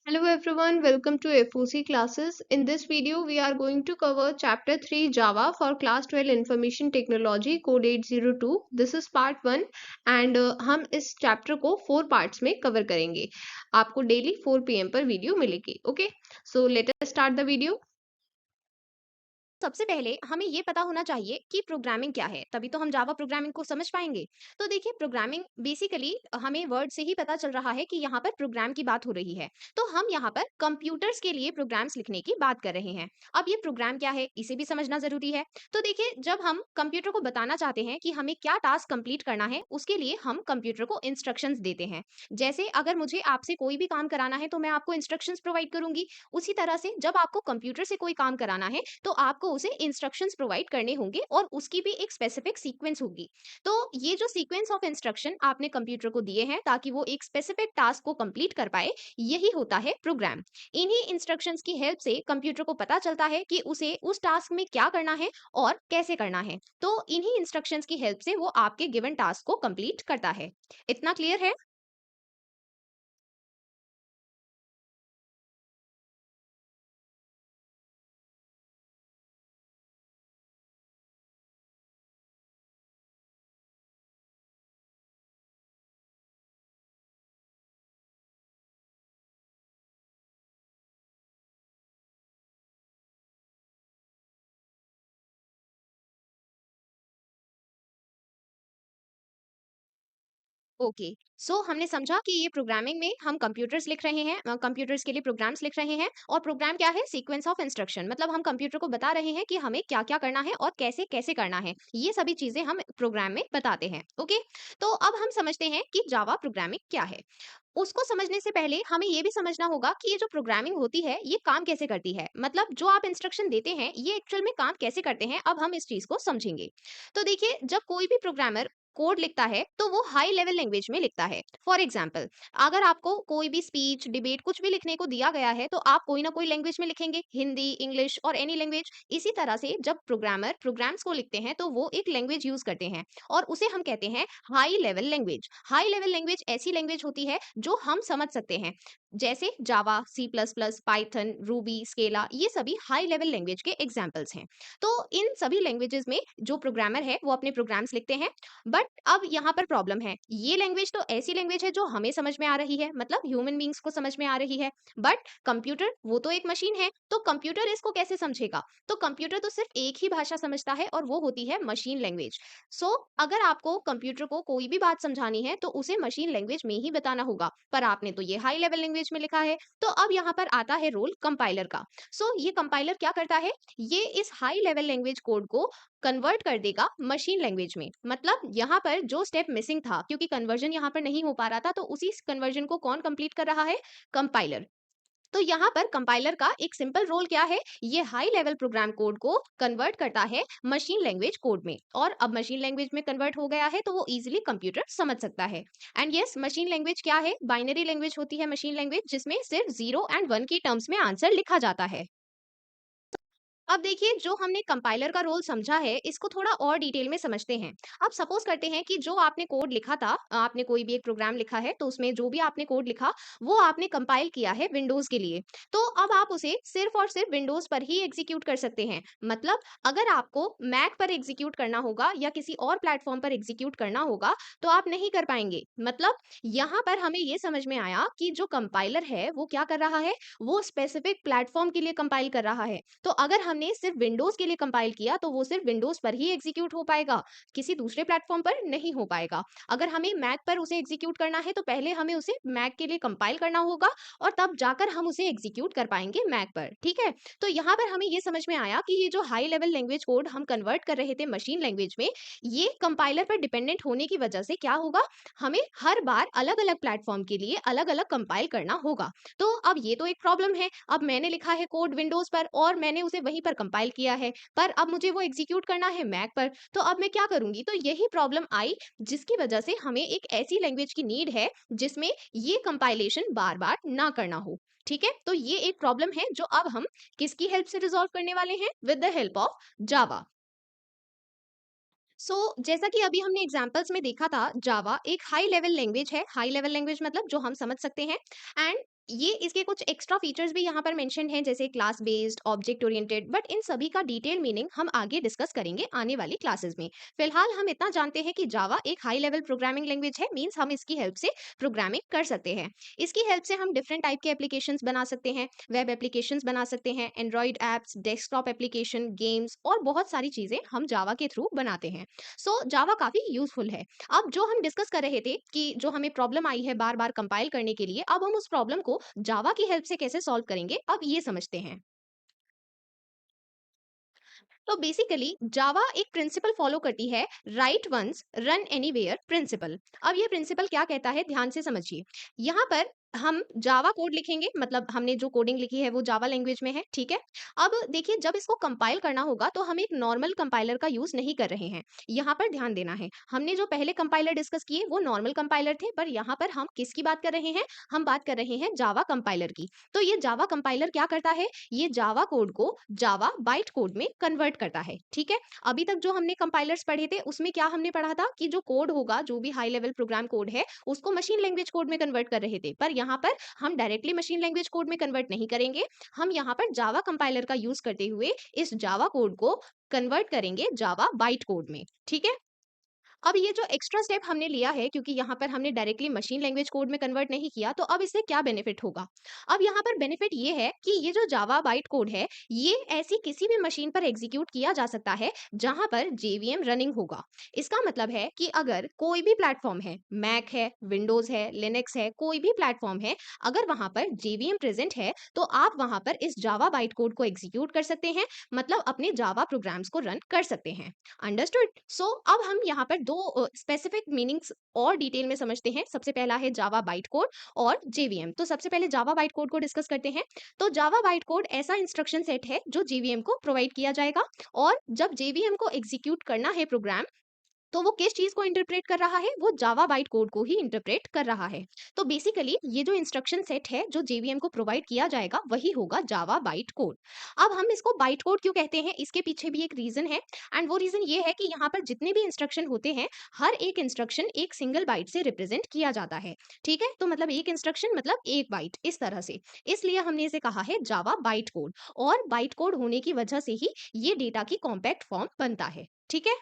Hello everyone, welcome to FOC classes. In this video, we are going to cover chapter 3 Java for class 12 Information Technology code 802. This is part 1 and हम इस chapter को 4 parts में cover करेंगे. आपको daily 4 PM पर video मिलेगी. Okay, so let us start the video. सबसे पहले हमें ये पता होना चाहिए कि प्रोग्रामिंग क्या है, तभी तो हम जावा प्रोग्रामिंग को समझ पाएंगे। तो देखिए, प्रोग्रामिंग बेसिकली हमें वर्ड से ही पता चल रहा है कि यहाँ पर प्रोग्राम की बात हो रही है। तो हम यहाँ पर कंप्यूटर्स के लिए प्रोग्राम्स लिखने की बात कर रहे हैं। अब ये प्रोग्राम क्या है, इसे भी समझना जरूरी है। तो देखिए, जब हम कंप्यूटर को बताना चाहते हैं कि हमें क्या टास्क कंप्लीट करना है, उसके लिए हम कंप्यूटर को इंस्ट्रक्शंस देते हैं। जैसे अगर मुझे आपसे कोई भी काम कराना है तो मैं आपको इंस्ट्रक्शंस प्रोवाइड करूंगी। उसी तरह से जब आपको कंप्यूटर से कोई काम कराना है तो आपको उसे इंस्ट्रक्शंस प्रोवाइड करने होंगे और उसकी भी एक स्पेसिफिक सीक्वेंस होगी। तो ये जो सीक्वेंस ऑफ इंस्ट्रक्शन आपने कंप्यूटर को दिए हैं ताकि वो एक स्पेसिफिक टास्क को कंप्लीट कर पाए, यही होता है प्रोग्राम। इन्हीं इंस्ट्रक्शंस की हेल्प से कंप्यूटर को पता चलता है कि उसे उस टास्क में क्या करना है और कैसे करना है। तो इन्हीं इंस्ट्रक्शंस की हेल्प से वो आपके गिवन टास्क को कंप्लीट करता है। इतना क्लियर है? ओके, सो हमने समझा कि ये प्रोग्रामिंग में हम कंप्यूटर्स लिख रहे हैं, कंप्यूटर्स के लिए प्रोग्राम्स लिख रहे हैं। और प्रोग्राम क्या है? Sequence of instruction. मतलब हम कंप्यूटर को बता रहे हैं कि हमें क्या क्या करना है और कैसे कैसे करना है। ये सभी चीजें हम प्रोग्राम में बताते हैं। ओके, तो अब हम समझते हैं कि जावा प्रोग्रामिंग क्या है। उसको समझने से पहले हमें ये भी समझना होगा कि ये जो प्रोग्रामिंग होती है ये काम कैसे करती है। मतलब जो आप इंस्ट्रक्शन देते हैं ये एक्चुअल में काम कैसे करते हैं, अब हम इस चीज को समझेंगे। तो देखिए, जब कोई भी प्रोग्रामर कोड लिखता है तो वो हाई लेवल लैंग्वेज में लिखता है। फॉर एग्जाम्पल, अगर आपको कोई भी स्पीच डिबेट कुछ भी लिखने को दिया गया है तो आप कोई ना कोई लैंग्वेज में लिखेंगे, हिंदी, इंग्लिश और एनी लैंग्वेज। इसी तरह से जब प्रोग्रामर प्रोग्राम्स को लिखते हैं तो वो एक लैंग्वेज यूज करते हैं और उसे हम कहते हैं high level language. High level language ऐसी लैंग्वेज होती है जो हम समझ सकते हैं, जैसे Java, C plus plus, Python, Ruby, Scala, ये सभी हाई लेवल लैंग्वेज के एग्जाम्पल्स हैं। तो इन सभी लैंग्वेजेस में जो प्रोग्रामर है वो अपने प्रोग्राम्स लिखते हैं। बट अब यहाँ पर प्रॉब्लम है, ये लैंग्वेज तो ऐसी लैंग्वेज है जो हमें समझ में आ रही है, मतलब ह्यूमन बींग्स को समझ में आ रही है। बट कंप्यूटर वो तो एक मशीन है, तो कंप्यूटर इसको कैसे समझेगा? तो कंप्यूटर तो सिर्फ एक ही भाषा समझता है और वो होती है मशीन लैंग्वेज। सो अगर आपको कंप्यूटर को कोई भी बात समझानी है तो उसे मशीन लैंग्वेज में ही बताना होगा, पर आपने तो ये हाई लेवल लैंग्वेज में लिखा है। तो अब यहाँ पर आता है रोल कंपाइलर का। सो ये कंपाइलर क्या करता है? ये इस हाई लेवल लैंग्वेज कोड को कन्वर्ट कर देगा मशीन लैंग्वेज में। मतलब यहाँ पर जो स्टेप मिसिंग था, क्योंकि कन्वर्जन यहाँ पर नहीं हो पा रहा था, तो उसी कन्वर्जन को कौन कंप्लीट कर रहा है? कंपाइलर। तो यहाँ पर कंपाइलर का एक सिंपल रोल क्या है? ये हाई लेवल प्रोग्राम कोड को कन्वर्ट करता है मशीन लैंग्वेज कोड में, और अब मशीन लैंग्वेज में कन्वर्ट हो गया है तो वो इजीली कंप्यूटर समझ सकता है। एंड यस, मशीन लैंग्वेज क्या है? बाइनरी लैंग्वेज होती है मशीन लैंग्वेज, जिसमें सिर्फ 0 और 1 की टर्म्स में आंसर लिखा जाता है। अब देखिए, जो हमने कंपाइलर का रोल समझा है इसको थोड़ा और डिटेल में समझते हैं। अब सपोज करते हैं कि जो आपने कोड लिखा था, आपने कोई भी एक प्रोग्राम लिखा है तो उसमें जो भी आपने कोड लिखा वो आपने कंपाइल किया है विंडोज के लिए। तो अब आप उसे सिर्फ और सिर्फ विंडोज पर ही एग्जीक्यूट कर सकते हैं। मतलब अगर आपको मैक पर एग्जीक्यूट करना होगा या किसी और प्लेटफॉर्म पर एग्जीक्यूट करना होगा तो आप नहीं कर पाएंगे। मतलब यहाँ पर हमें ये समझ में आया कि जो कंपाइलर है वो क्या कर रहा है, वो स्पेसिफिक प्लेटफॉर्म के लिए कंपाइल कर रहा है। तो अगर हमने सिर्फ विंडोज के लिए कंपाइल किया तो वो सिर्फ विंडोज पर ही एग्जीक्यूट हो पाएगा, किसी दूसरे प्लेटफॉर्म पर नहीं हो पाएगा। अगर हमें मैक पर उसे एग्जीक्यूट करना है तो पहले हमें उसे मैक के लिए कंपाइल करना होगा और तब जाकर हम उसे एग्जीक्यूट कर पाएंगे मैक पर। ठीक है, तो यहाँ पर हमें ये समझ में आया कि ये जो हाई लेवल लैंग्वेज कोड हम कन्वर्ट कर रहे थे मशीन लैंग्वेज में, ये कंपाइलर पर डिपेंडेंट होने की वजह से क्या होगा, हमें हर बार अलग अलग प्लेटफॉर्म के लिए अलग अलग कंपाइल करना होगा। तो अब ये तो एक प्रॉब्लम है। अब मैंने लिखा है कोड विंडोज पर और मैंने उसे वहीं पर कंपाइल किया है, पर अब मुझे वो एग्जीक्यूट करना है मैक पर। तो अब मैं क्या करूंगी? तो यही प्रॉब्लम आई, जिसकी वजह से हमें एक ऐसी लैंग्वेज की नीड है जिसमें ये कंपाइलेशन बार बार ना करना हो। ठीक है, तो ये एक प्रॉब्लम है जो अब हम किसकी हेल्प से रिजॉल्व करने वाले हैं? With the help of Java. जैसा कि अभी हमने एग्जांपल्स में देखा था, जावा एक हाई लेवल लैंग्वेज है। हाई लेवल लैंग्वेज मतलब जो हम समझ सकते हैं। एंड ये इसके कुछ एक्स्ट्रा फीचर्स भी यहाँ पर मेंशन्ड हैं, जैसे class based, object oriented, but in सभी का डिटेल मीनिंग हम आगे डिस्कस करेंगे आने वाली क्लासेस में। फिलहाल हम इतना जानते हैं कि जावा एक हाई लेवल प्रोग्रामिंग लैंग्वेज है, मींस हम इसकी हेल्प से प्रोग्रामिंग कर सकते हैं। इसकी हेल्प से हम डिफरेंट टाइप के एप्लीकेशंस बना सकते हैं, वेब एप्लीकेशंस बना सकते हैं, Android apps, desktop application, games और बहुत सारी चीजें हम जावा के थ्रू बनाते हैं। सो जावा काफी यूजफुल है। अब जो हम डिस्कस कर रहे थे कि जो हमें प्रॉब्लम आई है बार बार कंपाइल करने के लिए, अब हम उस प्रॉब्लम को जावा की हेल्प से कैसे सॉल्व करेंगे, अब ये समझते हैं। तो बेसिकली जावा एक प्रिंसिपल फॉलो करती है, right once run anywhere principle. अब ये प्रिंसिपल क्या कहता है, ध्यान से समझिए। यहाँ पर हम जावा कोड लिखेंगे, मतलब हमने जो कोडिंग लिखी है वो जावा लैंग्वेज में है, ठीक है। अब देखिए, जब इसको कंपाइल करना होगा तो हम एक नॉर्मल कंपाइलर का यूज नहीं कर रहे हैं। यहाँ पर ध्यान देना है, हमने जो पहले कंपाइलर डिस्कस किए वो नॉर्मल कंपाइलर थे, पर यहाँ पर हम किसकी बात कर रहे हैं, हम बात कर रहे हैं जावा कंपाइलर की। तो ये जावा कंपाइलर क्या करता है, ये जावा कोड को जावा बाइट कोड में कन्वर्ट करता है, ठीक है। अभी तक जो हमने कंपाइलर्स पढ़े थे उसमें क्या हमने पढ़ा था कि जो कोड होगा, जो भी हाई लेवल प्रोग्राम कोड है, उसको मशीन लैंग्वेज कोड में कन्वर्ट कर रहे थे, पर यहाँ पर हम डायरेक्टली मशीन लैंग्वेज कोड में कन्वर्ट नहीं करेंगे। हम यहाँ पर जावा कंपाइलर का यूज करते हुए इस जावा कोड को कन्वर्ट करेंगे जावा बाइट कोड में, ठीक है। अब ये जो एक्स्ट्रा स्टेप हमने लिया है, क्योंकि यहाँ पर हमने डायरेक्टली मशीन लैंग्वेज कोड में कन्वर्ट नहीं किया, तो अब इससे क्या बेनिफिट होगा। अब यहाँ पर बेनिफिट ये है कि ये जो जावा बाइट कोड है, ये ऐसी किसी भी मशीन पर एग्जीक्यूट किया जा सकता है जहां पर जेवीएम रनिंग होगा। इसका मतलब है कि अगर कोई भी प्लेटफॉर्म है, मैक है, विंडोज है, लिनक्स है, कोई भी प्लेटफॉर्म है, अगर वहां पर जेवीएम प्रेजेंट है तो आप वहां पर इस जावा बाइट कोड को एग्जीक्यूट कर सकते हैं, मतलब अपने जावा प्रोग्राम्स को रन कर सकते हैं। अंडरस्टूड। सो अब हम यहाँ पर दो स्पेसिफिक मीनिंग्स और डिटेल में समझते हैं। सबसे पहला है जावा बाइट कोड और जेवीएम। तो सबसे पहले जावा बाइट कोड को डिस्कस करते हैं। तो जावा बाइट कोड ऐसा इंस्ट्रक्शन सेट है जो जेवीएम को प्रोवाइड किया जाएगा, और जब जेवीएम को एग्जीक्यूट करना है प्रोग्राम, तो वो किस चीज को इंटरप्रेट कर रहा है, वो जावा बाइट कोड को ही इंटरप्रेट कर रहा है। तो बेसिकली ये जो इंस्ट्रक्शन सेट है जो जेवीएम को प्रोवाइड किया जाएगा, वही होगा जावा बाइट कोड। अब हम इसको बाइट कोड क्यों कहते हैं, इसके पीछे भी एक रीजन है, एंड वो रीजन ये है कि यहाँ पर जितने भी इंस्ट्रक्शन होते हैं, हर एक इंस्ट्रक्शन एक सिंगल बाइट से रिप्रेजेंट किया जाता है, ठीक है। तो मतलब एक इंस्ट्रक्शन मतलब एक बाइट, इस तरह से। इसलिए हमने इसे कहा है जावा बाइट कोड, और बाइट कोड होने की वजह से ही ये डेटा की कॉम्पैक्ट फॉर्म बनता है, ठीक है।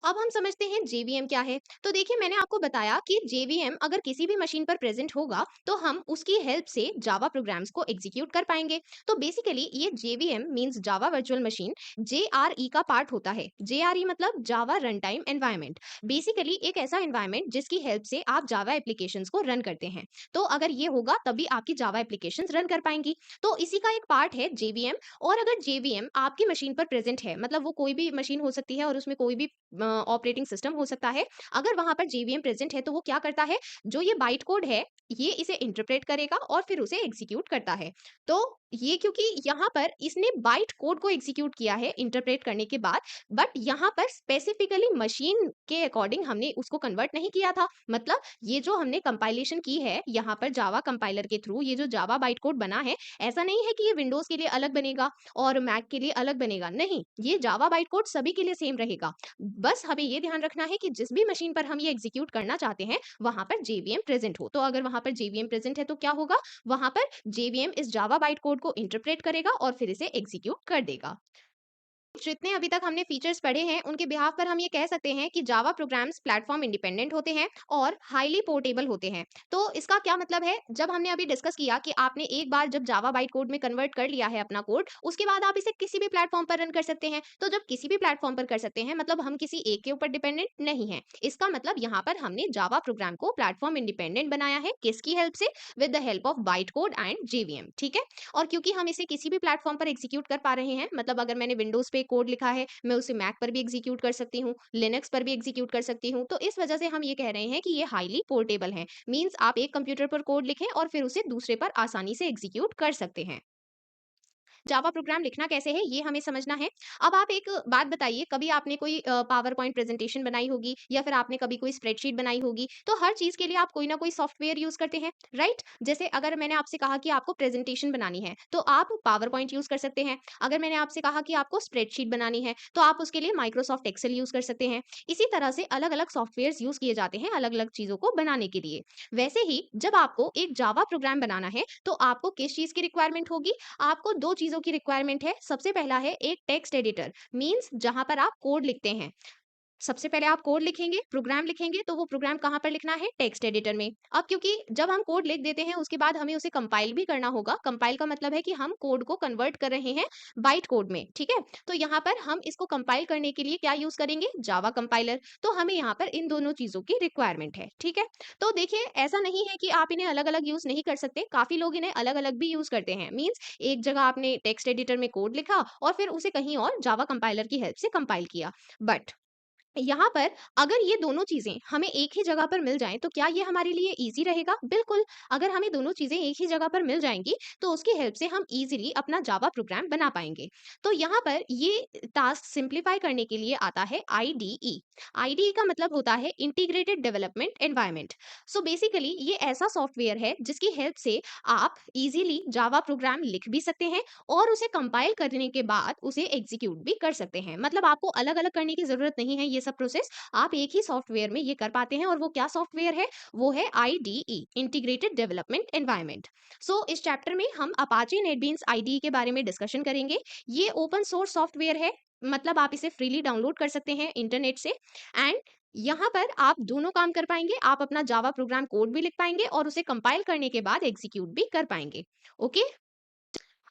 अब हम समझते हैं जेवीएम क्या है। तो देखिए, मैंने आपको बताया कि जेवीएम अगर किसी भी मशीन पर प्रेजेंट होगा तो हम उसकी हेल्प से जावा प्रोग्राम्स को एग्जीक्यूट कर पाएंगे। तो बेसिकली ये JVM means Java virtual machine, JRE का पार्ट होता है। जेआरई मतलब जावा रन टाइम एनवायरमेंट। बेसिकली एक ऐसा एनवायरमेंट जिसकी हेल्प से आप जावा एप्लीकेशंस को रन करते हैं। तो अगर ये होगा तभी आपकी जावा एप्लीकेशंस रन कर पाएंगी। तो इसी का एक पार्ट है जेवीएम। और अगर जेवीएम आपकी मशीन पर प्रेजेंट है, मतलब वो कोई भी मशीन हो सकती है और उसमें कोई भी ऑपरेटिंग सिस्टम हो सकता है, अगर वहां पर जेवीएम प्रेजेंट है तो वो क्या करता है, जो ये बाइट कोड है, ये इसे इंटरप्रेट करेगा और फिर उसे एग्जीक्यूट करता है। तो ये क्योंकि यहाँ पर इसने बाइट कोड को एग्जीक्यूट किया है इंटरप्रेट करने के बाद, बट यहाँ पर स्पेसिफिकली मशीन के अकॉर्डिंग हमने उसको कन्वर्ट नहीं किया था। मतलब ये जो हमने कंपाइलेशन की है यहाँ पर जावा कंपाइलर के थ्रू, ये जो जावा बाइट कोड बना है, ऐसा नहीं है कि ये विंडोज के लिए अलग बनेगा और मैक के लिए अलग बनेगा, नहीं, ये जावा बाइट कोड सभी के लिए सेम रहेगा। बस हमें ये ध्यान रखना है कि जिस भी मशीन पर हम ये एग्जीक्यूट करना चाहते हैं, वहां पर जेवीएम प्रेजेंट हो। तो अगर वहां पर जेवीएम प्रेजेंट है तो क्या होगा, वहां पर जेवीएम इस जावा बाइट कोड को इंटरप्रेट करेगा और फिर इसे एग्जीक्यूट कर देगा। जितने अभी तक हमने फीचर्स पढ़े हैं, उनके बिहाफ पर हम ये कह सकते हैं कि जावा प्रोग्राम्स प्लेटफॉर्म इंडिपेंडेंट होते हैं और हाईली पोर्टेबल होते हैं। तो इसका क्या मतलब है, जब हमने अभी डिस्कस किया कि आपने एक बार जब जावा बाइट कोड में कन्वर्ट कर लिया है अपना कोड, उसके बाद आप इसे किसी भी प्लेटफॉर्म पर रन कर सकते हैं। तो जब किसी भी प्लेटफॉर्म पर कर सकते हैं, मतलब हम किसी एक के ऊपर डिपेंडेंट नहीं है। इसका मतलब यहाँ पर हमने जावा प्रोग्राम को प्लेटफॉर्म इंडिपेंडेंट बनाया है, किसकी हेल्प से, with the help of byte code and JVM, ठीक है। और क्योंकि हम इसे किसी भी प्लेटफॉर्म पर एग्जीक्यूट कर पा रहे हैं, मतलब अगर मैंने विंडोज पे कोड लिखा है, मैं उसे मैक पर भी एग्जीक्यूट कर सकती हूँ, लिनक्स पर भी एग्जीक्यूट कर सकती हूँ, तो इस वजह से हम ये कह रहे हैं कि ये हाईली पोर्टेबल है। मींस आप एक कंप्यूटर पर कोड लिखें और फिर उसे दूसरे पर आसानी से एग्जीक्यूट कर सकते हैं। जावा प्रोग्राम लिखना कैसे है ये हमें समझना है। अब आप एक बात बताइए, कभी आपने कोई पावर पॉइंट प्रेजेंटेशन बनाई होगी या फिर आपने कभी कोई स्प्रेडशीट बनाई होगी, तो हर चीज के लिए आप कोई ना कोई सॉफ्टवेयर यूज करते हैं, राइट? जैसे अगर मैंने आपसे कहा कि आपको प्रेजेंटेशन बनानी है तो आप पावर पॉइंट यूज कर सकते हैं। अगर मैंने आपसे कहा कि आपको स्प्रेडशीट बनानी है तो आप उसके लिए माइक्रोसॉफ्ट एक्सेल यूज कर सकते हैं। इसी तरह से अलग अलग सॉफ्टवेयर यूज किए जाते हैं अलग अलग चीजों को बनाने के लिए। वैसे ही जब आपको एक जावा प्रोग्राम बनाना है तो आपको किस चीज की रिक्वायरमेंट होगी? आपको दो चीजों की रिक्वायरमेंट है। सबसे पहला है एक टेक्स्ट एडिटर, मींस जहां पर आप कोड लिखते हैं। सबसे पहले आप कोड लिखेंगे, प्रोग्राम लिखेंगे, तो वो प्रोग्राम कहाँ पर लिखना है? टेक्स्ट एडिटर में। अब क्योंकि जब हम कोड लिख देते हैं उसके बाद हमें उसे कंपाइल भी करना होगा। कंपाइल का मतलब है कि हम कोड को कन्वर्ट कर रहे हैं बाइट कोड में, ठीक है? तो यहाँ पर हम इसको कंपाइल करने के लिए क्या यूज करेंगे? Java compiler. तो हमें यहाँ पर इन दोनों चीजों की रिक्वायरमेंट है, ठीक है? तो देखिए, ऐसा नहीं है कि आप इन्हें अलग अलग यूज नहीं कर सकते। काफी लोग इन्हें अलग अलग भी यूज करते हैं। मीन्स एक जगह आपने टेक्स्ट एडिटर में कोड लिखा और फिर उसे कहीं और जावा कंपाइलर की हेल्प से कंपाइल किया। बट यहाँ पर अगर ये दोनों चीज़ें हमें एक ही जगह पर मिल जाएँ, तो क्या ये हमारे लिए ईज़ी रहेगा? बिल्कुल, अगर हमें दोनों चीज़ें एक ही जगह पर मिल जाएँगी, तो उसकी हेल्प से हम ईज़िली अपना जावा प्रोग्राम बना पाएँगे। तो यहाँ पर ये टास्क सिम्प्लीफाई करने के लिए आता है आईडीई। आईडीई का मतलब होता है integrated development environment. So basically ये ऐसा सॉफ्टवेयर है जिसकी हेल्प से आप ईज़िली जावा प्रोग्राम लिख भी सकते हैं और उसे कंपाइल करने के बाद उसे एग्जीक्यूट भी कर सकते हैं। मतलब आपको अलग-अलग करने की ज़रूरत नहीं है, ये सब प्रोसेस आप एक ही सॉफ्टवेयर में ये कर पाते हैं। और वो क्या सॉफ्टवेयर है? वो है आईडीई, इंटीग्रेटेड डेवलपमेंट एनवायरनमेंट। सो इस चैप्टर में हम अपाचे नेटबीन्स आईडीई के बारे में डिस्कशन करेंगे। ये ओपन सोर्स सॉफ्टवेयर है, मतलब आप इसे फ्रीली डाउनलोड कर सकते हैं इंटरनेट से। एंड यहाँ पर आप दोनों काम कर पाएंगे। आप अपना जावा प्रोग्राम कोड भी लिख पाएंगे और उसे कंपाइल करने के बाद एग्जीक्यूट भी कर पाएंगे। ओके।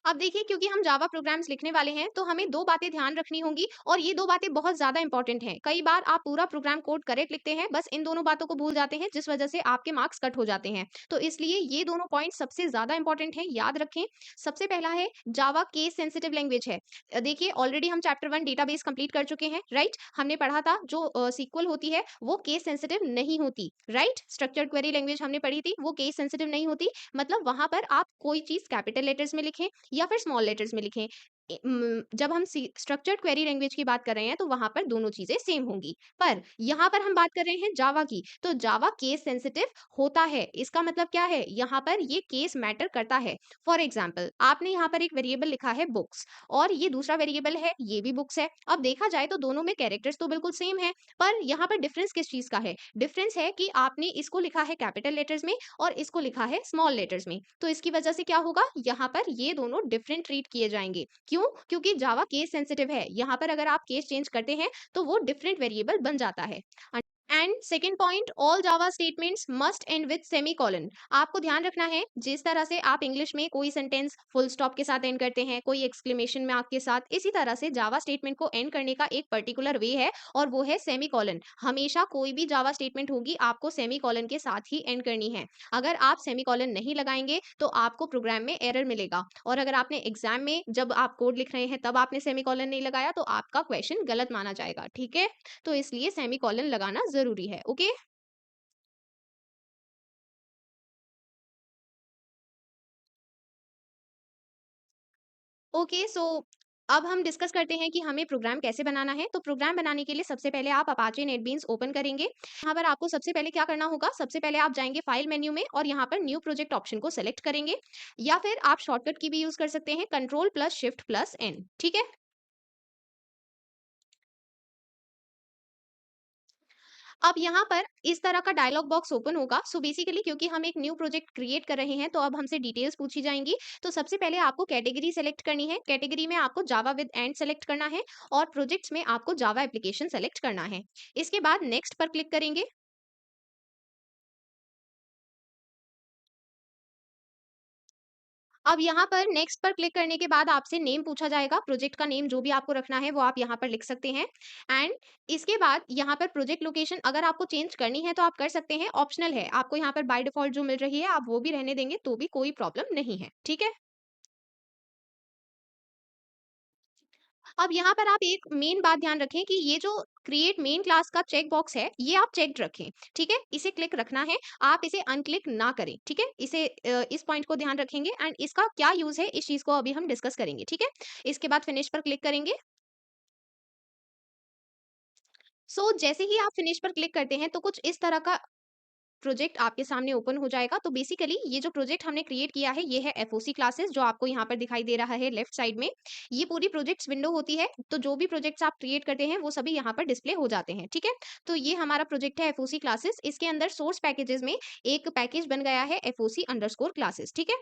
अब देखिए, क्योंकि हम जावा प्रोग्राम्स लिखने वाले हैं तो हमें दो बातें ध्यान रखनी होंगी और ये दो बातें बहुत ज्यादा इंपॉर्टेंट हैं। कई बार आप पूरा प्रोग्राम कोड करेक्ट लिखते हैं, बस इन दोनों बातों को भूल जाते हैं जिस वजह से आपके मार्क्स कट हो जाते हैं। तो इसलिए ये दोनों पॉइंट सबसे ज्यादा इंपॉर्टेंट हैं, याद रखें। सबसे पहला है जावा केस सेंसिटिव लैंग्वेज है। देखिए, ऑलरेडी हम चैप्टर 1 डेटाबेस कंप्लीट कर चुके हैं, राइट? हमने पढ़ा था जो सीक्वल होती है वो केस सेंसिटिव नहीं होती, राइट? स्ट्रक्चर्ड क्वेरी लैंग्वेज हमने पढ़ी थी, वो केस सेंसिटिव नहीं होती। मतलब वहां पर आप कोई चीज कैपिटल लेटर्स में लिखें या फिर स्मॉल लेटर्स में लिखें। जब हम स्ट्रक्चर्ड क्वेरी लैंग्वेज की बात कर रहे हैं तो वहां पर दोनों चीजें सेम होंगी। पर यहाँ पर हम बात कर रहे हैं जावा की, तो जावा केस सेंसिटिव होता है। इसका मतलब क्या है? यहाँ पर ये केस मैटर करता है। फॉर एग्जाम्पल, आपने यहाँ पर एक वेरिएबल लिखा है बुक्स और ये दूसरा वेरिएबल है, ये भी बुक्स है। अब देखा जाए तो दोनों में कैरेक्टर्स तो बिल्कुल सेम है, पर यहाँ पर डिफरेंस किस चीज का है? डिफरेंस है कि आपने इसको लिखा है कैपिटल लेटर्स में और इसको लिखा है स्मॉल लेटर्स में। तो इसकी वजह से क्या होगा? यहाँ पर ये दोनों डिफरेंट ट्रीट किए जाएंगे। क्यों? क्योंकि जावा केस सेंसिटिव है। यहाँ पर अगर आप केस चेंज करते हैं तो वो डिफरेंट वेरिएबल बन जाता है। And second point, all Java statements must and with semicolon. आपको ध्यान रखना है, जिस तरह से आप इंग्लिश में कोई सेंटेंस फुल स्टॉप के साथ एंड करते हैं, कोई एक्सक्लेमेशन मार्क के साथ, इसी तरह से जावा स्टेटमेंट को एंड करने का एक पर्टिकुलर वे है और वो है सेमीकोलन। हमेशा कोई भी जावा स्टेटमेंट होगी आपको सेमीकोलन के साथ ही एंड करनी है। अगर आप सेमीकोलन नहीं लगाएंगे तो आपको प्रोग्राम में एरर मिलेगा। और अगर आपने एग्जाम में जब आप कोड लिख रहे हैं तब आपने सेमीकोलन नहीं लगाया तो आपका क्वेश्चन गलत माना जाएगा, ठीक है? तो इसलिए सेमीकोलन लगाना ज़रूरी है, ओके? ओके, सो अब हम डिस्कस करते हैं कि हमें प्रोग्राम कैसे बनाना है। तो प्रोग्राम बनाने के लिए सबसे पहले आप अपाचे नेटबीन्स ओपन करेंगे। यहाँ पर आपको सबसे पहले क्या करना होगा? सबसे पहले आप जाएँगे फाइल मेन्यू में और यहाँ पर न्यू प्रोजेक्ट ऑप्शन को सेलेक्ट करेंगे या फिर आप शॉर्टकट की भी यूज़ कर सकते हैं, control plus shift plus N, ठीक है? अब यहाँ पर इस तरह का डायलॉग बॉक्स ओपन होगा। सो बेसिकली क्योंकि हम एक न्यू प्रोजेक्ट क्रिएट कर रहे हैं तो अब हमसे डिटेल्स पूछी जाएंगी। तो सबसे पहले आपको कैटेगरी सेलेक्ट करनी है। कैटेगरी में आपको जावा विद एंड सेलेक्ट करना है और प्रोजेक्ट्स में आपको जावा एप्लीकेशन सेलेक्ट करना है। इसके बाद नेक्स्ट पर क्लिक करेंगे। अब यहाँ पर नेक्स्ट पर क्लिक करने के बाद आपसे नेम पूछा जाएगा। प्रोजेक्ट का नेम जो भी आपको रखना है वो आप यहाँ पर लिख सकते हैं। एंड इसके बाद यहाँ पर प्रोजेक्ट लोकेशन अगर आपको चेंज करनी है तो आप कर सकते हैं, ऑप्शनल है। आपको यहाँ पर बाय डिफॉल्ट जो मिल रही है आप वो भी रहने देंगे तो भी कोई प्रॉब्लम नहीं है, ठीक है? अब यहाँ पर आप एक मेन बात ध्यान रखें कि ये जो क्रिएट मेन क्लास का चेक बॉक्स है, ये आप चेक्ड रखें, ठीक है? इसे क्लिक रखना है, आप इसे अनक्लिक ना करें, ठीक है? इस पॉइंट को ध्यान रखेंगे एंड इसका क्या यूज़ है, इस चीज़ को अभी हम डिस्कस करेंगे, ठीक है? इसके बाद फिनिश पर क्लिक करेंगे। जैसे ही आप फिनिश पर क्लिक करते हैं, तो कुछ इस तरह का प्रोजेक्ट आपके सामने ओपन हो जाएगा। तो बेसिकली ये जो प्रोजेक्ट हमने क्रिएट किया है, ये है एफओसी क्लासेस, जो आपको यहाँ पर दिखाई दे रहा है लेफ्ट साइड में। ये पूरी प्रोजेक्ट्स विंडो होती है, तो जो भी प्रोजेक्ट्स आप क्रिएट करते हैं वो सभी यहाँ पर डिस्प्ले हो जाते हैं, ठीक है? तो ये हमारा प्रोजेक्ट है एफओसी क्लासेस। इसके अंदर सोर्स पैकेजेस में एक पैकेज बन गया है एफओसी अंडरस्कोर क्लासेस, ठीक है?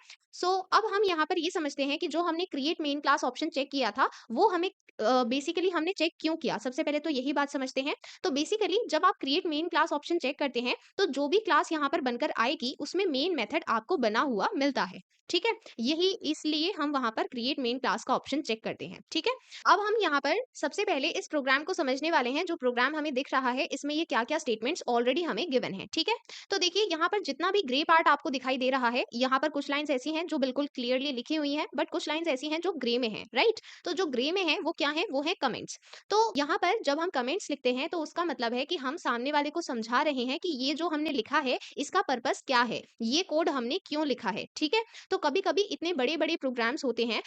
अब हम यहाँ पर ये समझते हैं कि जो हमने create main class option check किया था, वो हमें बेसिकली हमने चेक क्यों किया? सबसे पहले तो यही बात समझते हैं। तो बेसिकली जब आप create main class option check करते हैं, तो जो भी क्लास यहाँ पर बनकर आएगी, उसमें मेन मेथड आपको बना हुआ मिलता है, ठीक है? यही इसलिए हम वहाँ पर क्रिएट मेन क्लास का ऑप्शन चेक करते हैं, ठीक है? अब हम यहाँ पर सबसे पहले इस प्रोग्राम को समझने वाले हैं। जो प्रोग्राम हमें दिख रहा है, इसमें ये क्या-क्या स्टेटमेंट्स ऑलरेडी हमें गिवन है, ठीक है? तो देखिए यहाँ पर जितना भी ग्रे पार्ट आपको दिखाई दे रहा है, यहाँ पर कुछ लाइन्स ऐसी हैं जो बिल्कुल क्लियरली लिखी हुई हैं, बट कुछ लाइन्स ऐसी हैं जो ग्रे में हैं, राइट? तो जो ग्रे में है वो क्या है? वो है कमेंट्स। तो यहाँ पर जब हम कमेंट्स लिखते हैं, तो उसका मतलब है कि हम सामने वाले को समझा रहे हैं कि ये जो हमने लिखा है, इसका पर्पस क्या है? ये कोड हमने क्यों लिखा है, ठीक है? तो कभी-कभी इतने बड़े-बड़े प्रोग्राम्स होते हैं,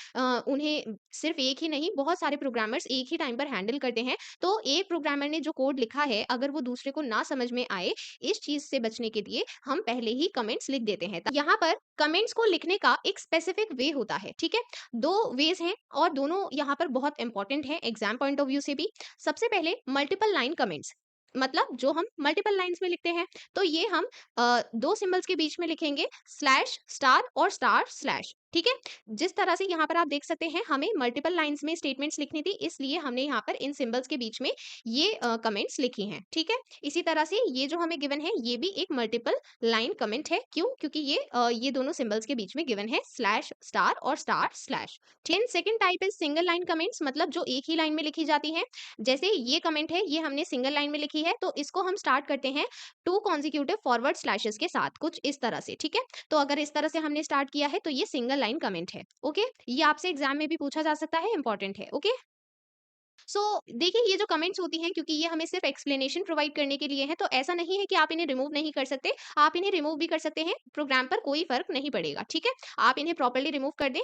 उन्हें सिर्फ एक ही नहीं, बहुत सारे प्रोग्रामर्स एक ही टाइम पर हैंडल करते हैं। तो एक प्रोग्रामर ने जो कोड लिखा है, अगर वो दूसरे को ना समझ में आए, इस चीज़ से बचने के लिए हम पहले ही कमेंट्स लिख देते हैं। यहाँ पर कमेंट्स को लिखने का एक स्पेसिफिक वे होता है, ठीक है? 2 वेज़ हैं और दोनों यहाँ पर बहुत इंपॉर्टेंट हैं एग्ज़ाम पॉइंट ऑफ व्यू से भी। सबसे पहले मल्टीपल लाइन कमेंट्स, मतलब जो हम मल्टीपल लाइन्स में लिखते हैं, तो ये हम 2 सिंबल्स के बीच में लिखेंगे स्लैश, स्टार और स्टार स्लैश, ठीक है? जिस तरह से यहाँ पर आप देख सकते हैं, हमें मल्टीपल लाइन्स में स्टेटमेंट्स लिखनी थी, इसलिए हमने यहाँ पर इन सिंबल्स के बीच में ये कमेंट्स लिखी हैं, ठीक है? इसी तरह से ये जो हमें गिवन है, ये भी एक मल्टीपल लाइन कमेंट है। क्यों? क्योंकि ये दोनों सिंबल्स के बीच में गिवन है स्लैश, स्टार और स्टार स्लैश। ठीक, second type is single line comments, मतलब जो एक ही लाइन में लिखी जाती हैं। जैसे ये कमेंट है, ये हमने सिंगल लाइन में लिखी है, तो इसको हम स्टार्ट करते हैं 2 कॉन्सेक्यूटिव फॉरवर्ड स्लैशेस के साथ, कुछ इस तरह से, ठीक है? तो अगर इस तरह से हमने स्टार्ट किया है, तो ये सिंगल लाइन कमेंट है, ओके? ये आपसे एग्जाम में भी पूछा जा सकता है, इंपॉर्टेंट है, ओके? सो देखिए, ये जो कमेंट्स होती हैं, क्योंकि ये हमें सिर्फ एक्सप्लेनेशन प्रोवाइड करने के लिए है, तो ऐसा नहीं है कि आप इन्हें रिमूव नहीं कर सकते। आप इन्हें रिमूव भी कर सकते हैं, प्रोग्राम पर कोई फर्क नहीं पड़ेगा, ठीक है? आप इन्हें प्रॉपर्ली रिमूव कर दें।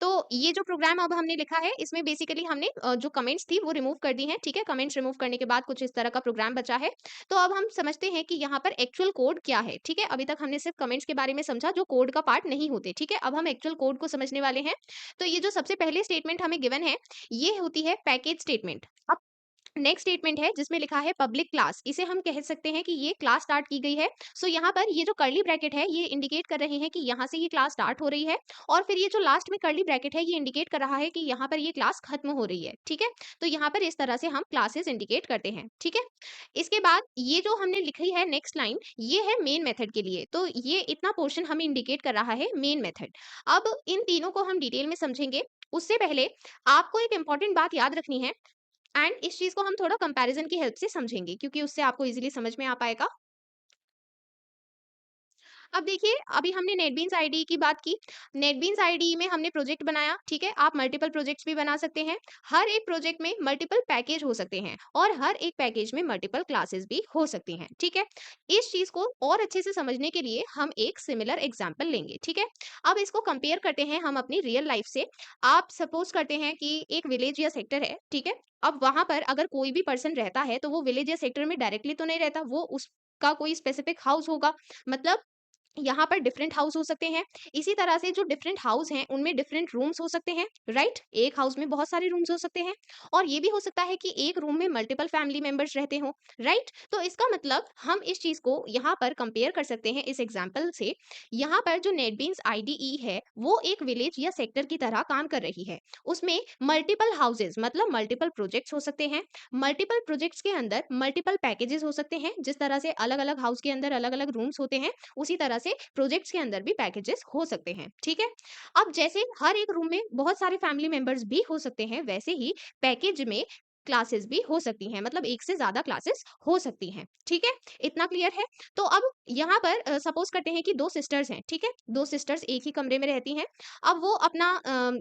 तो ये जो प्रोग्राम अब हमने लिखा है, इसमें बेसिकली हमने जो कमेंट्स थी वो रिमूव कर दी हैं, ठीक है? कमेंट्स रिमूव करने के बाद कुछ इस तरह का प्रोग्राम बचा है। तो अब हम समझते हैं कि यहाँ पर एक्चुअल कोड क्या है, ठीक है? अभी तक हमने सिर्फ कमेंट्स के बारे में समझा, जो कोड का पार्ट नहीं होते, ठीक है? अब हम एक्चुअल कोड को समझने वाले हैं। तो ये जो सबसे पहले स्टेटमेंट हमें गिवन है, ये होती है पैकेज स्टेटमेंट। अब नेक्स्ट स्टेटमेंट है जिसमें लिखा है पब्लिक क्लास, इसे हम कह सकते हैं कि ये क्लास स्टार्ट की गई है। यहाँ पर ये जो कर्ली ब्रैकेट है, ये इंडिकेट कर रहे हैं कि यहाँ से ये क्लास स्टार्ट हो रही है, और फिर ये जो लास्ट में कर्ली ब्रैकेट है, ये इंडिकेट कर रहा है कि यहाँ पर ये क्लास खत्म हो रही है, ठीक है? तो यहाँ पर इस तरह से हम क्लासेस इंडिकेट करते हैं, ठीक है? इसके बाद ये जो हमने लिखी है नेक्स्ट लाइन, ये है मेन मेथड के लिए। तो ये इतना पोर्शन हमें इंडिकेट कर रहा है मेन मेथड। अब इन तीनों को हम डिटेल में समझेंगे, उससे पहले आपको एक इंपॉर्टेंट बात याद रखनी है, एंड इस चीज़ को हम थोड़ा कंपैरिज़न की हेल्प से समझेंगे, क्योंकि उससे आपको ईज़िली समझ में आ पाएगा। अब देखिए, अभी हमने नेटबीन्स आईडीई की बात की। नेटबीन्स आईडीई में हमने प्रोजेक्ट बनाया, ठीक है? आप मल्टीपल प्रोजेक्ट्स भी बना सकते हैं। हर एक प्रोजेक्ट में मल्टीपल पैकेज हो सकते हैं, और हर एक पैकेज में मल्टीपल क्लासेस भी हो सकती हैं, ठीक है? इस चीज़ को और अच्छे से समझने के लिए हम एक सिमिलर एग्जांपल लेंगे, ठीक है? अब इसको कंपेयर करते हैं हम अपनी रियल लाइफ से। आप सपोज करते हैं कि एक विलेज या सेक्टर है, ठीक है? अब वहाँ पर अगर कोई भी पर्सन रहता है, तो वो विलेज या सेक्टर में डायरेक्टली तो नहीं रहता, वो उसका कोई स्पेसिफिक हाउस होगा। मतलब यहाँ पर डिफरेंट हाउस हो सकते हैं। इसी तरह से जो डिफरेंट हाउस हैं, उनमें डिफरेंट रूम्स हो सकते हैं, राइट? एक हाउस में बहुत सारे रूम्स हो सकते हैं, और ये भी हो सकता है कि एक रूम में मल्टीपल फैमिली मेंबर्स रहते हों, राइट? तो इसका मतलब हम इस चीज़ को यहाँ पर कंपेयर कर सकते हैं इस एग्जांपल से। यहाँ पर जो नेटबीन्स आईडीई है, वो एक विलेज या सेक्टर की तरह काम कर रही है। उसमें मल्टीपल हाउसेस, मतलब मल्टीपल प्रोजेक्ट्स हो सकते हैं। मल्टीपल प्रोजेक्ट्स के अंदर मल्टीपल पैकेजेस हो सकते हैं। जिस तरह से अलग-अलग हाउस के अंदर अलग-अलग रूम्स होते हैं, उसी तरह से प्रोजेक्ट्स के अंदर भी पैकेजेस हो सकते हैं, ठीक है? अब जैसे हर एक रूम में बहुत सारे फैमिली मेंबर्स भी हो सकते हैं, वैसे ही पैकेज में क्लासेस भी हो सकती हैं, मतलब एक से ज्यादा क्लासेस हो सकती हैं। ठीक है, इतना क्लियर है। तो अब यहाँ पर सपोज करते हैं कि दो सिस्टर्स हैं, ठीक है, दो सिस्टर्स एक ही कमरे में रहती हैं। अब वो अपना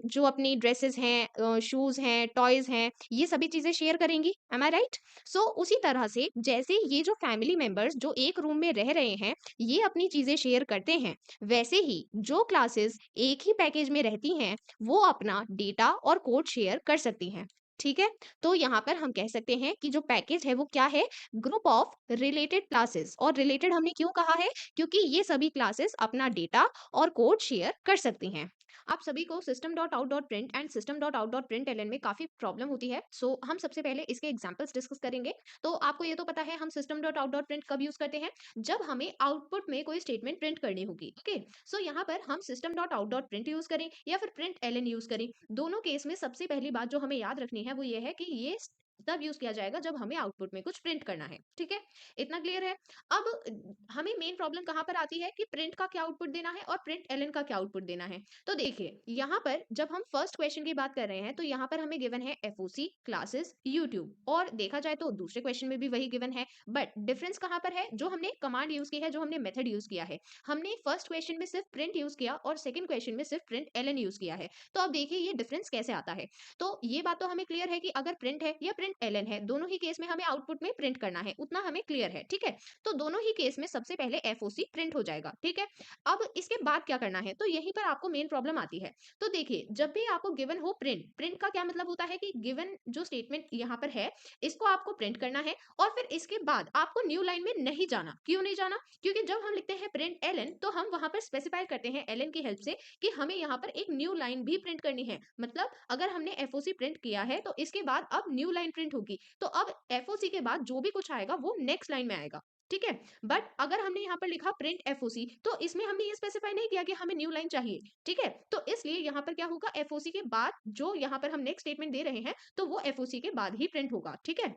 जो अपनी ड्रेसेस हैं, शूज हैं, टॉयज हैं, ये सभी चीजें शेयर करेंगी। एम आई राइट? सो उसी तरह से जैसे ये जो फैमिली मेंबर्स जो एक रूम में रह रहे हैं, ये अपनी चीजें शेयर करते हैं, वैसे ही जो क्लासेस एक ही पैकेज में रहती हैं, वो अपना डेटा और कोड शेयर कर सकती हैं। ठीक है, तो यहाँ पर हम कह सकते हैं कि जो पैकेज है वो क्या है, ग्रुप ऑफ रिलेटेड क्लासेस। और रिलेटेड हमने क्यों कहा है, क्योंकि ये सभी क्लासेस अपना डेटा और कोड शेयर कर सकती हैं। आप सभी को system dot out dot print and system dot out dot print LN में काफी प्रॉब्लम होती है, सो हम सबसे पहले इसके एग्जांपल्स डिस्कस करेंगे। तो आपको ये तो पता है हम system dot out dot print कब यूज करते हैं, जब हमें आउटपुट में कोई स्टेटमेंट प्रिंट करनी होगी। ओके, सो यहाँ पर हम system dot out dot print use करें या फिर प्रिंट एलएन यूज करें, दोनों केस में सबसे पहली बात जो हमें याद रखनी है वो ये है कि ये तब यूज किया जाएगा जब हमें आउटपुट में कुछ प्रिंट करना है। ठीक है, इतना क्लियर है। अब हमें मेन प्रॉब्लम कहाँ पर आती है कि प्रिंट का क्या आउटपुट देना है और प्रिंट एलएन का क्या आउटपुट देना है। तो देखिए यहाँ पर जब हम फर्स्ट क्वेश्चन की बात कर रहे हैं तो यहाँ पर हमें गिवन है एफओसी, क्लासेस, यूट्यूब, और देखा जाए तो दूसरे क्वेश्चन में भी वही गिवन है। बट डिफरेंस कहाँ पर है, जो हमने कमांड यूज की है, जो हमने मेथड यूज किया है, हमने फर्स्ट क्वेश्चन में सिर्फ प्रिंट यूज किया और सेकंड क्वेश्चन में सिर्फ प्रिंट एलएन यूज किया है। तो अब देखिए ये डिफरेंस कैसे आता है। तो ये बात तो हमें क्लियर है कि अगर प्रिंट है या प्रिंट एलएन है, दोनों ही केस में हमें आउटपुट में प्रिंट करना है, उतना हमें क्लियर है। ठीक है, तो दोनों ही केस में सबसे पहले एफओसी प्रिंट हो जाएगा। ठीक है, अब इसके बाद क्या करना है, तो यहीं पर आपको मेन प्रॉब्लम आती है। तो देखिए जब भी आपको गिवन हो प्रिंट, प्रिंट का क्या मतलब होता है कि गिवन जो स्टेटमेंट यहाँ पर है इसको आपको प्रिंट करना है और फिर इसके बाद आपको न्यू लाइन में नहीं जाना। क्यों नहीं जाना, क्योंकि जब हम लिखते हैं प्रिंट एलएन तो हम वहां पर स्पेसिफाई करते हैं एलएन की हेल्प से कि हमें यहाँ पर एक न्यू लाइन भी प्रिंट करनी है। मतलब अगर हमने एफओसी प्रिंट किया है तो इसके बाद अब न्यू लाइन प्रिंट होगी, तो अब एफओसी के बाद जो भी कुछ आएगा वो नेक्स्ट लाइन में आएगा। ठीक है, बट अगर हमने यहाँ पर लिखा प्रिंट एफओसी तो इसमें हमने ये स्पेसिफाई नहीं किया कि हमें न्यू लाइन चाहिए। ठीक है, तो इसलिए यहाँ पर क्या होगा, एफओसी के बाद जो यहाँ पर हम नेक्स्ट स्टेटमेंट दे रहे हैं तो वो एफओसी के बाद ही प्रिंट होगा। ठीक है,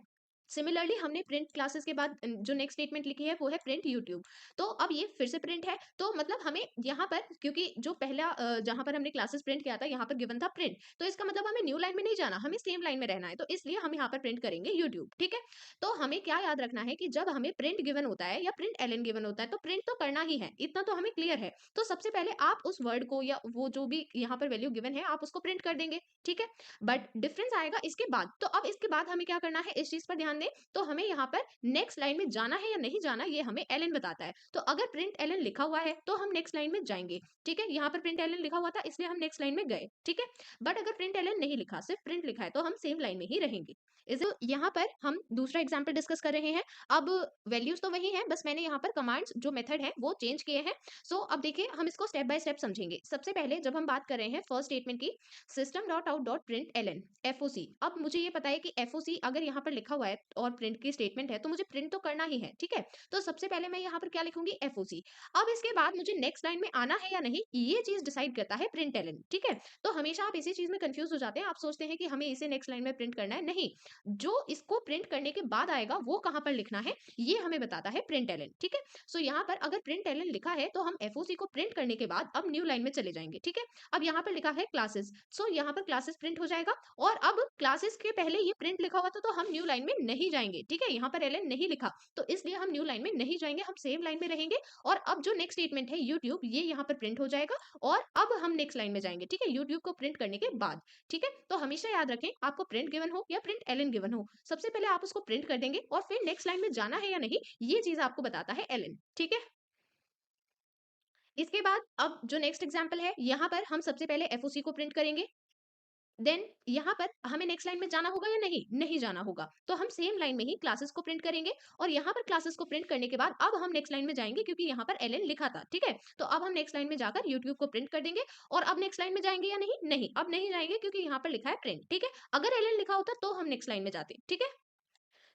सिमिलरली हमने प्रिंट क्लासेस के बाद जो नेक्स्ट स्टेटमेंट लिखी है वो है प्रिंट यूट्यूब। तो अब ये फिर से प्रिंट है, तो मतलब हमें यहाँ पर क्योंकि जो पहला जहां पर हमने क्लासेस प्रिंट किया था यहाँ पर गिवन था प्रिंट, तो इसका मतलब हमें न्यू लाइन में नहीं जाना, हमें सेम लाइन में रहना है, तो इसलिए हम यहाँ पर प्रिंट करेंगे यूट्यूब। ठीक है, तो हमें क्या याद रखना है कि जब हमें प्रिंट गिवन होता है या प्रिंट एलएन गिवन होता है तो प्रिंट तो करना ही है, इतना तो हमें क्लियर है। तो सबसे पहले आप उस वर्ड को या वो जो भी यहाँ पर वैल्यू गिवन है आप उसको प्रिंट कर देंगे। ठीक है, बट डिफरेंस आएगा इसके बाद। तो अब इसके बाद हमें क्या करना है, इस चीज पर ध्यान दें। तो हमें यहाँ पर नेक्स्ट लाइन में जाना है या नहीं जाना ये हमें एलएन बताता है। तो अगर प्रिंट एलएन लिखा हुआ है तो हम नेक्स्ट लाइन में जाएंगे। ठीक है, यहाँ पर प्रिंट एलएन लिखा हुआ था इसलिए हम नेक्स्ट लाइन में गए। ठीक है, बट अगर प्रिंट एलएन नहीं लिखा, सिर्फ प्रिंट लिखा है, तो हम सेम लाइन में ही रहेंगे। इस यहाँ पर हम दूसरा एग्जाम्पल डिस्कस कर रहे हैं। अब वैल्यूज तो वही हैं, बस मैंने यहाँ पर कमांड्स जो मेथड है वो चेंज किए हैं। सो अब देखिए हम इसको स्टेप बाय स्टेप समझेंगे। सबसे पहले जब हम बात कर रहे हैं फर्स्ट स्टेटमेंट की, system dot out dot print LN FOC. अब मुझे ये पता है कि एफओसी अगर यहाँ पर लिखा हुआ है और प्रिंट की स्टेटमेंट है तो मुझे प्रिंट तो करना ही है। ठीक है, तो सबसे पहले मैं यहाँ पर क्या लिखूंगी, एफओसी। अब इसके बाद मुझे नेक्स्ट लाइन में आना है या नहीं ये चीज डिसाइड करता है प्रिंट एलएन। ठीक है, तो हमेशा आप इसी चीज में कंफ्यूज हो जाते हैं, आप सोचते हैं कि हमें इसे नेक्स्ट लाइन में प्रिंट करना है, नहीं, जो इसको प्रिंट करने के बाद आएगा वो कहां पर लिखना है ये हमें बताता है प्रिंट एलएन। ठीक है, सो यहाँ पर अगर प्रिंट एलएन लिखा है तो हम एफओसी को प्रिंट करने के बाद अब न्यू लाइन में चले जाएंगे। ठीक है, अब यहाँ पर लिखा है क्लासेस, सो यहाँ पर क्लासेस प्रिंट हो जाएगा और अब क्लासेस के पहले ये प्रिंट लिखा हुआ था तो हम न्यू लाइन में नहीं जाएंगे। ठीक है, यहाँ पर एलएन नहीं लिखा तो इसलिए हम न्यू लाइन में नहीं जाएंगे, हम सेम लाइन में रहेंगे। और अब जो नेक्स्ट स्टेटमेंट है यूट्यूब, ये यहाँ पर प्रिंट हो जाएगा और अब हम नेक्स्ट लाइन में जाएंगे। ठीक है, यूट्यूब को प्रिंट करने के बाद। ठीक है, तो हमेशा याद रखें आपको प्रिंट गिवन हो या प्रिंट एलएन गिवन हो, सबसे पहले आप उसको प्रिंट कर देंगे और फिर नेक्स्ट लाइन में जाना है या नहीं ये चीज आपको बताता है एलएन। ठीक है, इसके बाद अब जो नेक्स्ट एग्जांपल है यहाँ पर हम सबसे पहले एफओसी को प्रिंट करेंगे। देन यहाँ पर हमें नेक्स्ट लाइन में जाना होगा या नहीं, नहीं जाना होगा, तो हम सेम लाइन में ही क्लासेस को प्रिंट करेंगे। और यहाँ पर क्लासेस को प्रिंट करने के बाद अब हम नेक्स्ट लाइन में जाएंगे क्योंकि यहाँ पर एलएन लिखा था। ठीक है, तो अब हम नेक्स्ट लाइन में जाकर यूट्यूब को प्रिंट कर देंगे। और अब नेक्स्ट लाइन में जाएंगे या नहीं, नहीं, अब नहीं जाएंगे क्योंकि यहाँ पर लिखा है प्रिंट। ठीक है, अगर एलएन लिखा होता तो हम नेक्स्ट लाइन में जाते। ठीक है,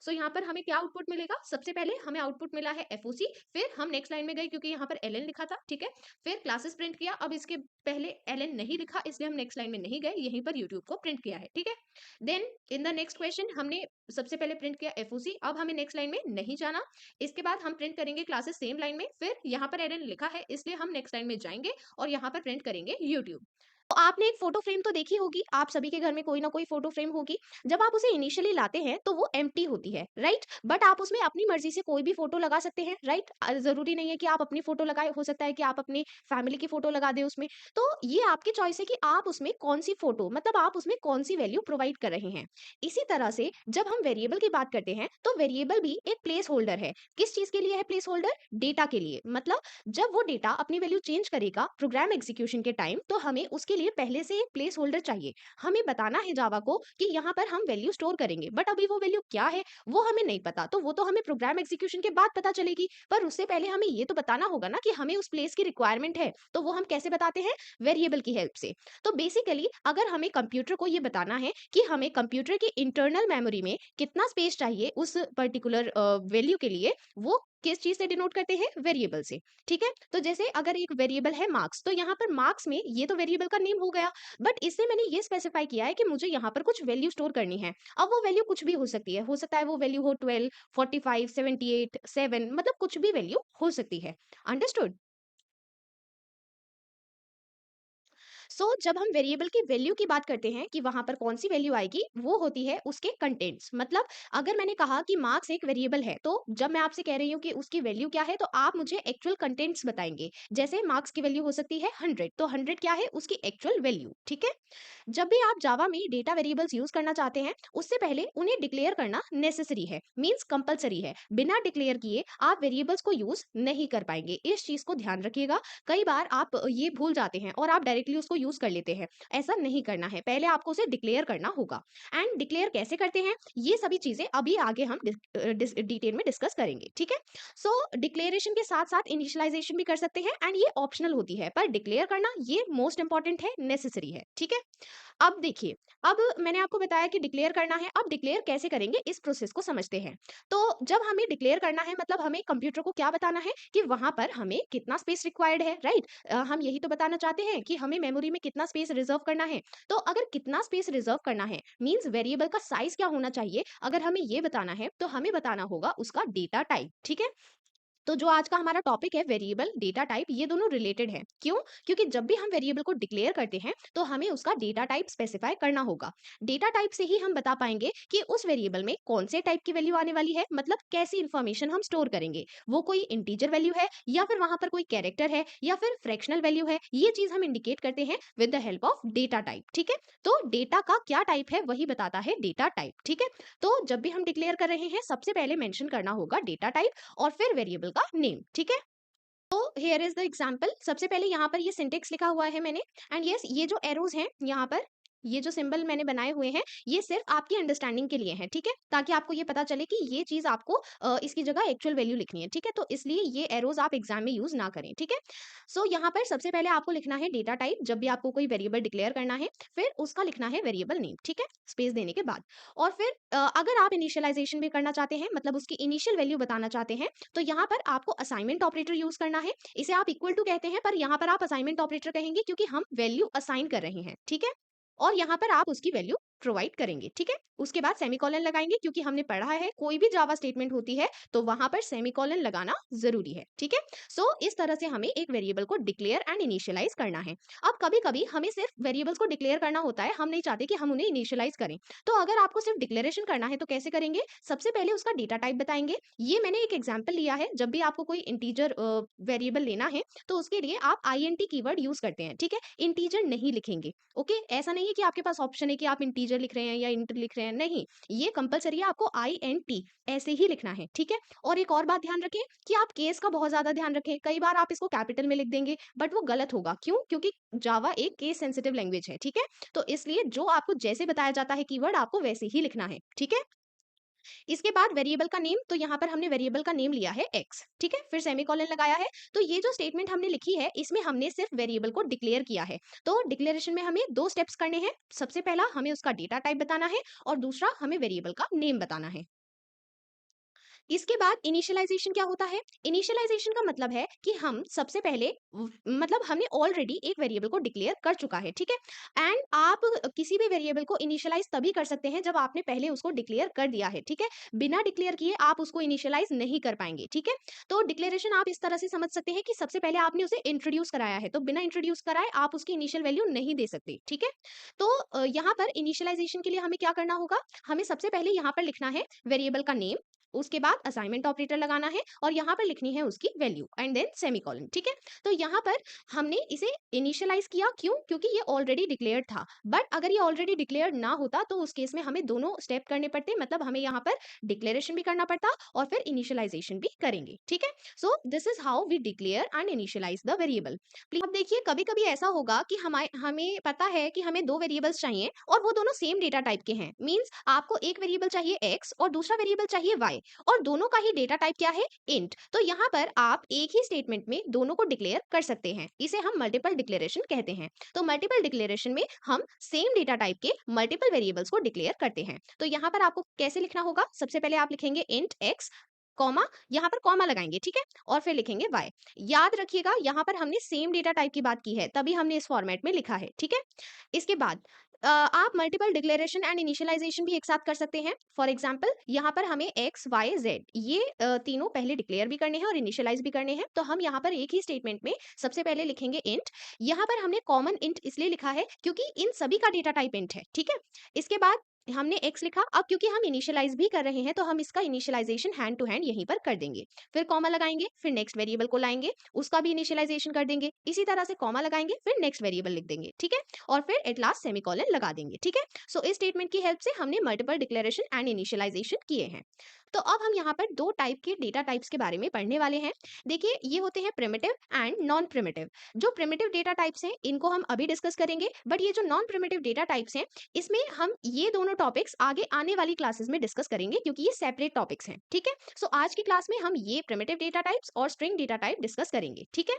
सो यहाँ पर हमें क्या आउटपुट मिलेगा, सबसे पहले हमें आउटपुट मिला है एफओसी, फिर हम नेक्स्ट लाइन में गए क्योंकि यहाँ पर एलएन लिखा था। ठीक है, फिर क्लासेस प्रिंट किया, अब इसके पहले एलएन नहीं लिखा इसलिए हम नेक्स्ट लाइन में नहीं गए, यहीं पर यूट्यूब को प्रिंट किया है। ठीक है, then in the next question हमने सबसे पहले प्रिंट किया एफओसी, अब हमें नेक्स्ट लाइन में नहीं जाना। इसके बाद हम प्रिंट करेंगे क्लासेस सेम लाइन में, फिर यहाँ पर एलएन लिखा है इसलिए हम नेक्स्ट लाइन में जाएंगे और यहाँ पर प्रिंट करेंगे यूट्यूब। तो आपने एक फोटो फ्रेम तो देखी होगी, आप सभी के घर में कोई ना कोई फोटो फ्रेम होगी। जब आप उसे इनिशियली लाते हैं तो वो एम्प्टी होती है, राइट? बट आप उसमें अपनी मर्जी से कोई भी फोटो लगा सकते हैं, राइट? जरूरी नहीं है कि आप अपनी फोटो लगाए, हो सकता है कि आप अपनी फैमिली की फोटो लगा दें उसमें। तो ये आपकी चॉइस है कि आप उसमें कौन सी फोटो, मतलब आप उसमें कौन सी वैल्यू प्रोवाइड कर रहे हैं। इसी तरह से जब हम वेरिएबल की बात करते हैं तो वेरिएबल भी एक प्लेस होल्डर है। किस चीज के लिए है प्लेस होल्डर? डेटा के लिए। मतलब जब वो डेटा अपनी वैल्यू चेंज करेगा प्रोग्राम एग्जीक्यूशन के टाइम, तो हमें उसके लिए पहले से एक प्लेस होल्डर चाहिए। हमें बताना है जावा को कि यहाँ पर हम वैल्यू स्टोर करेंगे, बट अभी वो वैल्यू क्या है वो हमें नहीं पता, तो वो तो हमें प्रोग्राम एग्जीक्यूशन के बाद पता चलेगी। पर उससे पहले हमें ये तो बताना होगा ना कि हमें उस प्लेस की रिक्वायरमेंट है, तो वो हम कैसे बताते हैं? वेरिएबल की हेल्प से। तो बेसिकली अगर हमें कंप्यूटर को ये बताना है कि हमें कंप्यूटर की इंटरनल मेमोरी में कितना स्पेस चाहिए उस पर्टिकुलर वैल्यू के लिए, वो किस चीज से डिनोट करते हैं? वेरिएबल से। ठीक है? तो जैसे अगर एक वेरिएबल है मार्क्स, तो यहाँ पर मार्क्स में ये तो वेरिएबल का नेम हो गया, बट इससे मैंने ये स्पेसिफाई किया है कि मुझे यहाँ पर कुछ वैल्यू स्टोर करनी है। अब वो वैल्यू कुछ भी हो सकती है, हो सकता है वो वैल्यू हो 12, 45, 78, 7, मतलब कुछ भी वैल्यू हो सकती है। अंडरस्टूड? जब हम वेरिएबल की वैल्यू की बात करते हैं कि वहां पर कौन सी वैल्यू आएगी, वो होती है उसके कंटेंट्स। मतलब अगर मैंने कहा कि मार्क्स एक वेरिएबल है, तो जब मैं आपसे कह रही हूँ कि उसकी वैल्यू क्या है, तो आप मुझे एक्चुअल कंटेंट्स बताएंगे। जैसे मार्क्स की वैल्यू हो सकती है 100, तो 100 क्या है? उसकी एक्चुअल वैल्यू। ठीक है? जब भी आप जावा में डेटा वेरिएबल्स यूज करना चाहते हैं, उससे पहले उन्हें डिक्लेयर करना नेसेसरी है, मींस कंपलसरी है। बिना डिक्लेयर किए आप वेरिएबल्स को यूज नहीं कर पाएंगे, इस चीज को ध्यान रखिएगा। कई बार आप ये भूल जाते हैं और आप डायरेक्टली उसको यूज कर लेते हैं। ऐसा नहीं करना है, पहले आपको उसे डिक्लेयर करना होगा। एंड डिक्लेयर कैसे करते हैं, ये सभी चीजें अभी आगे हम डिटेल में डिस्कस करेंगे। ठीक है? डिक्लेरेशन के साथ साथ इनिशियलाइजेशन भी कर सकते हैं, एंड ये ऑप्शनल होती है, पर डिक्लेयर करना ये मोस्ट इंपॉर्टेंट है, नेसेसरी है। ठीक है? अब देखिए, अब मैंने आपको बताया कि डिक्लेयर करना है, अब डिक्लेयर कैसे करेंगे इस प्रोसेस को समझते हैं। तो जब हमें डिक्लेयर करना है, मतलब हमें कंप्यूटर को क्या बताना है कि वहां पर हमें कितना स्पेस रिक्वायर्ड है, राइट? हम यही तो बताना चाहते हैं कि हमें मेमोरी में कितना स्पेस रिजर्व करना है। तो अगर कितना स्पेस रिजर्व करना है मींस वेरिएबल का साइज क्या होना चाहिए, अगर हमें ये बताना है तो हमें बताना होगा उसका डेटा टाइप। ठीक है? तो जो आज का हमारा टॉपिक है वेरिएबल डेटा टाइप, ये दोनों रिलेटेड है। क्यों? क्योंकि जब भी हम वेरिएबल को डिक्लेयर करते हैं तो हमें उसका डेटा टाइप स्पेसिफाई करना होगा। डेटा टाइप से ही हम बता पाएंगे कि उस वेरिएबल में कौन से टाइप की वैल्यू आने वाली है, मतलब कैसी इंफॉर्मेशन हम स्टोर करेंगे। वो कोई इंटीजर वैल्यू है या फिर वहां पर कोई कैरेक्टर है या फिर फ्रैक्शनल वैल्यू है, ये चीज हम इंडिकेट करते हैं with the help of data type. ठीक है? तो डेटा का क्या टाइप है वही बताता है डेटा टाइप। ठीक है? तो जब भी हम डिक्लेयर कर रहे हैं सबसे पहले मेंशन करना होगा डेटा टाइप और फिर वेरिएबल का नेम। ठीक है? तो हियर इज द एग्जांपल। सबसे पहले यहाँ पर ये सिंटेक्स लिखा हुआ है मैंने, एंड यस ये जो एरोज हैं यहाँ पर, ये जो सिंबल मैंने बनाए हुए हैं, ये सिर्फ आपकी अंडरस्टैंडिंग के लिए है। ठीक है? ताकि आपको ये पता चले कि ये चीज आपको इसकी जगह एक्चुअल वैल्यू लिखनी है। ठीक है? तो इसलिए ये एरोज आप एग्जाम में यूज ना करें। ठीक है? यहाँ पर सबसे पहले आपको लिखना है डेटा टाइप जब भी आपको कोई वेरिएबल डिक्लेयर करना है, फिर उसका लिखना है वेरिएबल नेम। ठीक है? स्पेस देने के बाद। और फिर अगर आप इनिशियलाइजेशन भी करना चाहते हैं, मतलब उसकी इनिशियल वैल्यू बताना चाहते हैं, तो यहाँ पर आपको असाइनमेंट ऑपरेटर यूज करना है। इसे आप इक्वल टू कहते हैं, पर यहाँ पर आप असाइनमेंट ऑपरेटर कहेंगे क्योंकि हम वैल्यू असाइन कर रहे हैं। ठीक है? और यहाँ पर आप उसकी वैल्यू प्रोवाइड करेंगे। ठीक है? उसके बाद सेमीकोलन लगाएंगे, क्योंकि हमने पढ़ा है कोई भी जावा स्टेटमेंट होती है तो वहां पर सेमीकोलन लगाना जरूरी है। ठीक है? इस तरह से हमें एक वेरिएबल को डिक्लेयर एंड इनिशियलाइज करना है। अब कभी कभी हमें सिर्फ वेरिएबल्स को डिक्लेयर करना होता है, हम नहीं चाहते कि हम उन्हें इनिशियलाइज करें। तो अगर आपको सिर्फ डिक्लेरेशन करना है तो कैसे करेंगे? सबसे पहले उसका डेटा टाइप बताएंगे। ये मैंने एक एग्जांपल लिया है, जब भी आपको कोई इंटीजर वेरिएबल लेना है तो उसके लिए आप आईएनटी कीवर्ड यूज करते हैं। ठीक है? इंटीजर नहीं लिखेंगे। ओके? ऐसा नहीं है कि आपके पास ऑप्शन है कि आप इंटीजर लिख रहे हैं या इंटर लिख रहे हैं, नहीं, ये कंपलसरी है, आपको INT ऐसे ही लिखना है। ठीक है? और एक और बात ध्यान रखें कि आप केस का बहुत ज्यादा ध्यान रखें। कई बार आप इसको कैपिटल में लिख देंगे, बट वो गलत होगा। क्यों? क्योंकि जावा एक केस सेंसिटिव लैंग्वेज है। ठीक है? तो इसलिए जो आपको जैसे बताया जाता है कीवर्ड, आपको वैसे ही लिखना है। ठीक है? इसके बाद वेरिएबल का नेम, तो यहाँ पर हमने वेरिएबल का नेम लिया है एक्स। ठीक है? फिर सेमीकोलन लगाया है। तो ये जो स्टेटमेंट हमने लिखी है, इसमें हमने सिर्फ वेरिएबल को डिक्लेयर किया है। तो डिक्लेरेशन में हमें दो स्टेप्स करने हैं। सबसे पहला हमें उसका डेटा टाइप बताना है और दूसरा हमें वेरिएबल का नेम बताना है। इसके बाद इनिशियलाइजेशन क्या होता है? इनिशियलाइजेशन का मतलब है कि हम सबसे पहले मतलब हमने ऑलरेडी एक वेरिएबल को डिक्लेयर कर चुका है, ठीक है? एंड आप किसी भी वेरिएबल को इनिशियलाइज तभी कर सकते हैं जब आपने पहले उसको डिक्लेयर कर दिया है, ठीक है? बिना डिक्लेयर किए आप उसको इनिशियलाइज नहीं कर पाएंगे, ठीक है? तो डिक्लेरेशन आप इस तरह से समझ सकते हैं कि सबसे पहले आपने उसे इंट्रोड्यूस कराया है, तो बिना इंट्रोड्यूस कराए आप उसकी इनिशियल वैल्यू नहीं दे सकते, ठीक है? तो यहाँ पर इनिशियलाइजेशन के लिए हमें क्या करना होगा? हमें सबसे पहले यहाँ पर लिखना है वेरिएबल का नेम, उसके बाद असाइनमेंट ऑपरेटर लगाना है और यहाँ पर लिखनी है उसकी वैल्यू एंड देन सेमीकोलन, ठीक है? तो यहाँ पर हमने इसे इनिशियलाइज किया, क्यों? क्योंकि ये ऑलरेडी डिक्लेयर्ड था। बट अगर ये ऑलरेडी डिक्लेयर्ड ना होता तो उस केस में हमें दोनों स्टेप करने पड़ते, मतलब हमें यहाँ पर डिक्लेरेशन भी करना पड़ता और फिर इनिशियलाइजेशन भी करेंगे, ठीक है? So this is how we declare and initialise the variable. अब देखिए कभी कभी ऐसा होगा कि हमें पता है कि हमें दो वेरिएबल्स चाहिए और वो दोनों सेम डेटा टाइप के हैं। मींस आपको एक वेरिएबल चाहिए x और दूसरा वेरिएबल चाहिए y, और दोनों का ही डेटा टाइप क्या है? इंट। तो यहाँ पर आप एक ही स्टेटमेंट में दोनों को डिक्लेयर कर सकते हैं, इसे हम मल्टीपल डिक्लेरेशन कहते हैं। तो मल्टीपल डिक्लेरेशन में हम सेम डेटा टाइप के मल्टीपल वेरिएबल्स को डिक्लेयर करते हैं। तो यहाँ पर आपको कैसे लिखना होगा? सबसे पहले आप लिखेंगे इंट x, कॉमा, यहाँ पर कॉमा लगाएंगे, ठीक है? और फिर लिखेंगे y। याद रखिएगा यहाँ पर हमने सेम डेटा टाइप की बात की है, तभी हमने इस फॉर्मेट में लिखा है, ठीक है? इसके बाद आप मल्टीपल डिक्लेरेशन एंड इनिशियलाइजेशन भी एक साथ कर सकते हैं। फॉर एग्जांपल यहाँ पर हमें एक्स वाई जेड ये तीनों पहले डिक्लेयर भी करने हैं और इनिशियलाइज भी करने हैं। तो हम यहाँ पर एक ही स्टेटमेंट में सबसे पहले लिखेंगे इंट। यहाँ पर हमने कॉमन इंट इसलिए लिखा है क्योंकि इन सभी का डेटा टाइप इंट है, ठीक है? इसके बाद हमने x लिखा। अब क्योंकि हम इनिशियलाइज भी कर रहे हैं तो हम इसका इनिशियलाइजेशन हैंड टू हैंड यहीं पर कर देंगे। फिर कॉमा लगाएंगे, फिर नेक्स्ट वेरिएबल को लाएंगे, उसका भी इनिशियलाइजेशन कर देंगे। इसी तरह से कॉमा लगाएंगे, फिर नेक्स्ट वेरिएबल लिख देंगे, ठीक है? और फिर एट लास्ट सेमीकोलन लगा देंगे, ठीक है? सो इस स्टेटमेंट की हेल्प से हमने मल्टीपल डिक्लेरेशन एंड इनिशियलाइजेशन किए हैं। तो अब हम यहाँ पर दो टाइप के डेटा टाइप्स के बारे में पढ़ने वाले हैं। देखिए ये होते हैं प्रिमिटिव एंड नॉन प्रिमिटिव। जो प्रिमिटिव डेटा टाइप्स हैं इनको हम अभी डिस्कस करेंगे, बट ये जो नॉन प्रिमिटिव डेटा टाइप्स हैं इसमें हम ये दोनों टॉपिक्स आगे आने वाली क्लासेस में डिस्कस करेंगे क्योंकि ये सेपरेट टॉपिक्स हैं, ठीक है? सो आज की क्लास में हम ये प्रिमिटिव डेटा टाइप्स और स्ट्रिंग डेटा टाइप डिस्कस करेंगे, ठीक है?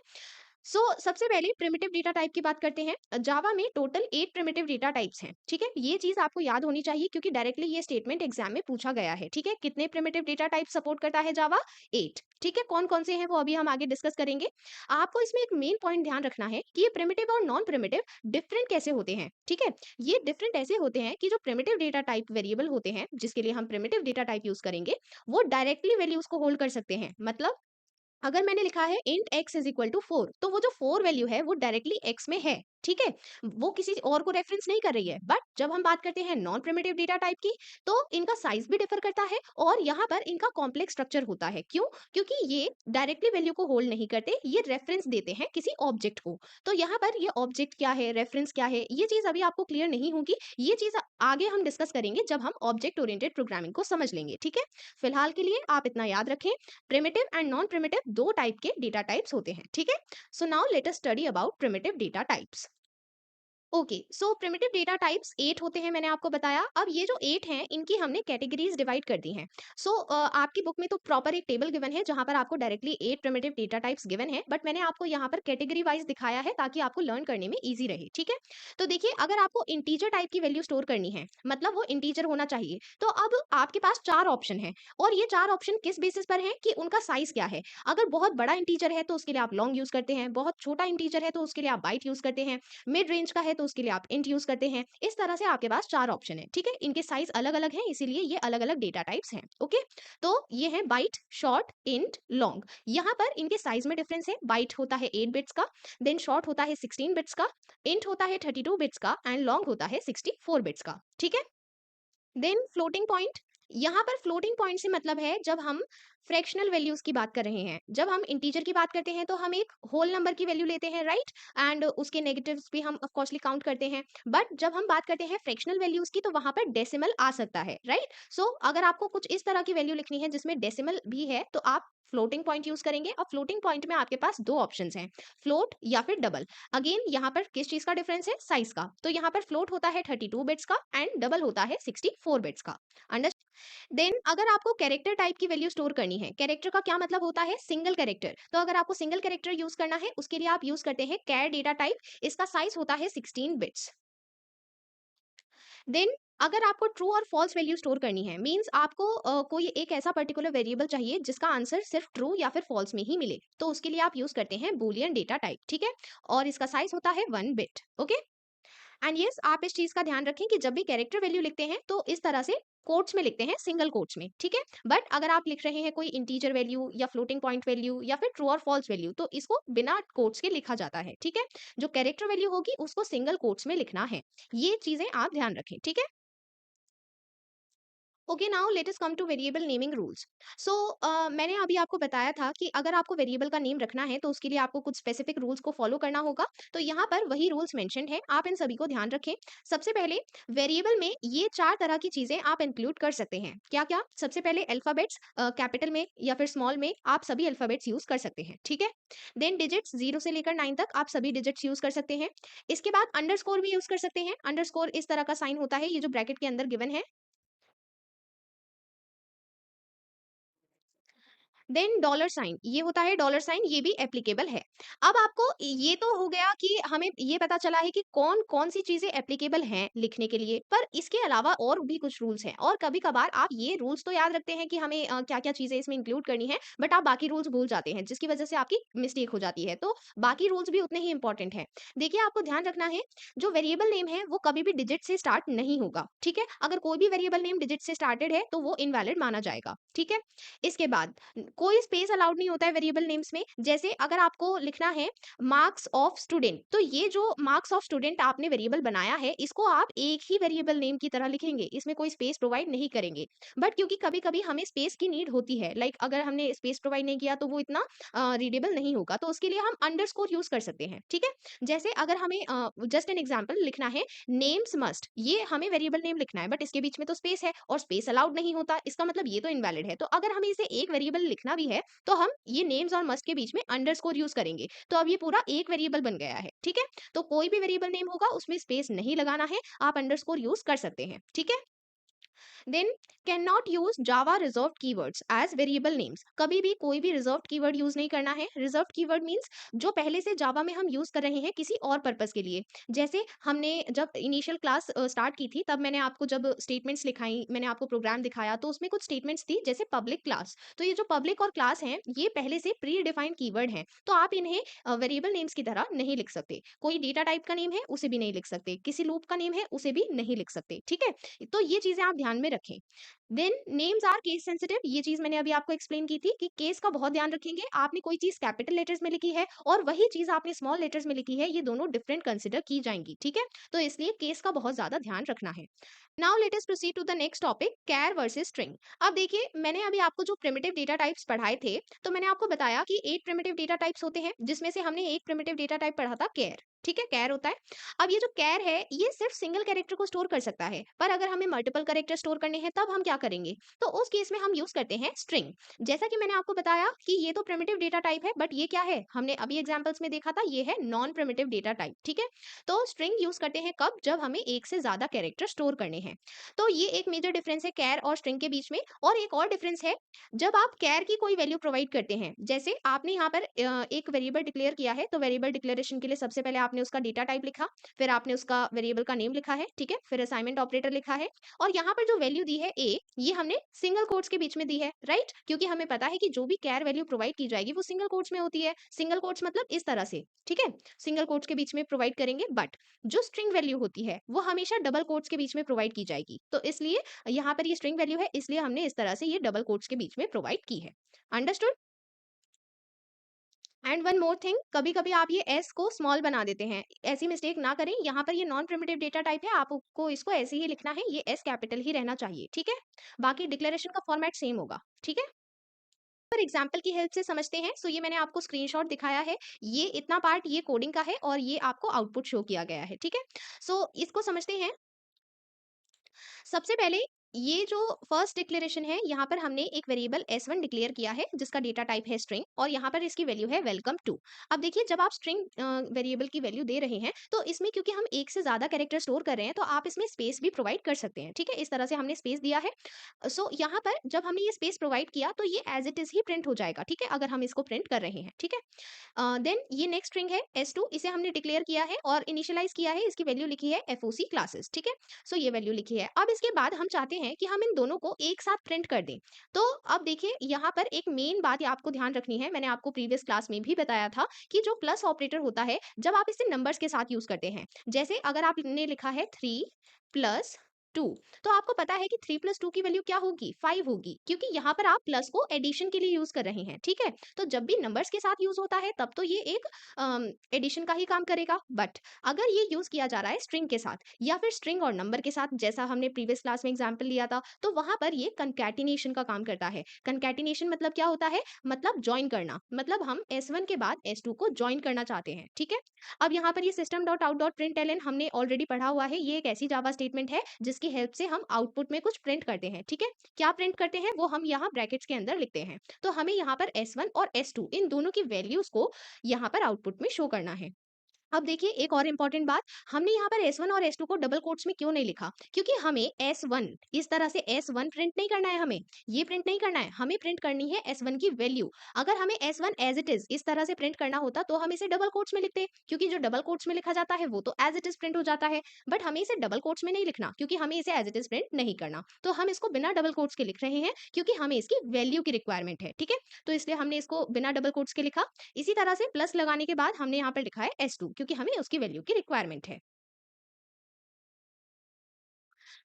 सबसे पहले प्रिमिटिव डेटा टाइप की बात करते हैं। जावा में टोटल 8 प्रिमिटिव डेटा टाइप्स हैं, ठीक है? ये चीज आपको याद होनी चाहिए क्योंकि डायरेक्टली ये स्टेटमेंट एग्जाम में पूछा गया है, ठीक है? कितने प्रिमिटिव डेटा टाइप सपोर्ट करता है जावा? 8, ठीक है? कौन कौन से हैं वो अभी हम आगे डिस्कस करेंगे। आपको इसमें एक मेन पॉइंट ध्यान रखना है कि ये प्रिमिटिव और नॉन प्रिमिटिव डिफरेंट कैसे होते हैं, ठीक है? ये डिफरेंट ऐसे होते हैं कि जो प्रिमिटिव डेटा टाइप वेरिएबल होते हैं जिसके लिए हम प्रिमिटिव डेटा टाइप यूज करेंगे, वो डायरेक्टली वैल्यूज को होल्ड कर सकते हैं। मतलब अगर मैंने लिखा है int x is equal to 4, तो वो जो 4 वैल्यू है वो डायरेक्टली x में है, ठीक है? वो किसी और को रेफरेंस नहीं कर रही है। बट जब हम बात करते हैं नॉन प्रिमिटिव डेटा टाइप की, तो इनका साइज भी डिफर करता है और यहाँ पर इनका कॉम्प्लेक्स स्ट्रक्चर होता है। क्यों? क्योंकि ये डायरेक्टली वैल्यू को होल्ड नहीं करते, ये रेफरेंस देते हैं किसी ऑब्जेक्ट को। तो यहाँ पर ये ऑब्जेक्ट क्या है, रेफरेंस क्या है, ये चीज अभी आपको क्लियर नहीं होगी। ये चीज आगे हम डिस्कस करेंगे जब हम ऑब्जेक्ट ओरिएंटेड प्रोग्रामिंग को समझ लेंगे, ठीक है? फिलहाल के लिए आप इतना याद रखें, प्रिमिटिव एंड नॉन प्रिमिटिव दो टाइप के डेटा टाइप्स होते हैं, ठीक है? So now let us study about primitive data types. Okay, so primitive data types 8 होते हैं, मैंने आपको बताया। अब ये जो 8 हैं इनकी हमने कैटेगरीज डिवाइड कर दी हैं। आपकी बुक में तो प्रॉपर एक टेबल गिवन है जहां पर आपको directly 8 primitive data types given है, बट मैंने आपको यहाँ पर कैटेगरी वाइज दिखाया है ताकि आपको लर्न करने में ईजी रहे, ठीक है? तो देखिए अगर आपको इंटीजर टाइप की वैल्यू स्टोर करनी है, मतलब वो इंटीजर होना चाहिए, तो अब आपके पास 4 ऑप्शन है। और ये 4 ऑप्शन किस बेसिस पर है कि उनका साइज क्या है। अगर बहुत बड़ा इंटीजर है तो उसके लिए आप लॉन्ग यूज करते हैं, बहुत छोटा इंटीजर है तो उसके लिए आप बाइट यूज करते हैं, मिड रेंज का है तो उसके लिए आप इंट यूज करते हैं। इस तरह से आपके पास 4 ऑप्शन है, ठीक है? इनके साइज अलग अलग हैं, इसीलिए ये अलग अलग डेटा टाइप्स हैं, ओके? तो ये है बाइट, शॉर्ट, इंट, लॉन्ग। यहाँ पर इनके साइज में डिफरेंस है। बाइट होता है 8 बिट्स का, देन शॉर्ट होता है 16 बिट्स का, इंट होता है 32 बिट्स का एंड लॉन्ग होता है 64 बिट्स का, ठीक है? Then floating point. यहाँ पर फ्लोटिंग पॉइंट से मतलब है जब हम फ्रैक्शनल वैल्यूज की बात कर रहे हैं। जब हम इंटीजर की बात करते हैं तो हम एक होल नंबर की वैल्यू लेते हैं, राइट? एंड उसके नेगेटिव्स भी हम ऑफकोर्सली काउंट करते हैं। बट जब हम बात करते हैं फ्रैक्शनल वैल्यूज की तो वहां पर डेसिमल आ सकता है, राइट? अगर आपको कुछ इस तरह की वैल्यू लिखनी है जिसमें डेसिमल भी है तो आप फ्लोटिंग पॉइंट यूज करेंगे। और फ्लोटिंग पॉइंट में आपके पास दो ऑप्शन हैं, फ्लोट या फिर डबल। अगेन यहाँ पर किस चीज का डिफरेंस है? साइज का। तो यहाँ पर फ्लोट होता है 32 बिट्स का एंड डबल होता है 64 बिट्स का। अंडरस्टैंड? देन अगर आपको कैरेक्टर टाइप की वैल्यू स्टोर करनी है, कैरेक्टर का क्या मतलब होता है? Single character. तो अगर आपको सिंगल कैरेक्टर यूज करना है उसके लिए आप यूज करते हैं कैर डेटा टाइप। इसका साइज होता है 16 बिट्स। देन अगर आपको ट्रू और फॉल्स वैल्यू स्टोर करनी है, मीन्स आपको कोई एक ऐसा पर्टिकुलर वेरिएबल चाहिए जिसका आंसर सिर्फ ट्रू या फिर फॉल्स में ही मिले, तो उसके लिए आप यूज करते हैं बूलियन डेटा टाइप, ठीक है। और इसका साइज होता है 1 बिट। ओके। एंड यस, आप इस चीज का ध्यान रखें कि जब भी कैरेक्टर वैल्यू लिखते हैं तो इस तरह से कोट्स में लिखते हैं, सिंगल कोट्स में, ठीक है। बट अगर आप लिख रहे हैं कोई इंटीजर वैल्यू या फ्लोटिंग पॉइंट वैल्यू या फिर ट्रू और फॉल्स वैल्यू, तो इसको बिना कोट्स के लिखा जाता है, ठीक है। जो कैरेक्टर वैल्यू होगी उसको सिंगल कोट्स में लिखना है। ये चीजें आप ध्यान रखें, ठीक है। Okay, now let us come to variable naming rules. So मैंने अभी आपको बताया था कि अगर आपको वेरिएबल का नेम रखना है तो उसके लिए आपको कुछ स्पेसिफिक रूल्स को फॉलो करना होगा। तो यहाँ पर वही रूल्स मेंशन्ड है, आप इन सभी को ध्यान रखें। सबसे पहले, वेरिएबल में ये 4 तरह की चीजें आप इंक्लूड कर सकते हैं। क्या-क्या? सबसे पहले अल्फाबेट्स, कैपिटल में या फिर स्मॉल में आप सभी अल्फाबेट्स यूज कर सकते हैं, ठीक है। देन डिजिट्स 0 से लेकर 9 तक आप सभी डिजिट्स यूज कर सकते हैं। इसके बाद अंडरस्कोर भी यूज कर सकते हैं। अंडरस्कोर इस तरह का साइन होता है, ये जो ब्रैकेट के अंदर गिवन है। देन डॉलर साइन, ये होता है डॉलर साइन, ये भी एप्लीकेबल है। अब आपको ये तो हो गया कि हमें ये पता चला है कि कौन कौन सी चीजें एप्लीकेबल हैं लिखने के लिए, पर इसके अलावा और भी कुछ रूल्स हैं। और कभी कभार आप ये रूल्स तो याद रखते हैं कि हमें क्या क्या चीजें इसमें इंक्लूड करनी है, बट आप बाकी रूल्स भूल जाते हैं जिसकी वजह से आपकी मिस्टेक हो जाती है। तो बाकी रूल्स भी उतने ही इंपॉर्टेंट है। देखिए, आपको ध्यान रखना है, जो वेरिएबल नेम है वो कभी भी डिजिट से स्टार्ट नहीं होगा, ठीक है। अगर कोई भी वेरिएबल नेम डिजिट से स्टार्टेड है तो वो इनवैलिड माना जाएगा, ठीक है। इसके बाद कोई स्पेस अलाउड नहीं होता है वेरिएबल नेम्स में। जैसे अगर आपको लिखना है मार्क्स ऑफ स्टूडेंट, तो ये जो मार्क्स ऑफ स्टूडेंट आपने वेरिएबल बनाया है, इसको आप एक ही वेरिएबल नेम की तरह लिखेंगे, इसमें कोई स्पेस प्रोवाइड नहीं करेंगे। बट क्योंकि कभी कभी हमें स्पेस की नीड होती है, लाइक अगर हमने स्पेस प्रोवाइड नहीं किया तो वो इतना रीडेबल नहीं होगा, तो उसके लिए हम अंडरस्कोर यूज कर सकते हैं, ठीक है। जैसे अगर हमें जस्ट एन एग्जाम्पल लिखना है, नेम्स मस्ट, ये हमें वेरिएबल नेम लिखना है, बट इसके बीच में तो स्पेस है और स्पेस अलाउड नहीं होता, इसका मतलब ये तो इनवैलिड है। तो अगर हमें इसे एक वेरिएबल लिखना भी है तो हम ये नेम्स और मस्ट के बीच में अंडरस्कोर यूज करेंगे, तो अब ये पूरा एक वेरिएबल बन गया है, ठीक है। तो कोई भी वेरिएबल नेम होगा उसमें स्पेस नहीं लगाना है, आप अंडरस्कोर यूज कर सकते हैं, ठीक है। Then can not use Java reserve keywords as variable names, कभी भी कोई भी रिजर्व कीवर्ड यूज नहीं करना है। रिजर्व कीवर्ड मींस जो पहले से जावा में हम यूज कर रहे हैं किसी और पर्पस के लिए। जैसे हमने जब इनिशियल क्लास स्टार्ट की थी, तब मैंने आपको जब स्टेटमेंट्स लिखाई, मैंने आपको प्रोग्राम दिखाया, तो उसमें कुछ स्टेटमेंट्स थी जैसे पब्लिक क्लास। तो ये जो पब्लिक और क्लास हैं, ये पहले से प्री डिफाइंड कीवर्ड हैं, तो आप इन्हें वेरिएबल नेम्स की तरह नहीं लिख सकते। कोई डेटा टाइप का नेम है उसे भी नहीं लिख सकते, किसी लूप का नेम है उसे भी नहीं लिख सकते, ठीक है। तो ये चीजें आप ध्यान में रखें। Then names are case sensitive, ये चीज मैंने अभी आपको एक्सप्लेन की थी कि केस का बहुत ध्यान रखेंगे। आपने कोई चीज कैपिटल लेटर्स में लिखी है और वही चीज आपने स्मॉल लेटर्स में लिखी है, ये दोनों डिफरेंट कंसिडर की जाएंगी, ठीक है। तो इसलिए केस का बहुत ज्यादा ध्यान रखना है। Now let us proceed to the next topic, char versus string. अब देखिए, मैंने अभी आपको जो प्रिमिटिव डेटा टाइप्स पढ़ाए थे, तो मैंने आपको बताया कि 8 प्रिमिटिव डेटा टाइप्स होते हैं, जिसमें से हमने एक प्रिमिटिव डेटा टाइप पढ़ा था कैर, ठीक है, कैर होता है। अब ये जो कैर है, ये सिर्फ सिंगल कैरेक्टर को स्टोर कर सकता है, पर अगर हमें मल्टीपल कैरेक्टर स्टोर करने हैं तब हम क्या करेंगे, तो उस केस में हम यूज करते हैं स्ट्रिंग। जैसा कि मैंने आपको बताया कि ये तो प्रिमिटिव डेटा टाइप है, बट ये क्या है, हमने अभी एग्जांपल्स में देखा था, ये है नॉन प्रिमिटिव डेटा टाइप, ठीक है। तो स्ट्रिंग यूज करते हैं कब, जब हमें एक से ज्यादा कैरेक्टर स्टोर करने हैं। तो ये एक मेजर डिफरेंस है कैर और स्ट्रिंग के बीच में। और एक और डिफरेंस है, जब आप कैर की कोई वैल्यू प्रोवाइड करते हैं, जैसे आपने यहाँ पर एक वेरिएबल डिक्लेयर किया है, तो वेरिएबल डिक्लेरेशन के लिए सबसे पहले आपने उसका डेटा टाइप लिखा, फिर आपने उसका वेरिएबल का नेम लिखा है, ठीक है, फिर असाइनमेंट ऑपरेटर लिखा है, और यहाँ पर जो वैल्यू दी है ए, ये हमने सिंगल कोट्स के बीच में दी है, राइट, क्योंकि हमें पता है कि जो भी कैर वैल्यू प्रोवाइड की जाएगी वो सिंगल कोट्स में होती है। सिंगल कोट्स मतलब इस तरह से, ठीक है, सिंगल कोट्स के बीच में प्रोवाइड करेंगे। बट जो स्ट्रिंग वैल्यू होती है वो हमेशा डबल कोट्स के बीच में प्रोवाइड की जाएगी, तो इसलिए यहाँ पर ये स्ट्रिंग वैल्यू है, इसलिए हमने इस तरह से ये डबल कोट्स के बीच में प्रोवाइड की है। Understood. And one more thing, कभी कभी आप ये एस को स्मॉल बना देते हैं, ऐसी मिस्टेक ना करें। यहाँ पर ये नॉन प्रिमिटिव डेटा टाइप है, आपको इसको ऐसे ही लिखना है, ये एस कैपिटल ही रहना चाहिए, ठीक है। बाकी डिक्लेरेशन का फॉर्मेट सेम होगा, ठीक है। पर एग्जाम्पल की हेल्प से समझते हैं। सो ये मैंने आपको स्क्रीनशॉट दिखाया है, ये इतना पार्ट ये कोडिंग का है और ये आपको आउटपुट शो किया गया है, ठीक है। सो इसको समझते हैं। सबसे पहले ये जो फर्स्ट डिक्लेरेशन है, यहाँ पर हमने एक वेरिएबल s1 डिक्लेयर किया है जिसका डेटा टाइप है स्ट्रिंग और यहाँ पर इसकी वैल्यू है वेलकम टू। अब देखिए जब आप स्ट्रिंग वेरिएबल की वैल्यू दे रहे हैं तो इसमें क्योंकि हम एक से ज्यादा कैरेक्टर स्टोर कर रहे हैं तो आप इसमें स्पेस भी प्रोवाइड कर सकते हैं, ठीक है, इस तरह से हमने स्पेस दिया है। सो यहाँ पर जब हमने ये स्पेस प्रोवाइड किया तो ये एज इट इज ही प्रिंट हो जाएगा, ठीक है, अगर हम इसको प्रिंट कर रहे हैं, ठीक है। देन ये नेक्स्ट स्ट्रिंग है s2, इसे हमने डिक्लेयर किया है और इनिशियलाइज किया है, इसकी वैल्यू लिखी है foc क्लासेस, ठीक है। सो ये वैल्यू लिखी है। अब इसके बाद हम चाहते हैं कि हम इन दोनों को एक साथ प्रिंट कर दें। तो अब देखिए यहाँ पर एक मेन बात ये आपको ध्यान रखनी है, मैंने आपको प्रीवियस क्लास में भी बताया था कि जो प्लस ऑपरेटर होता है जब आप इसे नंबर्स के साथ यूज करते हैं, जैसे अगर आपने लिखा है 3+2, तो आपको पता है कि 3+2 की वैल्यू क्या होगी, 5 होगी, क्योंकि यहाँ पर आप प्लस को एडिशन के लिए यूज कर रहे हैं, ठीक है। तो जब भी नंबर्स के साथ यूज होता है तब तो ये एक एडिशन का ही काम करेगा, बट अगर ये यूज किया जा रहा है स्ट्रिंग के साथ या फिर स्ट्रिंग और नंबर के साथ, जैसा हमने प्रीवियस क्लास में एग्जांपल लिया था, तो वहां पर ये कंकैटिनेशन का काम करता है। कंकैटिनेशन मतलब क्या होता है, मतलब ज्वाइन करना, मतलब हम s1 के बाद s2 को ज्वाइन करना चाहते हैं, ठीक है। अब यहाँ पर ये system dot out dot print L हमने ऑलरेडी पढ़ा हुआ है, ये एक ऐसी जावा स्टेटमेंट है जिसकी हेल्प से हम आउटपुट में कुछ प्रिंट करते हैं, ठीक है। क्या प्रिंट करते हैं वो हम यहाँ ब्रैकेट्स के अंदर लिखते हैं। तो हमें यहाँ पर s1 और s2 इन दोनों की वैल्यूज को यहाँ पर आउटपुट में शो करना है। अब देखिए एक और इम्पोर्टेंट बात, हमने यहाँ पर S1 और S2 को डबल कोट्स में क्यों नहीं लिखा, क्योंकि हमें S1 इस तरह से S1 प्रिंट नहीं करना है, हमें ये प्रिंट नहीं करना है, हमें प्रिंट करनी है S1 की वैल्यू। अगर हमें S1 एज इट इज इस तरह से प्रिंट करना होता तो हम इसे डबल कोट्स में लिखते, क्योंकि जो डबल कोट्स में लिखा जाता है वो तो एज इट इज प्रिंट हो जाता है, बट हमें इसे डबल कोट्स में नहीं लिखना क्योंकि हमें इसे एज इट इज प्रिंट नहीं करना। तो हम इसको बिना डबल कोट्स के लिख रहे हैं क्योंकि हमें इसकी वैल्यू की रिक्वायरमेंट है, ठीक है। तो इसलिए हमने इसको बिना डबल कोट्स के लिखा। इसी तरह से प्लस लगाने के बाद हमने यहाँ पर लिखा है S2 क्योंकि हमें उसकी वैल्यू की रिक्वायरमेंट है।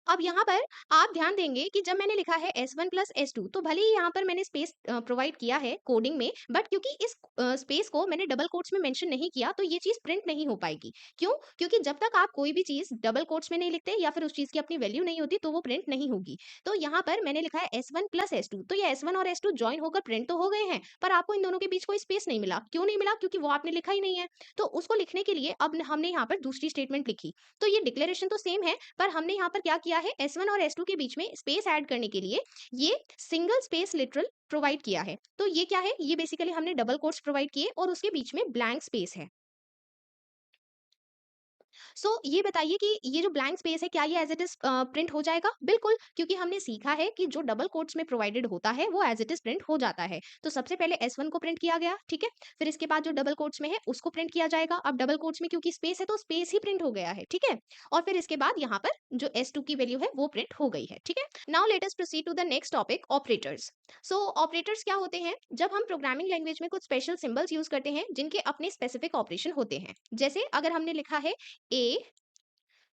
अब यहाँ पर आप ध्यान देंगे कि जब मैंने लिखा है S1 प्लस S2 तो भले ही यहाँ पर मैंने स्पेस प्रोवाइड किया है कोडिंग में, बट क्योंकि इस स्पेस को मैंने डबल कोट्स में मेंशन नहीं किया तो ये चीज प्रिंट नहीं हो पाएगी। क्यों? क्योंकि जब तक आप कोई भी चीज डबल कोट्स में नहीं लिखते या फिर उस चीज की अपनी वैल्यू नहीं होती तो वो प्रिंट नहीं होगी। तो यहाँ पर मैंने लिखा है S1 प्लस S2, तो ये S1 और S2 ज्वाइन होकर प्रिंट तो हो गए हैं, पर आपको इन दोनों के बीच कोई स्पेस नहीं मिला। क्यों नहीं मिला? क्योंकि वो आपने लिखा ही नहीं है। तो उसको लिखने के लिए अब हमने यहाँ पर दूसरी स्टेटमेंट लिखी। तो ये डिक्लेरेशन तो सेम है, पर हमने यहाँ पर क्या किया है, S1 और S2 के बीच में स्पेस ऐड करने के लिए ये सिंगल स्पेस लिटरल प्रोवाइड किया है। तो ये क्या है, ये बेसिकली हमने डबल कोट्स प्रोवाइड किए और उसके बीच में ब्लैंक स्पेस है। ये बताइए कि ये जो ब्लैंक स्पेस है क्या ये एज इट इज प्रिंट हो जाएगा? बिल्कुल, क्योंकि हमने सीखा है कि जो डबल कोट्स में प्रोवाइडेड होता है वो एज इट इज प्रिंट हो जाता है। तो सबसे पहले S1 को प्रिंट किया गया, ठीक है। फिर इसके बाद जो डबल कोट्स में है उसको प्रिंट किया जाएगा। अब डबल कोट्स में क्योंकि स्पेस है तो स्पेस ही प्रिंट हो गया है, ठीक है। और फिर इसके बाद यहाँ पर जो S2 की वैल्यू है वो प्रिंट हो गई है, ठीक है। Now let us proceed to the next topic, operators. Operators क्या होते हैं, जब हम प्रोग्रामिंग लैंग्वेज में कुछ स्पेशल सिंबल्स यूज करते हैं जिनके अपने स्पेसिफिक ऑपरेशन होते हैं। जैसे अगर हमने लिखा है A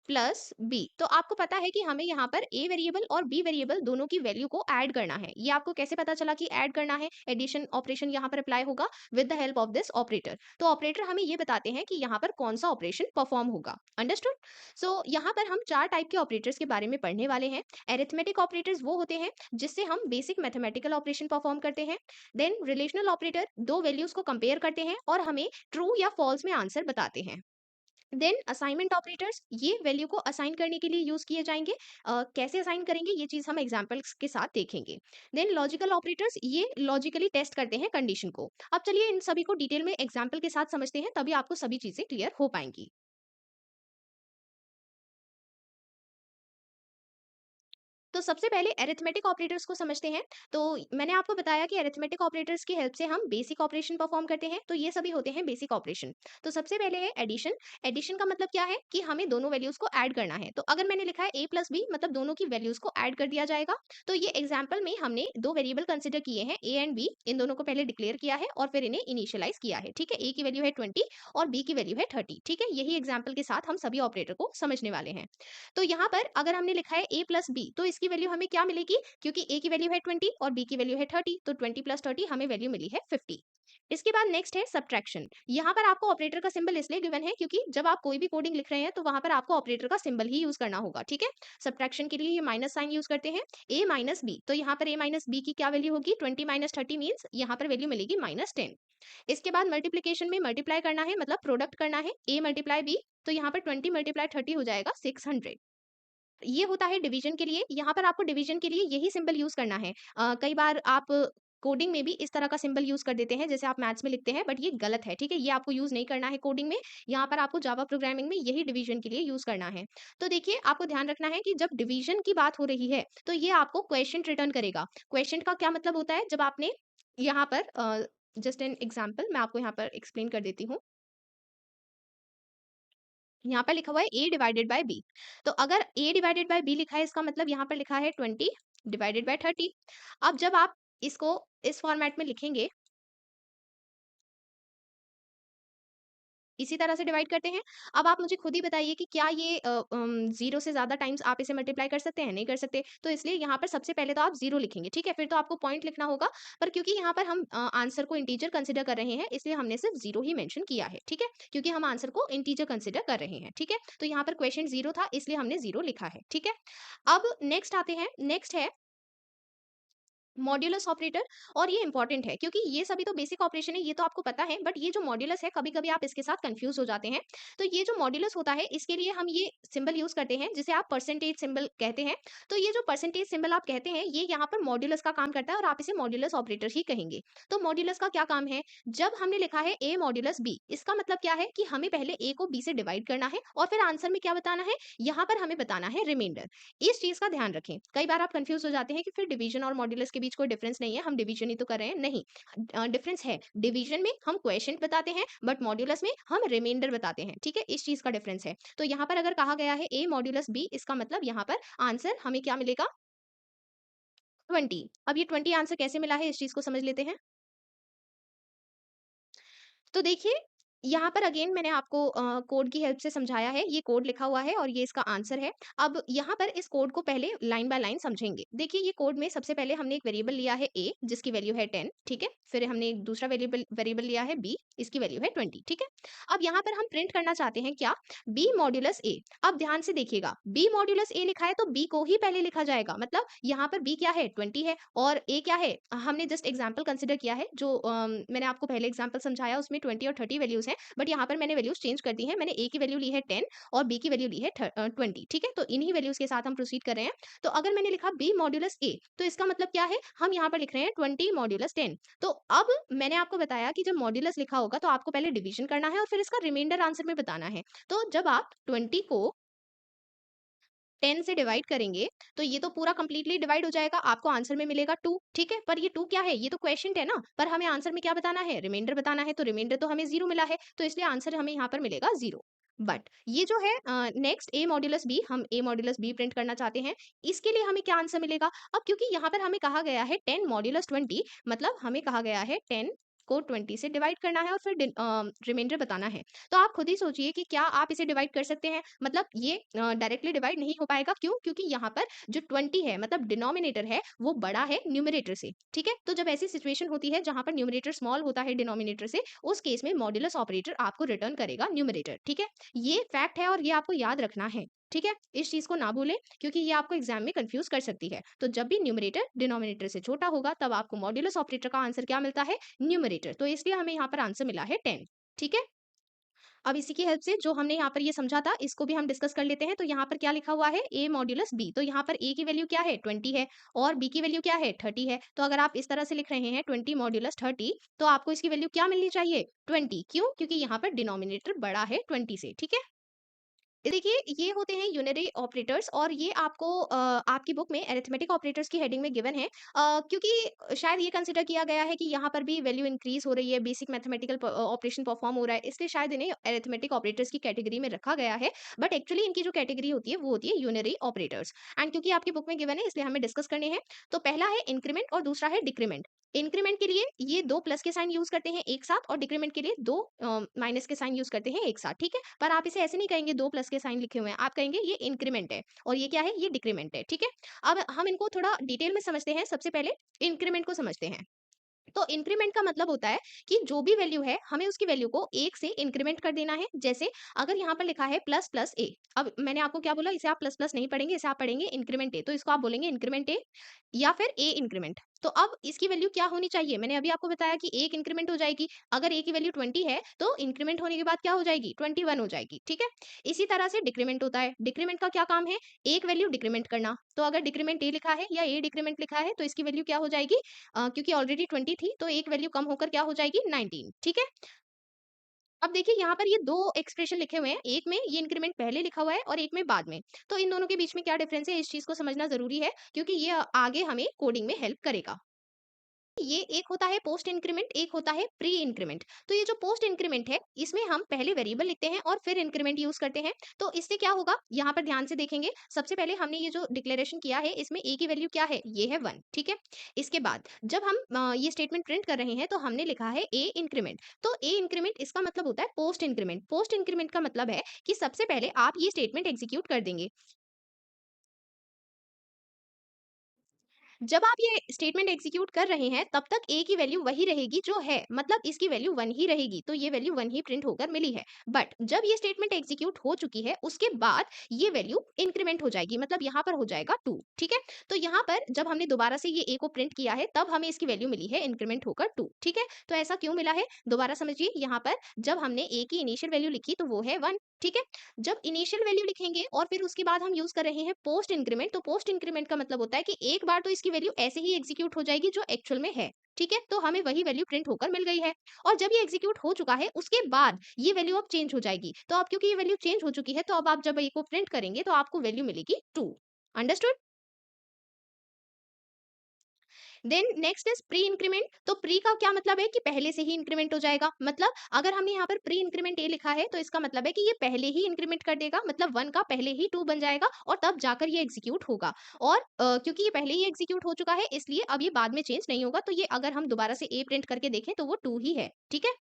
प्लस बी, तो आपको पता है कि हमें यहाँ पर ए वेरिएबल और बी वेरिएबल दोनों की वैल्यू को ऐड करना है। ये आपको कैसे पता चला कि ऐड करना है? एडिशन ऑपरेशन यहाँ पर अप्लाई होगा with the help of this operator. तो ऑपरेटर हमें ये बताते हैं कि यहाँ पर कौन सा ऑपरेशन परफॉर्म होगा। अंडरस्टूड? यहाँ पर हम चार टाइप के ऑपरेटर्स के बारे में पढ़ने वाले हैं। एरिथमेटिक ऑपरेटर्स वो होते हैं जिससे हम बेसिक मैथमेटिकल ऑपरेशन परफॉर्म करते हैं। देन रिलेशनल ऑपरेटर दो वैल्यूज को कंपेयर करते हैं और हमें ट्रू या फॉल्स में आंसर बताते हैं। देन असाइनमेंट ऑपरेटर्स, ये वैल्यू को असाइन करने के लिए यूज किए जाएंगे। कैसे असाइन करेंगे ये चीज हम एग्जांपल्स के साथ देखेंगे। देन लॉजिकल ऑपरेटर्स, ये लॉजिकली टेस्ट करते हैं कंडीशन को। अब चलिए इन सभी को डिटेल में एग्जांपल के साथ समझते हैं, तभी आपको सभी चीजें क्लियर हो पाएंगी। तो सबसे पहले अरिथमेटिक ऑपरेटर्स को समझते हैं। तो मैंने आपको बताया कि अरिथमेटिक ऑपरेटर्स की हेल्प से हम बेसिक ऑपरेशन परफॉर्म करते हैं, तो ये सभी होते हैं बेसिक ऑपरेशन। तो सबसे पहले है एडिशन। एडिशन का मतलब क्या है कि हमें दोनों वैल्यूज को ऐड करना है। तो अगर मैंने लिखा है a प्लस बी, मतलब दोनों की वैल्यूज को ऐड कर दिया जाएगा। तो ये एग्जाम्पल में हमने दो वेरिएबल कंसिडर किए हैं a एंड b, इन दोनों को पहले डिक्लेयर किया है और फिर इन्हें इनिशियलाइज किया है, ठीक है। a की वैल्यू है 20 और b की वैल्यू है 30, ठीक है। यही एग्जाम्पल के साथ हम सभी ऑपरेटर को समझने वाले हैं। तो यहाँ पर अगर हमने लिखा है a प्लस बी, तो इसकी वैल्यू हमें क्या मिलेगी, क्योंकि a की वैल्यू है 20 और b की वैल्यू है 30, तो 20 प्लस 30 हमें वैल्यू मिली है 50। इसके बाद नेक्स्ट है सब्ट्रैक्शन। यहाँ पर आपको ऑपरेटर का सिंबल इसलिए गिवन है क्योंकि जब आप कोई भी कोडिंग लिख रहे हैं तो वहां पर आपको ऑपरेटर का सिंबल ही यूज करना होगा, ठीक है। सब्ट्रैक्शन के लिए ये माइनस साइन यूज करते हैं। a माइनस बी, तो यहाँ पर a माइनस बी की क्या वैल्यू होगी, 20 माइनस 30 मीन्स यहाँ पर वैल्यू मिलेगी -10। इसके बाद मल्टीप्लीकेशन में मल्टीप्लाई करना है, मतलब प्रोडक्ट करना है, a मल्टीप्लाई b, तो यहाँ पर 20 मल्टीप्लाई 30 हो जाएगा 600। ये होता है डिवीजन के लिए, यहाँ पर आपको डिवीजन के लिए यही सिंबल यूज़ करना है। कई बार आप कोडिंग में भी इस तरह का सिंबल यूज़ कर देते हैं, जैसे आप मैथ्स में लिखते हैं, बट ये गलत है, ठीक है? ये आपको यूज़ नहीं करना है कोडिंग में, यहाँ पर आपको जावा प्रोग्रामिंग में यही डिवीजन के लिए यूज़ करना है। तो देखिए, आपको ध्यान रखना है कि जब डिवीजन की बात हो रही है, तो ये आपको क्वेश्चन रिटर्न करेगा। क्वेश्चन का क्या मतलब होता है? जब आपने यहाँ पर जस्ट एन एग्जांपल मैं आपको यहाँ पर एक्सप्लेन कर देती हूँ। यहाँ पर लिखा हुआ है a डिवाइडेड बाय b। तो अगर a डिवाइडेड बाय b लिखा है, इसका मतलब यहाँ पर लिखा है 20 डिवाइडेड बाय 30। अब जब आप इसको इस फॉर्मेट में लिखेंगे, इसी तरह से डिवाइड करते हैं। अब आप मुझे खुद ही बताइए कि क्या ये 0 से ज़्यादा टाइम्स आप इसे मल्टीप्लाई कर सकते हैं? नहीं कर सकते। तो इसलिए यहाँ पर सबसे पहले तो आप 0 लिखेंगे, ठीक है? फिर तो आपको पॉइंट लिखना होगा, पर क्योंकि यहाँ पर हम आंसर को इंटीजर कंसिडर कर रहे हैं, इसलिए हमने सिर्फ 0 ही मेंशन किया है, ठीक है? क्योंकि हम आंसर को इंटीजर कंसिडर कर रहे हैं, ठीक है? तो यहाँ पर क्वेश्चन 0 था, इसलिए हमने 0 लिखा है, ठीक है? अब नेक्स्ट आते हैं, नेक्स्ट है मॉड्यूलस ऑपरेटर। और ये इंपॉर्टेंट है क्योंकि ये सभी तो बेसिक ऑपरेशन है, ये तो आपको पता है, बट ये जो मॉड्यूलस है कभी कभी आप इसके साथ कंफ्यूज हो जाते हैं। तो ये जो मॉड्यूलस होता है, इसके लिए हम ये सिंबल यूज करते हैं जिसे आप परसेंटेज सिंबल कहते हैं। तो ये जो परसेंटेज सिंबल आप कहते हैं, ये यहाँ पर मॉड्यूलस का काम करता है और आप इसे मॉड्यूलस ऑपरेटर ही कहेंगे। तो मॉड्यूलस का क्या काम है? जब हमने लिखा है ए मॉड्यूलस बी, इसका मतलब क्या है कि हमें पहले ए को बी से डिवाइड करना है और फिर आंसर में क्या बताना है, यहाँ पर हमें बताना है रिमाइंडर। इस चीज का ध्यान रखें। कई बार आप कंफ्यूज हो जाते हैं कि फिर डिवीजन और मॉड्यूलस के बीच कोई डिफरेंस नहीं है, हम डिवीजन ही तो कर रहे हैं। नहीं, डिफरेंस है। डिवीजन में हम क्वेश्चन बताते हैं, बट मॉड्यूलस में हम रिमाइंडर बताते हैं, ठीक है? इस चीज का डिफरेंस है। तो यहाँ पर अगर कहा गया है ए मॉड्यूलस बी, इसका मतलब यहाँ पर आंसर हमें क्या मिलेगा? 20। अब ये 20 आंसर कैसे मिला है, इस चीज को समझ लेते हैं। तो देखिए, यहाँ पर अगेन मैंने आपको कोड की हेल्प से समझाया है, ये कोड लिखा हुआ है और ये इसका आंसर है। अब यहाँ पर इस कोड को पहले लाइन बाय लाइन समझेंगे। देखिए, ये कोड में सबसे पहले हमने एक वेरिएबल लिया है a, जिसकी वैल्यू है 10, ठीक है? फिर हमने एक दूसरा वेरिएबल वेरिएबल लिया है b, इसकी वैल्यू है 20, ठीक है? अब यहाँ पर हम प्रिंट करना चाहते हैं क्या? b modulus a। अब ध्यान से देखिएगा, b मॉड्यूलस a लिखा है तो b को ही पहले लिखा जाएगा। मतलब यहाँ पर b क्या है? 20 है और a क्या है? हमने जस्ट एग्जांपल कंसीडर किया है, जो मैंने आपको पहले एग्जांपल समझाया उसमें 20 और 30 वैल्यूज हैं, बट यहाँ पर मैंने वैल्यूज चेंज कर दी हैं। मैंने a की वैल्यू ली है 10 और b की वैल्यू ली है 20, ठीक है? तो इन्हीं वैल्यूज के साथ हम प्रोसीड कर रहे हैं। तो अगर मैंने लिखा b मॉड्यूलस a, तो इसका मतलब क्या है? हम यहाँ पर लिख रहे हैं 20 मॉड्यूलस 10। तो अब मैंने आपको बताया कि जब मॉड्यूलस लिखा होगा तो आपको पहले डिवीजन करना है और फिर इसका रिमाइंडर आंसर में बताना है। तो जब आप 20 को 10 से डिवाइड करेंगे, तो ये तो पूरा कंप्लीटली डिवाइड हो जाएगा, आपको आंसर में मिलेगा 2, ठीक है? पर ये 2 क्या है? ये तो क्वोशिएंट है ना, पर हमें आंसर में क्या बताना है? रिमाइंडर बताना है, तो रिमाइंडर तो हमें 0 मिला है, तो इसलिए आंसर हमें यहाँ पर मिलेगा 0। बट ये जो है नेक्स्ट a मॉड्यूलस b, हम a मॉड्यूलस b प्रिंट करना चाहते हैं, इसके लिए हमें क्या आंसर मिलेगा? अब क्योंकि यहाँ पर हमें कहा गया है 10 मॉड्यूलस 20, मतलब हमें कहा गया है 10 को 20 से डिवाइड करना है और फिर रिमाइंडर बताना है। तो आप खुद ही सोचिए कि क्या आप इसे डिवाइड कर सकते हैं? मतलब ये डायरेक्टली डिवाइड नहीं हो पाएगा, क्यों? क्योंकि यहाँ पर जो 20 है, मतलब डिनोमिनेटर है, वो बड़ा है न्यूमरेटर से, ठीक है? तो जब ऐसी सिचुएशन होती है जहाँ पर न्यूमरेटर स्मॉल होता है डिनोमिनेटर से, उस केस में मॉड्यूलस ऑपरेटर आपको रिटर्न करेगा न्यूमरेटर, ठीक है? ये फैक्ट है और ये आपको याद रखना है, ठीक है? इस चीज को ना भूलें, क्योंकि ये आपको एग्जाम में कंफ्यूज कर सकती है। तो जब भी न्यूमरेटर डिनोमिनेटर से छोटा होगा, तब आपको मॉड्यूलस ऑपरेटर का आंसर क्या मिलता है? न्यूमरेटर। तो इसलिए हमें यहाँ पर आंसर मिला है 10, ठीक है? अब इसी की हेल्प से जो हमने यहाँ पर ये समझा था, इसको भी हम डिस्कस कर लेते हैं। तो यहाँ पर क्या लिखा हुआ है? a modulus b। तो यहाँ पर a की वैल्यू क्या है? 20 है और b की वैल्यू क्या है? 30 है। तो अगर आप इस तरह से लिख रहे हैं 20 मॉड्यूलस 30, तो आपको इसकी वैल्यू क्या मिलनी चाहिए? 20। क्यों? क्योंकि यहाँ पर डिनोमिनेटर बड़ा है 20 से, ठीक है? देखिए, ये होते हैं यूनरी ऑपरेटर्स और ये आपको आपकी बुक में अरिथमेटिक ऑपरेटर्स की हेडिंग में गिवन है। क्योंकि शायद ये कंसिडर किया गया है कि यहाँ पर भी वैल्यू इंक्रीज हो रही है, बेसिक मैथमेटिकल ऑपरेशन परफॉर्म हो रहा है, इसलिए शायद इन्हें अरिथमेटिक ऑपरेटर्स की कैटेगरी में रखा गया है। बट एक्चुअली इनकी जो कैटेगरी होती है वो होती है यूनरी ऑपरेटर्स। एंड क्योंकि आपकी बुक में गिवन है, इसलिए हमें डिस्कस करने हैं। तो पहला है इंक्रीमेंट और दूसरा है डिक्रीमेंट। इंक्रीमेंट के लिए ये दो प्लस के साइन यूज करते हैं एक साथ, और डिक्रीमेंट के लिए दो माइनस के साइन यूज करते हैं एक साथ, ठीक है? पर आप इसे ऐसे नहीं कहेंगे दो प्लस के साइन लिखे हुए हैं, आप कहेंगे ये इंक्रीमेंट है और ये क्या है? ये डिक्रीमेंट है, ठीक है? अब हम इनको थोड़ा डिटेल में समझते हैं। सबसे पहले इंक्रीमेंट को समझते हैं। तो इंक्रीमेंट का मतलब होता है कि जो भी वैल्यू है, हमें उसकी वैल्यू को 1 से इंक्रीमेंट कर देना है। जैसे अगर यहाँ पर लिखा है प्लस प्लस ए, अब मैंने आपको क्या बोला? इसे आप प्लस प्लस नहीं पढ़ेंगे, इसे आप पढ़ेंगे इंक्रीमेंट ए। तो इसको आप बोलेंगे इंक्रीमेंट ए या फिर ए इंक्रीमेंट। तो अब इसकी वैल्यू क्या होनी चाहिए? मैंने अभी आपको बताया कि एक इंक्रीमेंट हो जाएगी। अगर ए की वैल्यू 20 है, तो इंक्रीमेंट होने के बाद क्या हो जाएगी? 21 हो जाएगी, ठीक है? इसी तरह से डिक्रीमेंट होता है। डिक्रीमेंट का क्या काम है? एक वैल्यू डिक्रीमेंट करना। तो अगर डिक्रीमेंट ए लिखा है या ए डिक्रीमेंट लिखा है, तो इसकी वैल्यू क्या हो जाएगी? क्योंकि ऑलरेडी 20 थी, तो एक वैल्यू कम होकर क्या हो जाएगी? 19, ठीक है? अब देखिए यहाँ पर ये 2 एक्सप्रेशन लिखे हुए हैं, एक में ये इंक्रीमेंट पहले लिखा हुआ है और एक में बाद में। तो इन दोनों के बीच में क्या डिफरेंस है, इस चीज़ को समझना ज़रूरी है, क्योंकि ये आगे हमें कोडिंग में हेल्प करेगा। ये एक होता है पोस्ट इंक्रीमेंट, एक होता है प्री इंक्रीमेंट। तो ये जो पोस्ट इंक्रीमेंट है, इसमें हम पहले वेरिएबल लिखते हैं और फिर इंक्रीमेंट यूज करते हैं। तो इससे क्या होगा, यहाँ पर ध्यान से देखेंगे। सबसे पहले हमने ये जो डिक्लेरेशन किया है, इसमें ए की वैल्यू क्या है? ये है 1, ठीक है? इसके बाद जब हम ये स्टेटमेंट प्रिंट कर रहे हैं, तो हमने लिखा है ए इंक्रीमेंट। तो ए इंक्रीमेंट इसका मतलब होता है पोस्ट इंक्रीमेंट। पोस्ट इंक्रीमेंट का मतलब है कि सबसे पहले आप ये स्टेटमेंट एग्जीक्यूट कर देंगे। जब आप ये स्टेटमेंट एग्जीक्यूट कर रहे हैं, तब तक ए की वैल्यू वही रहेगी जो है, मतलब इसकी वैल्यू 1 ही रहेगी, तो ये वैल्यू 1 ही प्रिंट होकर मिली है। बट जब ये स्टेटमेंट एग्जीक्यूट हो चुकी है, उसके बाद ये वैल्यू इंक्रीमेंट हो जाएगी, मतलब यहाँ पर हो जाएगा 2, ठीक है? तो यहाँ पर जब हमने दोबारा से ये ए को प्रिंट किया है, तब हमें इसकी वैल्यू मिली है इंक्रीमेंट होकर 2, ठीक है? तो ऐसा क्यों मिला है? दोबारा समझिए, यहाँ पर जब हमने ए की इनिशियल वैल्यू लिखी, तो वो है 1, ठीक है? जब इनिशियल वैल्यू लिखेंगे और फिर उसके बाद हम यूज कर रहे हैं पोस्ट इंक्रीमेंट, तो पोस्ट इंक्रीमेंट का मतलब होता है कि एक बार तो इसकी वैल्यू ऐसे ही एग्जीक्यूट हो जाएगी जो एक्चुअल में है, ठीक है? तो हमें वही वैल्यू प्रिंट होकर मिल गई है। और जब ये एग्जीक्यूट हो चुका है, उसके बाद ये वैल्यू अब चेंज हो जाएगी। तो अब क्योंकि ये वैल्यू चेंज हो चुकी है, तो अब आप जब ये को प्रिंट करेंगे, तो आपको वैल्यू मिलेगी 2। Understood? Then next is pre increment. तो प्री का क्या मतलब है कि पहले से ही इंक्रीमेंट हो जाएगा। मतलब अगर हमने यहाँ पर प्री इंक्रीमेंट ए लिखा है, तो इसका मतलब है कि ये पहले ही इंक्रीमेंट कर देगा, मतलब 1 का पहले ही 2 बन जाएगा और तब जाकर ये एग्जीक्यूट होगा। और क्योंकि ये पहले ही एग्जीक्यूट हो चुका है, इसलिए अब ये बाद में चेंज नहीं होगा। तो ये अगर हम दोबारा से ए प्रिंट करके देखें, तो वो 2 ही है, ठीक है?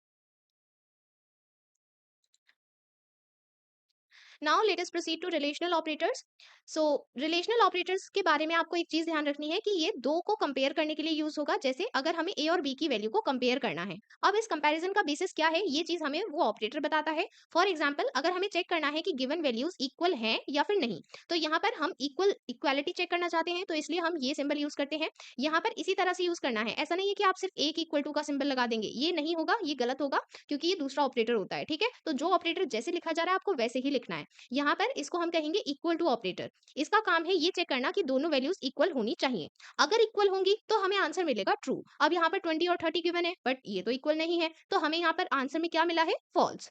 Now let us proceed to relational operators. So relational operators के बारे में आपको एक चीज ध्यान रखनी है कि ये दो को कंपेयर करने के लिए यूज होगा। जैसे अगर हमें ए और बी की वैल्यू को कंपेयर करना है, अब इस कंपैरिजन का बेसिस क्या है, ये चीज हमें वो ऑपरेटर बताता है। फॉर एग्जाम्पल, अगर हमें चेक करना है कि गिवन वैल्यूज इक्वल हैं या फिर नहीं, तो यहाँ पर हम इक्वालिटी चेक करना चाहते हैं, तो इसलिए हम ये सिंबल यूज करते हैं। यहाँ पर इसी तरह से यूज करना है। ऐसा नहीं है कि आप सिर्फ एक इक्वल टू का सिंबल लगा देंगे, ये नहीं होगा, ये गलत होगा, क्योंकि ये दूसरा ऑपरेटर होता है, ठीक है? तो जो ऑपरेटर जैसे लिखा जा रहा है, आपको वैसे ही लिखना है। यहाँ पर इसको हम कहेंगे इक्वल टू ऑपरेटर। इसका काम है ये चेक करना कि दोनों वैल्यूज इक्वल होनी चाहिए। अगर इक्वल होंगी, तो हमें आंसर मिलेगा ट्रू। अब यहाँ पर 20 और 30 गिवन है, बट ये तो इक्वल नहीं है, तो हमें यहाँ पर आंसर में क्या मिला है? फॉल्स।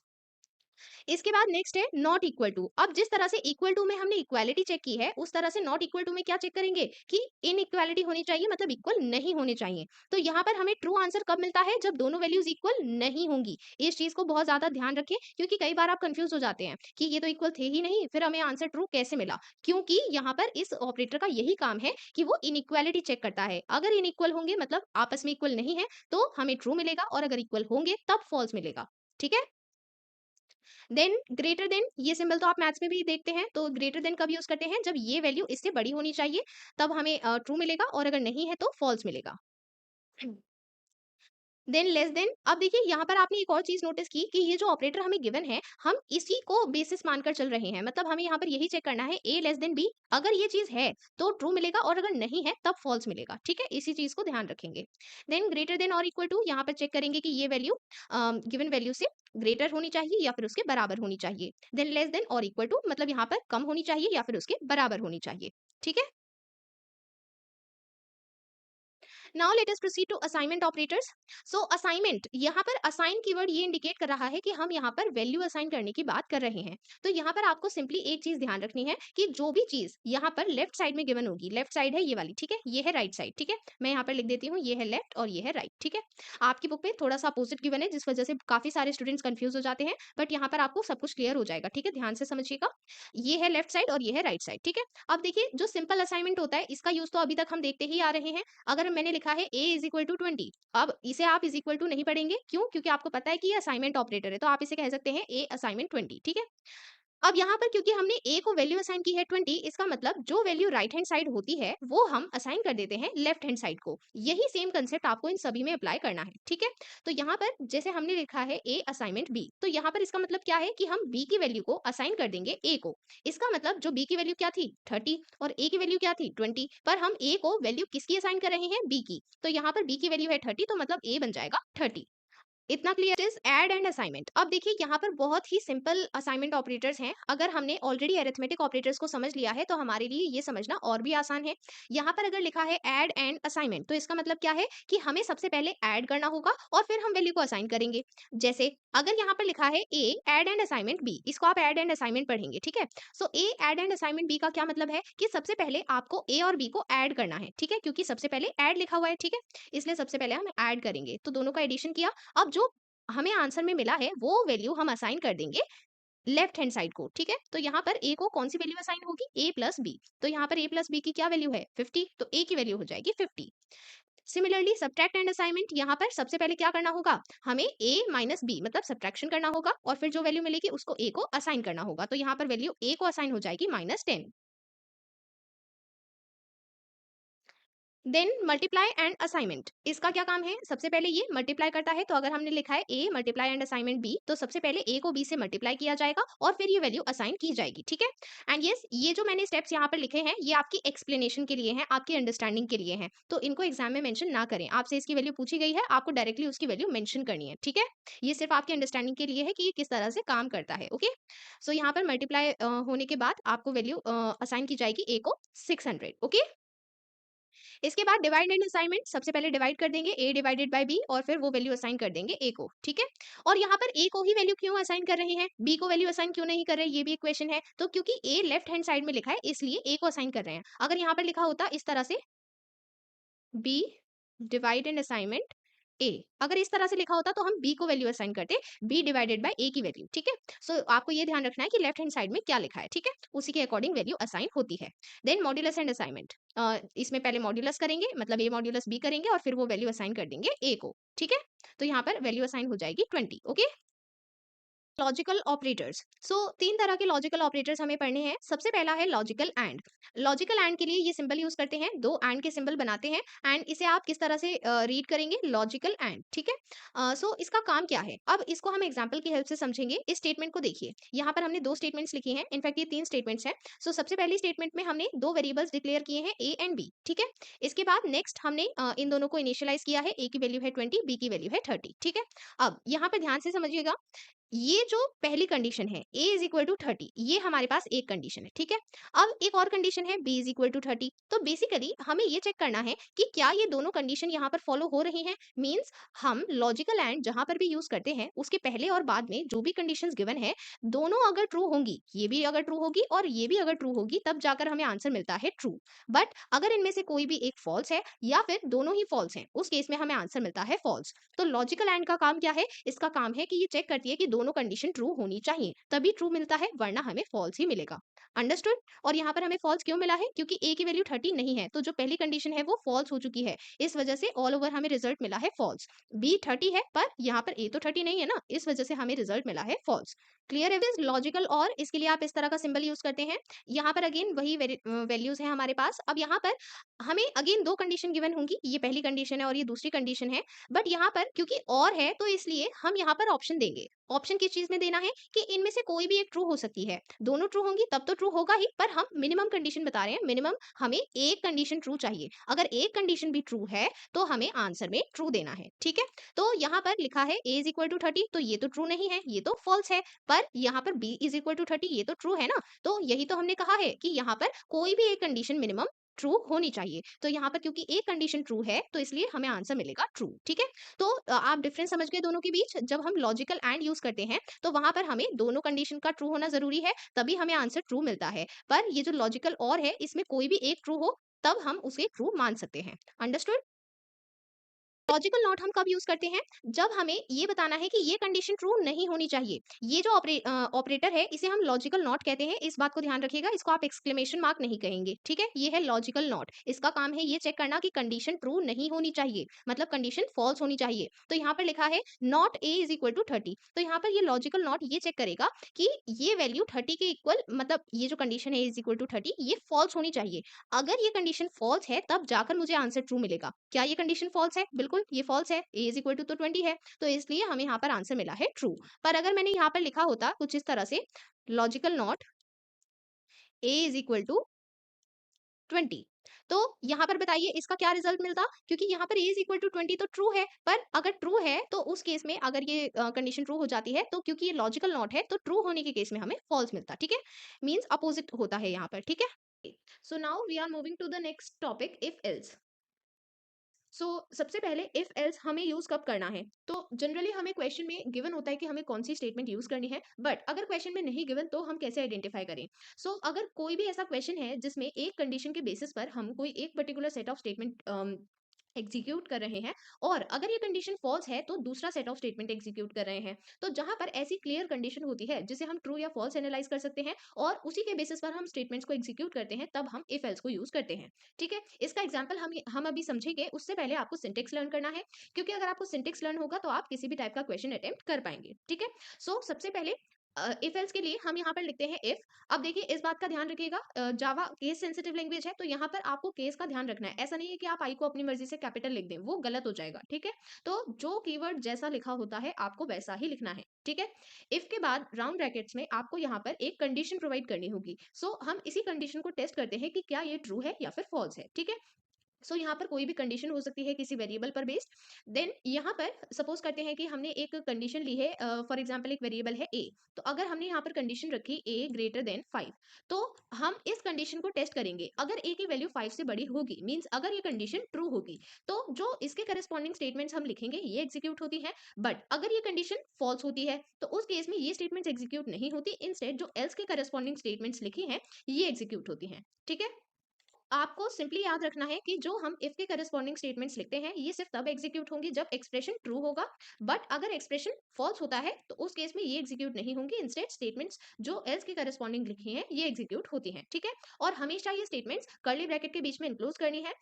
इसके बाद नेक्स्ट है नॉट इक्वल टू। अब जिस तरह से इक्वल टू में हमने इक्वालिटी चेक की है, उस तरह से नॉट इक्वल टू में क्या चेक करेंगे कि इनइक्वालिटी होनी चाहिए, मतलब इक्वल नहीं होने चाहिए। तो यहाँ पर हमें ट्रू आंसर कब मिलता है? जब दोनों वैल्यूज इक्वल नहीं होंगी। इस चीज को बहुत ज्यादा ध्यान रखें, क्योंकि कई बार आप कंफ्यूज हो जाते हैं कि ये तो इक्वल थे ही नहीं, फिर हमें आंसर ट्रू कैसे मिला? क्योंकि यहाँ पर इस ऑपरेटर का यही काम है कि वो इनइक्वालिटी चेक करता है। अगर इनइक्वल होंगे, मतलब आपस में इक्वल नहीं है, तो हमें ट्रू मिलेगा, और अगर इक्वल होंगे तब फॉल्स मिलेगा, ठीक है? देन ग्रेटर देन, ये सिंबल तो आप मैथ्स में भी देखते हैं। तो ग्रेटर देन कब यूज करते हैं? जब ये वैल्यू इससे बड़ी होनी चाहिए, तब हमें ट्रू मिलेगा, और अगर नहीं है तो फॉल्स मिलेगा। Than less than. अब देखिए यहाँ पर आपने एक और चीज नोटिस की कि ये जो ऑपरेटर हमें गिवन है, हम इसी को बेसिस मानकर चल रहे हैं। मतलब हमें यहाँ पर यही चेक करना है, ए लेस देन बी। अगर ये चीज है तो ट्रू मिलेगा, और अगर नहीं है तब फॉल्स मिलेगा, ठीक है? इसी चीज को ध्यान रखेंगे। देन ग्रेटर देन और इक्वल टू, यहाँ पर चेक करेंगे कि ये वैल्यू गिवन वैल्यू से ग्रेटर होनी चाहिए या फिर उसके बराबर होनी चाहिए। देन लेस देन और इक्वल टू, मतलब यहाँ पर कम होनी चाहिए या फिर उसके बराबर होनी चाहिए, ठीक है? Now let us proceed to assignment operators. So assignment, यहाँ पर असाइन कीवर्ड ये इंडिकेट कर रहा है कि हम यहाँ पर वैल्यू असाइन करने की बात कर रहे हैं। तो यहाँ पर आपको सिंपली एक चीज ध्यान रखनी है कि जो भी चीज यहाँ पर लेफ्ट साइड में गिवन होगी, लेफ्ट साइड है ये वाली, ठीक है? ये है राइट साइड, ठीक है? मैं यहाँ पर लिख देती हूँ, ये है लेफ्ट और ये है राइट, ठीक है? आपकी बुक में थोड़ा सा अपोजिट गिवन है, जिस वजह से काफी सारे स्टूडेंट्स कंफ्यूज हो जाते हैं, बट यहाँ पर आपको सब कुछ क्लियर हो जाएगा, ठीक है? ध्यान से समझिएगा। ये है लेफ्ट साइड और ये है राइट साइड, ठीक है? अब देखिए, जो सिंपल असाइनमेंट होता है, इसका यूज तो अभी तक हम देखते ही आ रहे हैं। अगर मैंने लिखा है a इज इक्वल टू 20, अब इसे आप इज इक्वल टू नहीं पढ़ेंगे, क्यों? क्योंकि आपको पता है कि ये असाइनमेंट ऑपरेटर है, तो आप इसे कह सकते हैं a असाइनमेंट 20, ठीक है? अब यहाँ पर क्योंकि हमने a को वैल्यू असाइन की है 20, इसका मतलब जो वैल्यू राइट हैंड साइड होती है वो हम असाइन कर देते हैं लेफ्ट हैंड साइड को। यही सेम कंसेप्ट आपको इन सभी में अप्लाई करना है, ठीक है। तो यहाँ पर जैसे हमने लिखा है a असाइनमेंट b, तो यहाँ पर इसका मतलब क्या है कि हम b की वैल्यू को असाइन कर देंगे a को। इसका मतलब जो b की वैल्यू क्या थी 30 और a की वैल्यू क्या थी 20, पर हम a को वैल्यू किसकी असाइन कर रहे हैं b की। तो यहाँ पर b की वैल्यू है 30, तो मतलब a बन जाएगा 30। इतना clear is add and assignment. अब देखिए यहाँ पर बहुत ही सिंपल असाइनमेंट ऑपरेटर्स हैं। अगर हमने ऑलरेडी अरिथमेटिक ऑपरेटर्स को समझ लिया है तो हमारे लिए ये समझना और भी आसान है। यहाँ पर अगर लिखा है ऐड एंड असाइनमेंट, तो इसका मतलब क्या है कि हमें सबसे पहले ऐड करना होगा और फिर हम वैल्यू को असाइन करेंगे। जैसे अगर यहाँ पर लिखा है ए ऐड एंड असाइनमेंट बी, इसको आप ऐड एंड असाइनमेंट पढ़ेंगे, ठीक है। सो ए ऐड एंड असाइनमेंट बी का क्या मतलब है कि सबसे पहले आपको ए और बी को ऐड करना है, ठीक है, क्योंकि सबसे पहले ऐड लिखा हुआ है, ठीक है, इसलिए सबसे पहले हम ऐड करेंगे। तो दोनों का एडिशन किया। अब जो हमें आंसर में मिला है वो वैल्यू हम असाइन कर देंगे लेफ्ट हैंड साइड को, ठीक है। तो यहाँ पर a को कौन सी वैल्यू असाइन होगी a प्लस बी। तो यहाँ पर a प्लस बी की क्या वैल्यू है 50, तो a की वैल्यू हो जाएगी 50। सिमिलरली सब्ट्रैक्ट एंड असाइनमेंट, यहाँ पर सबसे पहले क्या करना होगा, हमें a माइनस बी मतलब सब्ट्रैक्शन करना होगा और फिर जो वैल्यू मिलेगी उसको a को असाइन करना होगा। तो यहाँ पर वैल्यू a को असाइन हो जाएगी -10। देन मल्टीप्लाई एंड असाइनमेंट, इसका क्या काम है, सबसे पहले ये मल्टीप्लाई करता है। तो अगर हमने लिखा है a multiply and assignment b, तो सबसे पहले a को b से मल्टीप्लाई किया जाएगा और फिर ये वैल्यू असाइन की जाएगी, ठीक है। एंड यस, ये जो मैंने स्टेप्स यहाँ पर लिखे हैं ये आपकी एक्सप्लेनेशन के लिए हैं, आपकी अंडरस्टैंडिंग के लिए हैं, तो इनको एग्जाम में मेंशन ना करें। आपसे इसकी वैल्यू पूछी गई है, आपको डायरेक्टली उसकी वैल्यू मेंशन करनी है, ठीक है। ये सिर्फ आपकी अंडरस्टैंडिंग के लिए है कि ये किस तरह से काम करता है, ओके। सो यहाँ पर मल्टीप्लाई होने के बाद आपको वैल्यू असाइन की जाएगी a को 600, ओके। इसके बाद डिवाइड एंड असाइनमेंट, सबसे पहले डिवाइड कर देंगे a डिवाइडेड बाय b और फिर वो वैल्यू असाइन कर देंगे a को, ठीक है। और यहाँ पर a को ही वैल्यू क्यों असाइन कर रहे हैं, b को वैल्यू असाइन क्यों नहीं कर रहे, ये भी एक क्वेश्चन है। तो क्योंकि a लेफ्ट हैंड साइड में लिखा है इसलिए a को असाइन कर रहे हैं। अगर यहाँ पर लिखा होता इस तरह से b divide and assignment a, अगर इस तरह से लिखा होता तो हम b को वैल्यू असाइन करते b डिवाइडेड बाय a की वैल्यू, ठीक है। सो आपको ये ध्यान रखना है कि लेफ्ट हैंड साइड में क्या लिखा है, ठीक है, उसी के अकॉर्डिंग वैल्यू असाइन होती है। देन मॉड्यूलस एंड असाइनमेंट, इसमें पहले मॉड्यूलस करेंगे मतलब a मॉड्यूलस b करेंगे और फिर वो वैल्यू असाइन कर देंगे a को, ठीक है। तो यहाँ पर वैल्यू असाइन हो जाएगी 20, ओके। लॉजिकल ऑपरेटर्स, सो तीन तरह के लॉजिकल ऑपरेटर्स हमें पढ़ने हैं। सबसे पहला है लॉजिकल एंड। लॉजिकल एंड के लिए ये सिंबल यूज करते हैं, दो एंड के सिंबल बनाते हैं एंड इसे आप किस तरह से रीड करेंगे, लॉजिकल एंड, ठीक है। सो इसका काम क्या है, अब इसको हम एग्जांपल की हेल्प से समझेंगे। इस स्टेटमेंट को देखिए, यहाँ पर हमने दो स्टेटमेंट्स लिखी हैं, इनफैक्ट ये तीन स्टेटमेंट्स हैं। सो सबसे पहली स्टेटमेंट में हमने दो वेरिएबल्स डिक्लेयर किए हैं a एंड b, ठीक है। इसके बाद नेक्स्ट हमने इन दोनों को इनिशियलाइज किया है, a की वैल्यू है 20, b की वैल्यू है 30, ठीक है। अब यहाँ पर ध्यान से समझिएगा, ये जो पहली कंडीशन है a इज इक्वल टू 30, ये हमारे पास एक कंडीशन है, ठीक है। अब एक और कंडीशन है b इज इक्वल टू 30। तो बेसिकली हमें ये चेक करना है कि क्या ये दोनों कंडीशन यहाँ पर फॉलो हो रही हैं। मींस हम लॉजिकल एंड जहां पर भी यूज करते हैं उसके पहले और बाद में जो भी कंडीशंस गिवन है, दोनों अगर ट्रू होंगी, ये भी अगर ट्रू होगी और ये भी अगर ट्रू होगी, तब जाकर हमें आंसर मिलता है ट्रू। बट अगर इनमें से कोई भी एक फॉल्स है या फिर दोनों ही फॉल्स हैं, उस केस में हमें आंसर मिलता है फॉल्स। तो लॉजिकल एंड का काम क्या है, इसका काम है कि ये चेक करती है कि दोनों कंडीशन ट्रू होनी चाहिए, तभी ट्रू मिलता है, वरना हमें फॉल्स ही मिलेगा। अंडरस्टूड। और यहाँ पर हमें फॉल्स क्यों मिला है, क्योंकि a की वैल्यू 30 नहीं है, तो जो पहली कंडीशन है वो फॉल्स हो चुकी है, इस वजह से ऑल ओवर हमें रिजल्ट मिला है फॉल्स। b 30 है पर यहाँ पर a तो 30 नहीं है ना, इस वजह से हमें रिजल्ट मिला है फॉल्स। क्लियर है। लॉजिकल और इसके लिए आप इस तरह का सिंबल यूज करते हैं। यहाँ पर अगेन वही वैल्यूज है हमारे पास। अब यहाँ पर हमें अगेन दो कंडीशन गिवन होंगी, ये पहली कंडीशन है और ये दूसरी कंडीशन है। बट यहाँ पर क्योंकि और है तो इसलिए हम यहाँ पर ऑप्शन देंगे। ऑप्शन किस चीज में देना है कि इनमें से कोई भी एक ट्रू हो सकती है, दोनों ट्रू होंगी तब तो ट्रू होगा ही, पर हम मिनिमम कंडीशन बता रहे हैं, मिनिमम हमें एक कंडीशन ट्रू चाहिए। अगर एक कंडीशन भी ट्रू है तो हमें आंसर में ट्रू देना है, ठीक है। तो यहाँ पर लिखा है a इज इक्वल टू 30, तो ये तो ट्रू नहीं है, ये तो फॉल्स है। पर यहाँ पर b इज इक्वल टू 30, ये तो ट्रू है ना। तो यही तो हमने कहा है कि यहाँ पर कोई भी एक कंडीशन मिनिमम ट्रू होनी चाहिए। तो यहाँ पर क्योंकि एक कंडीशन ट्रू है तो इसलिए हमें आंसर मिलेगा ट्रू, ठीक है। तो आप डिफरेंस समझ गए दोनों के बीच। जब हम लॉजिकल एंड यूज करते हैं तो वहां पर हमें दोनों कंडीशन का ट्रू होना जरूरी है, तभी हमें आंसर ट्रू मिलता है। पर ये जो लॉजिकल और है, इसमें कोई भी एक ट्रू हो तब हम उसे ट्रू मान सकते हैं। अंडरस्टूड। लॉजिकल नॉट हम कब यूज करते हैं? जब हमें ये बताना है कि ये कंडीशन ट्रू नहीं होनी चाहिए। ये जो ऑपरेटर है इसे हम लॉजिकल नॉट कहते हैं। इस बात को ध्यान रखिएगा, इसको आप एक्सक्लेमेशन मार्क नहीं कहेंगे, ठीक है? ये है लॉजिकल नॉट। इसका काम है ये चेक करना कि कंडीशन ट्रू नहीं होनी चाहिए, मतलब कंडीशन फॉल्स होनी चाहिए। तो यहाँ पर लिखा है not A is equal to 30। तो यहाँ पर ये लॉजिकल नॉट ये चेक करेगा कि ये वैल्यू 30 के इक्वल, मतलब ये जो कंडीशन है इज इक्वल टू 30, ये फॉल्स होनी चाहिए। अगर ये कंडीशन फॉल्स है तब जाकर मुझे आंसर ट्रू मिलेगा। क्या ये कंडीशन फॉल्स है? बिल्कुल ये फॉल्स है। ए इज इक्वल टू तो 20 है, तो इसलिए हमें यहाँ पर आंसर मिला है ट्रू। पर अगर मैंने यहाँ पर लिखा होता कुछ इस तरह से, logical not A is equal to 20, तो यहाँ पर बताइए इसका क्या रिजल्ट मिलता? क्योंकि यहाँ पर ए इज इक्वल टू 20 तो ट्रू है, पर अगर ट्रू है तो उस केस में अगर ये कंडीशन ट्रू हो जाती है तो क्योंकि ये लॉजिकल नॉट है तो ट्रू होने के केस में हमें फॉल्स मिलता, ठीक है? मीन्स अपोजिट होता है यहाँ पर, ठीक है? So now we are moving to the next topic, if else. सबसे पहले इफ एल्स हमें यूज कब करना है? तो जनरली हमें क्वेश्चन में गिवन होता है कि हमें कौन सी स्टेटमेंट यूज करनी है, बट अगर क्वेश्चन में नहीं गिवन तो हम कैसे आइडेंटिफाई करें? अगर कोई भी ऐसा क्वेश्चन है जिसमें एक कंडीशन के बेसिस पर हम कोई एक particular set of statement execute कर रहे हैं, और अगर ये कंडीशन फॉल्स है तो दूसरा सेट ऑफ स्टेटमेंट एग्जीक्यूट कर रहे हैं, तो जहां पर ऐसी क्लियर कंडीशन होती है जिसे हम ट्रू या फॉल्स एनालाइज कर सकते हैं और उसी के बेसिस पर हम स्टेटमेंट्स को एग्जीक्यूट करते हैं, तब हम इफ एल्स को यूज करते हैं, ठीक है? इसका एग्जांपल हम अभी समझेंगे, उससे पहले आपको सिंटेक्स लर्न करना है, क्योंकि अगर आपको सिंटेक्स लर्न होगा तो आप किसी भी टाइप का क्वेश्चन अटेम्प्ट कर पाएंगे, ठीक है? सबसे पहले इफ एल्स के लिए हम यहाँ पर लिखते हैं इफ। अब देखिए इस बात का ध्यान रखिएगा, जावा केस सेंसिटिव लैंग्वेज है, तो यहाँ पर आपको केस का ध्यान रखना है। ऐसा नहीं है कि आप आई को अपनी मर्जी से कैपिटल लिख दें, वो गलत हो जाएगा, ठीक है? तो जो कीवर्ड जैसा लिखा होता है आपको वैसा ही लिखना है, ठीक है? इफ के बाद राउंड ब्रैकेट्स में आपको यहाँ पर एक कंडीशन प्रोवाइड करनी होगी। हम इसी कंडीशन को टेस्ट करते हैं कि क्या ये ट्रू है या फिर फॉल्स है, ठीक है? यहाँ पर कोई भी कंडीशन हो सकती है किसी वेरिएबल पर बेस्ड। देन यहाँ पर सपोज करते हैं कि हमने एक कंडीशन ली है, फॉर एग्जांपल एक वेरिएबल है ए। तो अगर हमने यहाँ पर कंडीशन रखी ए ग्रेटर देन 5, तो हम इस कंडीशन को टेस्ट करेंगे। अगर ए की वैल्यू 5 से बड़ी होगी, मींस अगर ये कंडीशन ट्रू होगी, तो जो इसके करस्पॉन्डिंग स्टेटमेंट्स हम लिखेंगे ये एग्जीक्यूट होती है। बट अगर ये कंडीशन फॉल्स होती है तो उस केस में ये स्टेटमेंट्स एग्जीक्यूट नहीं होती, इंस्टेड जो एल्स के करस्पॉन्डिंग स्टेटमेंट्स लिखी हैं ये एग्जीक्यूट होती हैं, ठीक है? आपको सिंपली याद रखना है कि जो हम इफ के करस्पॉन्डिंग स्टेटमेंट्स लिखते हैं ये सिर्फ तब एग्जीक्यूट होंगी जब एक्सप्रेशन ट्रू होगा। बट अगर एक्सप्रेशन फॉल्स होता है तो उस केस में ये एग्जीक्यूट नहीं होंगी, इंस्टेड स्टेटमेंट्स जो एल्स के करस्पॉन्डिंग लिखी हैं ये एग्जीक्यूट होती हैं, ठीक है? और हमेशा ये स्टेटमेंट्स कर्ली ब्रैकेट के बीच में इंक्लूड करनी है।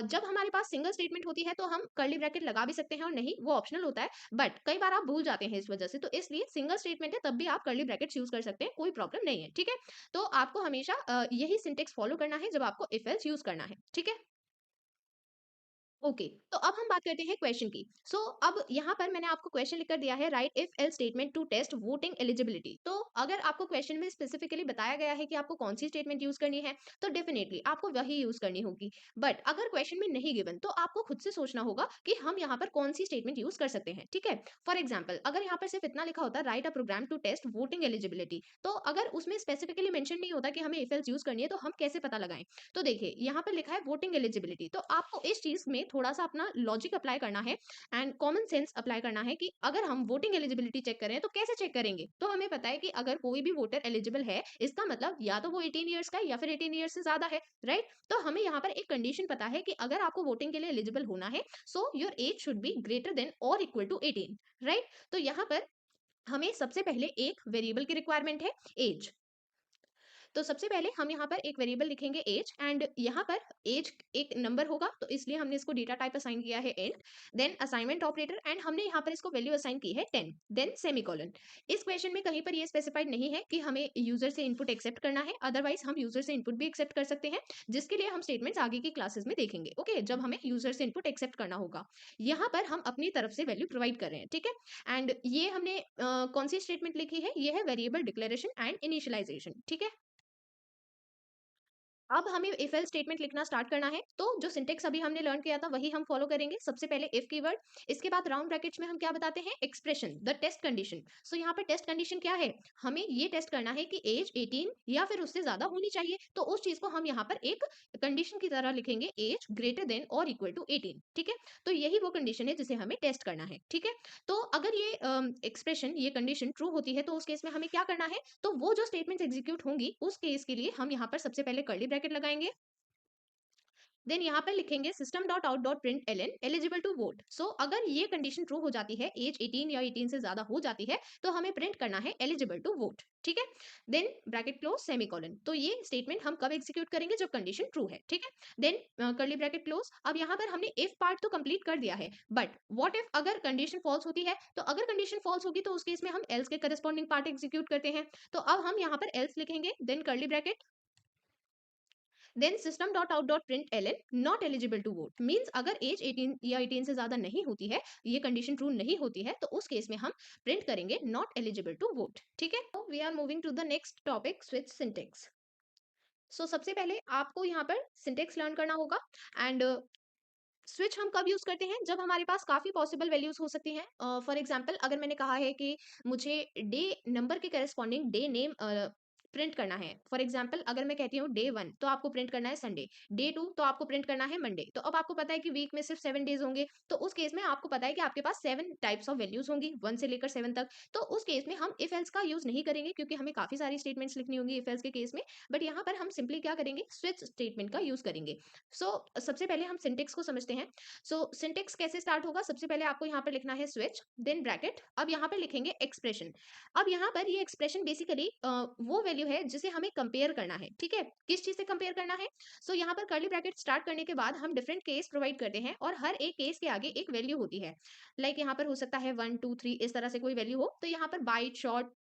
जब हमारे पास सिंगल स्टेटमेंट होती है तो हम कर्ली ब्रैकेट लगा भी सकते हैं और नहीं, वो ऑप्शनल होता है। बट कई बार आप भूल जाते हैं इस वजह से, तो इसलिए सिंगल स्टेटमेंट है तब भी आप कर्ली ब्रैकेट यूज कर सकते हैं, कोई प्रॉब्लम नहीं है, ठीक है? तो आपको हमेशा यही सिंटेक्स फॉलो करना है जब आपको इफ एल्स यूज करना है, ठीक है? ओके, तो अब हम बात करते हैं क्वेश्चन की। अब यहाँ पर मैंने आपको क्वेश्चन लिखकर दिया है, write if else statement to test voting eligibility. तो अगर आपको क्वेश्चन में स्पेसिफिकली बताया गया है कि आपको कौन सी स्टेटमेंट यूज करनी है, तो डेफिनेटली आपको वही यूज करनी होगी। बट अगर क्वेश्चन में नहीं गिवन तो आपको खुद से सोचना होगा कि हम यहाँ पर कौन सी स्टेटमेंट यूज कर सकते हैं, ठीक है? फॉर एग्जाम्पल अगर यहाँ पर सिर्फ इतना लिखा होता, write a program to test voting eligibility, तो अगर उसमें स्पेसिफिकली मेंशन नहीं होता कि हमें इफ एल्स यूज करनी है, तो हम कैसे पता लगाएं? तो देखिए यहाँ पर लिखा है वोटिंग एलिजिबिलिटी, तो आपको इस चीज में थोड़ा सा अपना लॉजिक अप्लाई करना है एंड कॉमन सेंस अप्लाई करना है कि अगर हम वोटिंग एलिजिबिलिटी चेक करें तो कैसे चेक करेंगे? तो हमें पता है कि अगर कोई भी वोटर एलिजिबल है, इसका मतलब या तो वो 18 ईयर्स का है या फिर 18 ईयर्स से ज्यादा है, राइट? तो हमें यहाँ पर एक कंडीशन पता है कि अगर आपको वोटिंग के लिए एलिजिबल होना है, so your age should be greater than और इक्वल टू 18, राइट? तो यहाँ पर हमें सबसे पहले एक वेरिएबल की रिक्वायरमेंट है, एज। तो सबसे पहले हम यहाँ पर एक वेरिएबल लिखेंगे एज, एंड यहाँ पर एज एक नंबर होगा तो इसलिए हमने इसको डेटा टाइप असाइन किया है int. Then assignment operator, and हमने यहाँ पर इसको वैल्यू असाइन की है 10। Then semicolon. इस क्वेश्चन में कहीं पर ये स्पेसिफाइड नहीं है कि हमें यूजर से इनपुट एक्सेप्ट करना है, अदरवाइज हम यूजर से इनपुट भी एक्सेप्ट कर सकते हैं, जिसके लिए हम स्टेटमेंट्स आगे की क्लासेस में देखेंगे, ओके? जब हमें यूजर से इनपुट एक्सेप्ट करना होगा, यहाँ पर हम अपनी तरफ से वैल्यू प्रोवाइड कर रहे हैं, ठीक है? एंड ये हमने कौन सी स्टेटमेंट लिखी है? ये है वेरिएबल डिक्लेरेशन एंड इनिशियलाइजेशन, ठीक है? अब हमें इफ एल्स स्टेटमेंट लिखना स्टार्ट करना है, तो जो सिंटेक्स अभी हमने लर्न किया था वही हम फॉलो करेंगे। सबसे पहले इफ कीवर्ड, इसके बाद राउंड ब्रैकेट्स में हम क्या बताते हैं? Expression, the test condition. यहाँ पे टेस्ट कंडीशन क्या है? हमें ये टेस्ट करना है कि एज 18 या फिर उससे ज्यादा होनी चाहिए, तो उस चीज को हम यहाँ पर एक कंडीशन की तरह लिखेंगे, एज ग्रेटर देन और इक्वल टू 18, ठीक है? तो यही वो कंडीशन है जिसे हमें टेस्ट करना है, ठीक है? तो अगर ये एक्सप्रेशन, ये कंडीशन ट्रू होती है तो उस केस में हमें क्या करना है? तो वो जो स्टेटमेंट्स एग्जीक्यूट होंगी उस केस के लिए हम यहाँ पर सबसे पहले कर्ली ब्रैकेट लगाएंगे। देन यहाँ पर लिखेंगे system dot out dot print L N eligible to vote. So अगर ये कंडीशन ट्रू हो जाती है, एज 18 या 18 से ज्यादा हो जाती है, तो हमें प्रिंट करना है एलिजिबल टू वोट। ठीक है, देन ब्रैकेट क्लोज सेमीकोलन। तो ये स्टेटमेंट हम कब एग्जीक्यूट करेंगे, जब कंडीशन ट्रू है। ठीक है, देन कर्ली ब्रैकेट क्लोज। अब यहाँ पर हमने इफ पार्ट तो कंप्लीट कर दिया है, बट व्हाट इफ अगर कंडीशन फॉल्स होती है, तो अगर कंडीशन फॉल्स होगी तो उस केस में हम एल्स के करस्पॉन्डिंग पार्ट एग्जीक्यूट करते हैं। तो अब हम यहाँ पर एल्स लिखेंगे, then curly bracket, then system dot out dot print L N not eligible to vote. Means अगर एज 18 या 18 से ज्यादा नहीं होती है, ये कंडीशन ट्रू नहीं होती है, तो उस केस में हम प्रिंट करेंगे नॉट एलिजिबल टू वोट। ठीक है, we are moving to the next topic, switch syntax. So सबसे पहले आपको यहाँ पर सिंटेक्स लर्न करना होगा। एंड स्विच हम कब यूज करते हैं, जब हमारे पास काफी पॉसिबल वैल्यूज हो सकती हैं। फॉर एग्जांपल अगर मैंने कहा है कि मुझे डे नंबर के करस्पॉन्डिंग डे नेम प्रिंट करना है। फॉर एग्जांपल अगर मैं कहती हूँ डे 1 तो आपको प्रिंट करना है संडे, डे 2 तो आपको प्रिंट करना है मंडे। तो अब आपको पता है कि वीक में सिर्फ 7 डेज होंगे, तो उस केस में आपको पता है कि आपके पास 7 टाइप्स ऑफ वैल्यूज होंगी, 1 से लेकर 7 तक। तो उस केस में हम इफ एल्स का यूज नहीं करेंगे, क्योंकि हमें काफी सारी स्टेटमेंट्स लिखनी होंगी इफ एल्स के केस में। बट यहाँ पर हम सिंपली क्या करेंगे, स्विच स्टेटमेंट का यूज करेंगे। सो सबसे पहले हम सिंटेक्स को समझते हैं। सो सिंटेक्स कैसे स्टार्ट होगा, सबसे पहले आपको यहाँ पर लिखना है स्विच, देन ब्रैकेट, अब यहाँ पर लिखेंगे एक्सप्रेशन। अब यहाँ पर ये एक्सप्रेशन बेसिकली वो वैल्यू है जिसे हमें कंपेयर करना है। ठीक है, किस चीज से कंपेयर करना है। सो यहाँ पर कर्ली ब्रैकेट स्टार्ट करने के बाद हम डिफरेंट केस प्रोवाइड करते हैं, और हर एक केस के आगे एक वैल्यू होती है। लाइक यहाँ पर हो सकता है 1 2 3 इस तरह से कोई वैल्यू हो, तो यहाँ पर बाइट, शॉर्ट,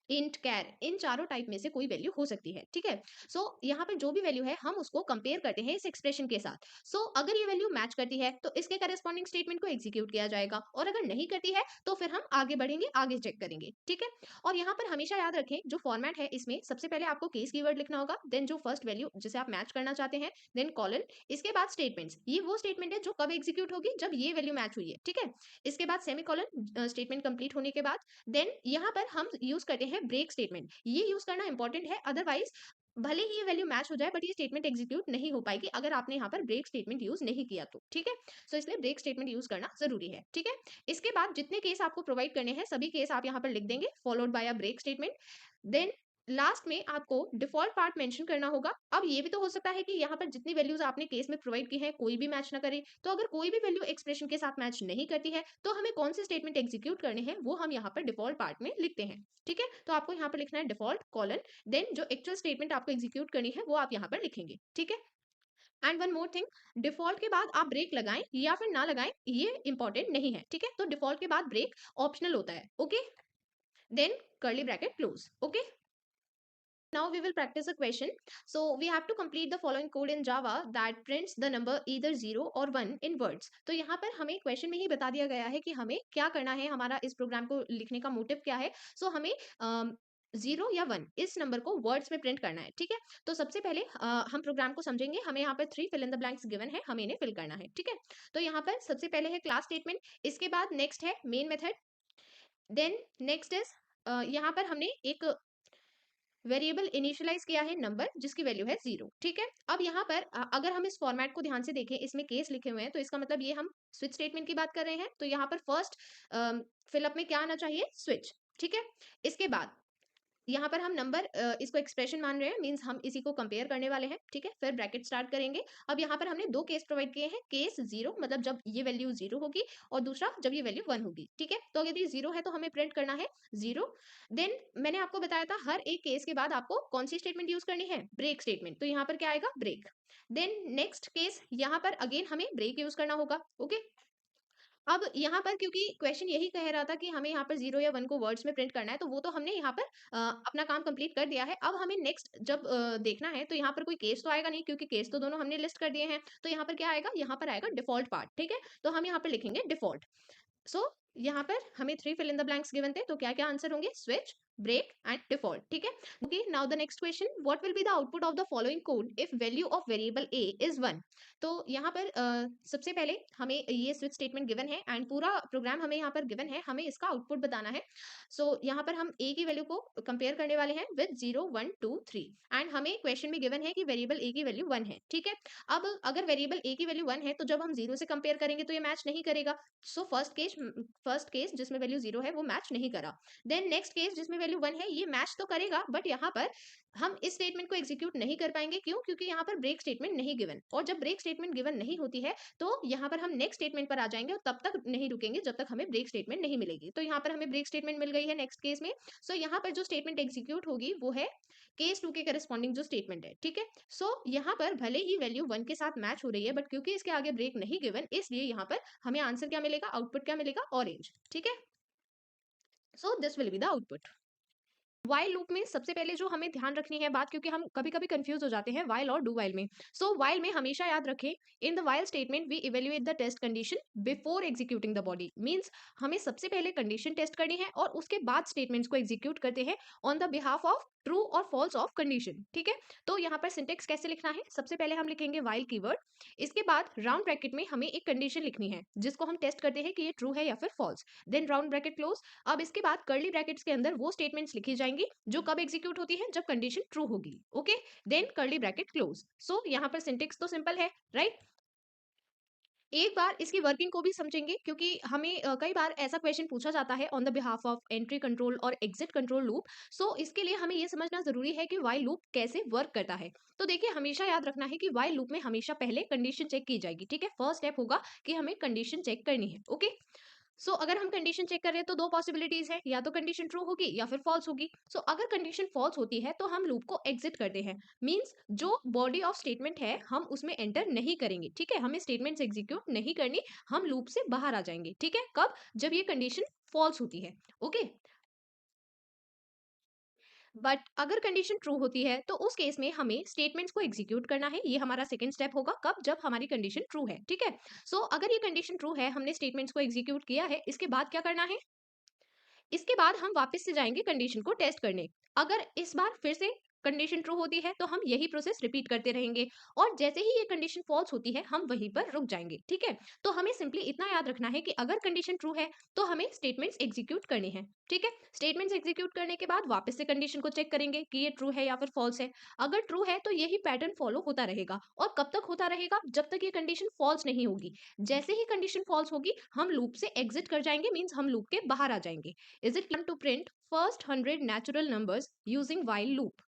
इंट, कैर, इन चारों टाइप में से कोई वैल्यू हो सकती है। ठीक है, सो यहाँ पर जो भी वैल्यू है हम उसको कंपेयर करते हैं इस एक्सप्रेशन के साथ। सो अगर ये वैल्यू मैच करती है तो इसके करस्पॉन्डिंग स्टेटमेंट को एग्जीक्यूट किया जाएगा, और अगर नहीं करती है तो फिर हम आगे बढ़ेंगे, आगे चेक करेंगे। ठीक है, और यहाँ पर हमेशा याद रखें जो फॉर्मेट है इसमें सबसे पहले आपको केस कीवर्ड लिखना होगा, देन जो फर्स्ट वैल्यू जिसे आप मैच करना चाहते हैं, देन कॉलन, इसके बाद स्टेटमेंट्स। ये वो स्टेटमेंट है जो कब एग्जीक्यूट होगी, जब ये वैल्यू मैच हुई है। ठीक है, इसके बाद सेमीकोलन, स्टेटमेंट कंप्लीट होने के बाद, देन यहाँ पर हम यूज करते हैं ब्रेक स्टेटमेंट। ये यूज करना इंपॉर्टेंट है, अदरवाइज भले ही ये वैल्यू मैच हो जाए बट ये स्टेटमेंट एग्जीक्यूट नहीं हो पाएगी अगर आपने यहाँ पर ब्रेक स्टेटमेंट यूज नहीं किया तो। ठीक है, सो इसलिए ब्रेक स्टेटमेंट यूज करना जरूरी है। ठीक है, इसके बाद जितने केस आपको प्रोवाइड करने हैं सभी केस आप यहाँ पर लिख देंगे, followed by a break statement. Then last में आपको डिफॉल्ट पार्ट मेंशन करना होगा। अब ये भी तो हो सकता है कि यहाँ पर जितनी वैल्यूज आपने केस में प्रोवाइड की है कोई भी मैच ना करे, तो अगर कोई भी वैल्यू एक्सप्रेशन के साथ मैच नहीं करती है तो हमें कौन से स्टेटमेंट एग्जीक्यूट करने हैं वो हम यहाँ पर डिफॉल्ट पार्ट में लिखते हैं। ठीक है, तो आपको यहाँ पर लिखना है डिफॉल्ट कॉलन, देन जो एक्चुअल स्टेटमेंट आपको एग्जीक्यूट करनी है वो आप यहाँ पर लिखेंगे। ठीक है, and one more thing, default के बाद आप ब्रेक लगाएं या फिर ना लगाएं ये इंपॉर्टेंट नहीं है। ठीक है, तो डिफॉल्ट के बाद ब्रेक ऑप्शनल होता है। Okay, then curly bracket close. Okay, now we will practice a question. So we have to complete the following code in Java that prints the number either 0 or 1 in words. तो यहाँ पर हमें question में ही बता दिया गया है कि हमें क्या करना है, हमारा इस प्रोग्राम को लिखने का मोटिव क्या है। सो हमें 0 या 1 इस नंबर को वर्ड्स में प्रिंट करना है। ठीक है, तो सबसे पहले हम प्रोग्राम को समझेंगे। हमें यहाँ पर 3 fill in the blanks given है, हमें इन्हें फिल करना है। ठीक है, तो यहाँ पर सबसे पहले है क्लास स्टेटमेंट, इसके बाद नेक्स्ट है main method, then next is यहाँ पर हमने एक वेरिएबल इनिशियलाइज किया है नंबर जिसकी वैल्यू है 0। ठीक है, अब यहाँ पर अगर हम इस फॉर्मेट को ध्यान से देखें, इसमें केस लिखे हुए हैं, तो इसका मतलब ये हम स्विच स्टेटमेंट की बात कर रहे हैं। तो यहाँ पर फर्स्ट फिलअप में क्या आना चाहिए, स्विच। ठीक है, इसके बाद यहाँ पर हम नंबर इसको एक्सप्रेशन मान रहे हैं, मींस हम इसी को कंपेयर करने वाले हैं। ठीक है, फिर ब्रैकेट स्टार्ट करेंगे। अब यहाँ पर हमने दो केस प्रोवाइड किए हैं, केस 0 मतलब जब ये वैल्यू 0 होगी, और दूसरा जब ये वैल्यू 1 होगी। ठीक है, तो अगर ये 0 है तो हमें प्रिंट करना है 0। देन मैंने आपको बताया था हर एक केस के बाद आपको कौन सी स्टेटमेंट यूज करनी है, ब्रेक स्टेटमेंट। तो यहाँ पर क्या आएगा, ब्रेक। देन नेक्स्ट केस, यहाँ पर अगेन हमें ब्रेक यूज करना होगा। ओके, अब यहाँ पर क्योंकि क्वेश्चन यही कह रहा था कि हमें यहाँ पर 0 या 1 को वर्ड्स में प्रिंट करना है, तो वो तो हमने यहाँ पर अपना काम कंप्लीट कर दिया है। अब हमें नेक्स्ट जब देखना है तो यहाँ पर कोई केस तो आएगा नहीं, क्योंकि केस तो दोनों हमने लिस्ट कर दिए हैं। तो यहाँ पर क्या आएगा, यहाँ पर आएगा डिफॉल्ट पार्ट। ठीक है, तो हम यहाँ पर लिखेंगे डिफॉल्ट। सो यहाँ पर हमें 3 fill in the blanks given थे, तो क्या क्या आंसर होंगे, स्विच, ब्रेक एंड डिफॉल्ट। ठीक है, okay, now the next question, what will be the output of the following code if value of variable a is 1। तो यहाँ पर सबसे पहले हमें ये स्विच स्टेटमेंट गिवन है एंड पूरा प्रोग्राम हमें यहाँ पर गिवन है, हमें इसका आउटपुट बताना है। सो यहाँ पर हम a की वैल्यू को कंपेयर करने वाले हैं विद 0 1 2 3, एंड हमें क्वेश्चन में गिवन है कि वेरिएबल a की वैल्यू 1 है। ठीक है, अब अगर वेरिएबल a की वैल्यू 1 है तो जब हम 0 से कंपेयर करेंगे तो ये मैच नहीं करेगा। सो फर्स्ट केस जिसमें वैल्यू 0 है वो मैच नहीं करा। देन नेक्स्ट केस जिसमें वैल्यू वैल्यू 1 है ये मैच तो करेगा, बट यहाँ पर हम इस स्टेटमेंट को एग्जीक्यूट नहीं कर पाएंगे। क्यों? क्योंकि यहाँ पर ब्रेक स्टेटमेंट नहीं गिवन, और जब ब्रेक स्टेटमेंट गिवन नहीं होती है तो यहाँ पर हम नेक्स्ट स्टेटमेंट पर आ जाएंगे और तब तक नहीं रुकेंगे जब तक हमें ब्रेक स्टेटमेंट नहीं मिलेगी। तो यहाँ पर हमें ब्रेक स्टेटमेंट मिल गई है नेक्स्ट केस में। सो यहाँ पर जो स्टेटमेंट एग्जीक्यूट होगी वो है केस 2 के करस्पॉन्डिंग जो स्टेटमेंट है, ठीक है। सो यहाँ पर भले ही वैल्यू 1 के साथ मैच हो रही है, बट क्योंकि इसके आगे ब्रेक नहीं गिवन, इसलिए यहाँ पर हमें आंसर क्या मिलेगा, आउटपुट क्या मिलेगा, ऑरेंज, ठीक है। So this will be the output. While loop में सबसे पहले जो हमें ध्यान रखनी है बात, क्योंकि हम कभी कभी कंफ्यूज हो जाते हैं व्हाइल और डू व्हाइल में। सो व्हाइल में हमेशा याद रखें, in the while statement we evaluate the test condition before executing the body. Means हमें सबसे पहले कंडीशन टेस्ट करनी है और उसके बाद स्टेटमेंट्स को एग्जीक्यूट करते हैं on the behalf of true और फॉल्स ऑफ कंडीशन, ठीक है। तो यहाँ पर सिंटेक्स कैसे लिखना है, सबसे पहले हम लिखेंगे व्हाइल कीवर्ड, इसके बाद राउंड ब्रैकेट में हमें एक कंडीशन लिखनी है जिसको हम टेस्ट करते हैं कि ये ट्रू है या फिर false, then round bracket close. अब इसके बाद कर्ली ब्रैकेट्स के अंदर वो स्टेटमेंट्स लिखी जाएंगी जो कब एग्जीक्यूट होती है, जब कंडीशन ट्रू होगी, okay. Then curly bracket close. So यहाँ पर सिंटेक्स तो सिंपल है, राइट। एक बार इसकी वर्किंग को भी समझेंगे, क्योंकि हमें कई बार ऐसा क्वेश्चन पूछा जाता है on the behalf of entry control और एग्जिट कंट्रोल लूप। सो इसके लिए हमें ये समझना जरूरी है कि व्हाइल लूप कैसे वर्क करता है। तो देखिए, हमेशा याद रखना है कि व्हाइल लूप में हमेशा पहले कंडीशन चेक की जाएगी, ठीक है। फर्स्ट स्टेप होगा कि हमें कंडीशन चेक करनी है, ओके। सो अगर हम कंडीशन चेक कर रहे हैं तो दो पॉसिबिलिटीज है, या तो कंडीशन ट्रू होगी या फिर फॉल्स होगी। सो अगर कंडीशन फॉल्स होती है तो हम लूप को एग्जिट करते हैं। मींस जो बॉडी ऑफ स्टेटमेंट है हम उसमें एंटर नहीं करेंगे, ठीक है। हमें स्टेटमेंट्स एग्जीक्यूट नहीं करनी, हम लूप से बाहर आ जाएंगे, ठीक है। कब? जब ये कंडीशन फॉल्स होती है, ओके। बट अगर कंडीशन ट्रू होती है तो उस केस में हमें स्टेटमेंट्स को एग्जीक्यूट करना है। ये हमारा सेकंड स्टेप होगा, कब? जब हमारी कंडीशन ट्रू है, ठीक है। सो अगर ये कंडीशन ट्रू है, हमने स्टेटमेंट्स को एग्जीक्यूट किया है, इसके बाद क्या करना है, इसके बाद हम वापस से जाएंगे कंडीशन को टेस्ट करने। अगर इस बार फिर से कंडीशन ट्रू होती है तो हम यही प्रोसेस रिपीट करते रहेंगे, और जैसे ही ये कंडीशन फॉल्स होती है हम वहीं पर रुक जाएंगे, ठीक है। तो हमें सिंपली इतना याद रखना है कि अगर कंडीशन ट्रू है तो हमें स्टेटमेंट्स एग्जीक्यूट करने हैं, ठीक है। स्टेटमेंट्स एग्जीक्यूट करने के बाद वापस से कंडीशन को चेक करेंगे कि ये ट्रू है या फिर फॉल्स है। अगर ट्रू है तो यही पैटर्न फॉलो होता रहेगा, और कब तक होता रहेगा, जब तक ये कंडीशन फॉल्स नहीं होगी। जैसे ही कंडीशन फॉल्स होगी हम लूप से एग्जिट कर जाएंगे, मीन्स हम लूप के बाहर आ जाएंगे। Is it plan to print first 100 natural numbers using while loop?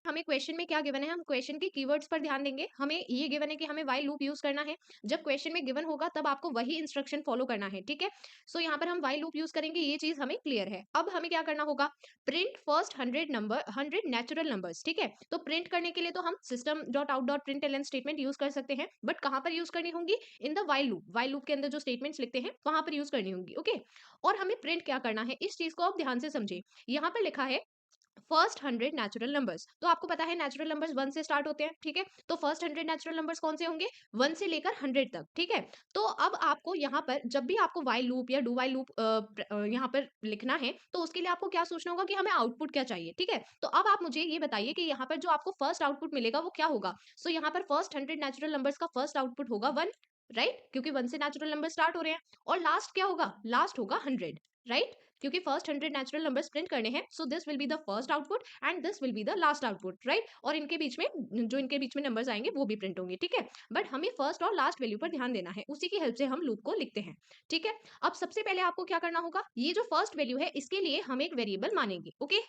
हमें क्वेश्चन में क्या गिवन है, हम क्वेश्चन के कीवर्ड्स पर ध्यान देंगे। हमें ये गिवन है कि हमें व्हाइल लूप यूज करना है। जब क्वेश्चन में गिवन होगा तब आपको वही इंस्ट्रक्शन फॉलो करना है, ठीक है। सो यहाँ पर हम व्हाइल लूप यूज करेंगे, ये चीज हमें क्लियर है। अब हमें क्या करना होगा, प्रिंट फर्स्ट 100 नेचुरल नंबर्स, ठीक है। तो प्रिंट करने के लिए तो हम system dot out dot print L statement use कर सकते हैं, बट कहाँ पर यूज करनी होंगी, इन the while loop. While loop के अंदर जो स्टेटमेंट्स लिखते हैं वहां पर यूज करनी होंगी, ओके। और हमें प्रिंट क्या करना है, इस चीज को आप ध्यान से समझे। यहाँ पर लिखा है फर्स्ट 100 नेचुरल नंबर्स, तो आपको पता है नेचुरल नंबर्स 1 से स्टार्ट होते हैं, ठीक है। तो फर्स्ट 100 नेचुरल नंबर्स कौन से होंगे, 1 से लेकर 100 तक, ठीक है। तो अब आपको यहाँ पर जब भी आपको व्हाइल लूप या डू व्हाइल लूप यहाँ पर लिखना है तो उसके लिए आपको क्या सोचना होगा कि हमें आउटपुट क्या चाहिए, ठीक है। तो अब आप मुझे ये बताइए कि यहाँ पर जो आपको फर्स्ट आउटपुट मिलेगा वो क्या होगा। सो यहाँ पर फर्स्ट 100 नेचुरल नंबर्स का फर्स्ट आउटपुट होगा 1, राइट, क्योंकि 1 से नेचुरल नंबर स्टार्ट हो रहे हैं। और लास्ट क्या होगा, लास्ट होगा 100, राइट, क्योंकि फर्स्ट 100 नेचुरल नंबर्स प्रिंट करने हैं। So this will be the first output and this will be the last output, right. और इनके बीच में जो इनके बीच में नंबर्स आएंगे वो भी प्रिंट होंगे, ठीक है। बट हमें फर्स्ट और लास्ट वैल्यू पर ध्यान देना है, उसी की हेल्प से हम लूप को लिखते हैं, ठीक है। अब सबसे पहले आपको क्या करना होगा, ये जो फर्स्ट वैल्यू है इसके लिए हम एक वेरिएबल मानेंगे, ओके।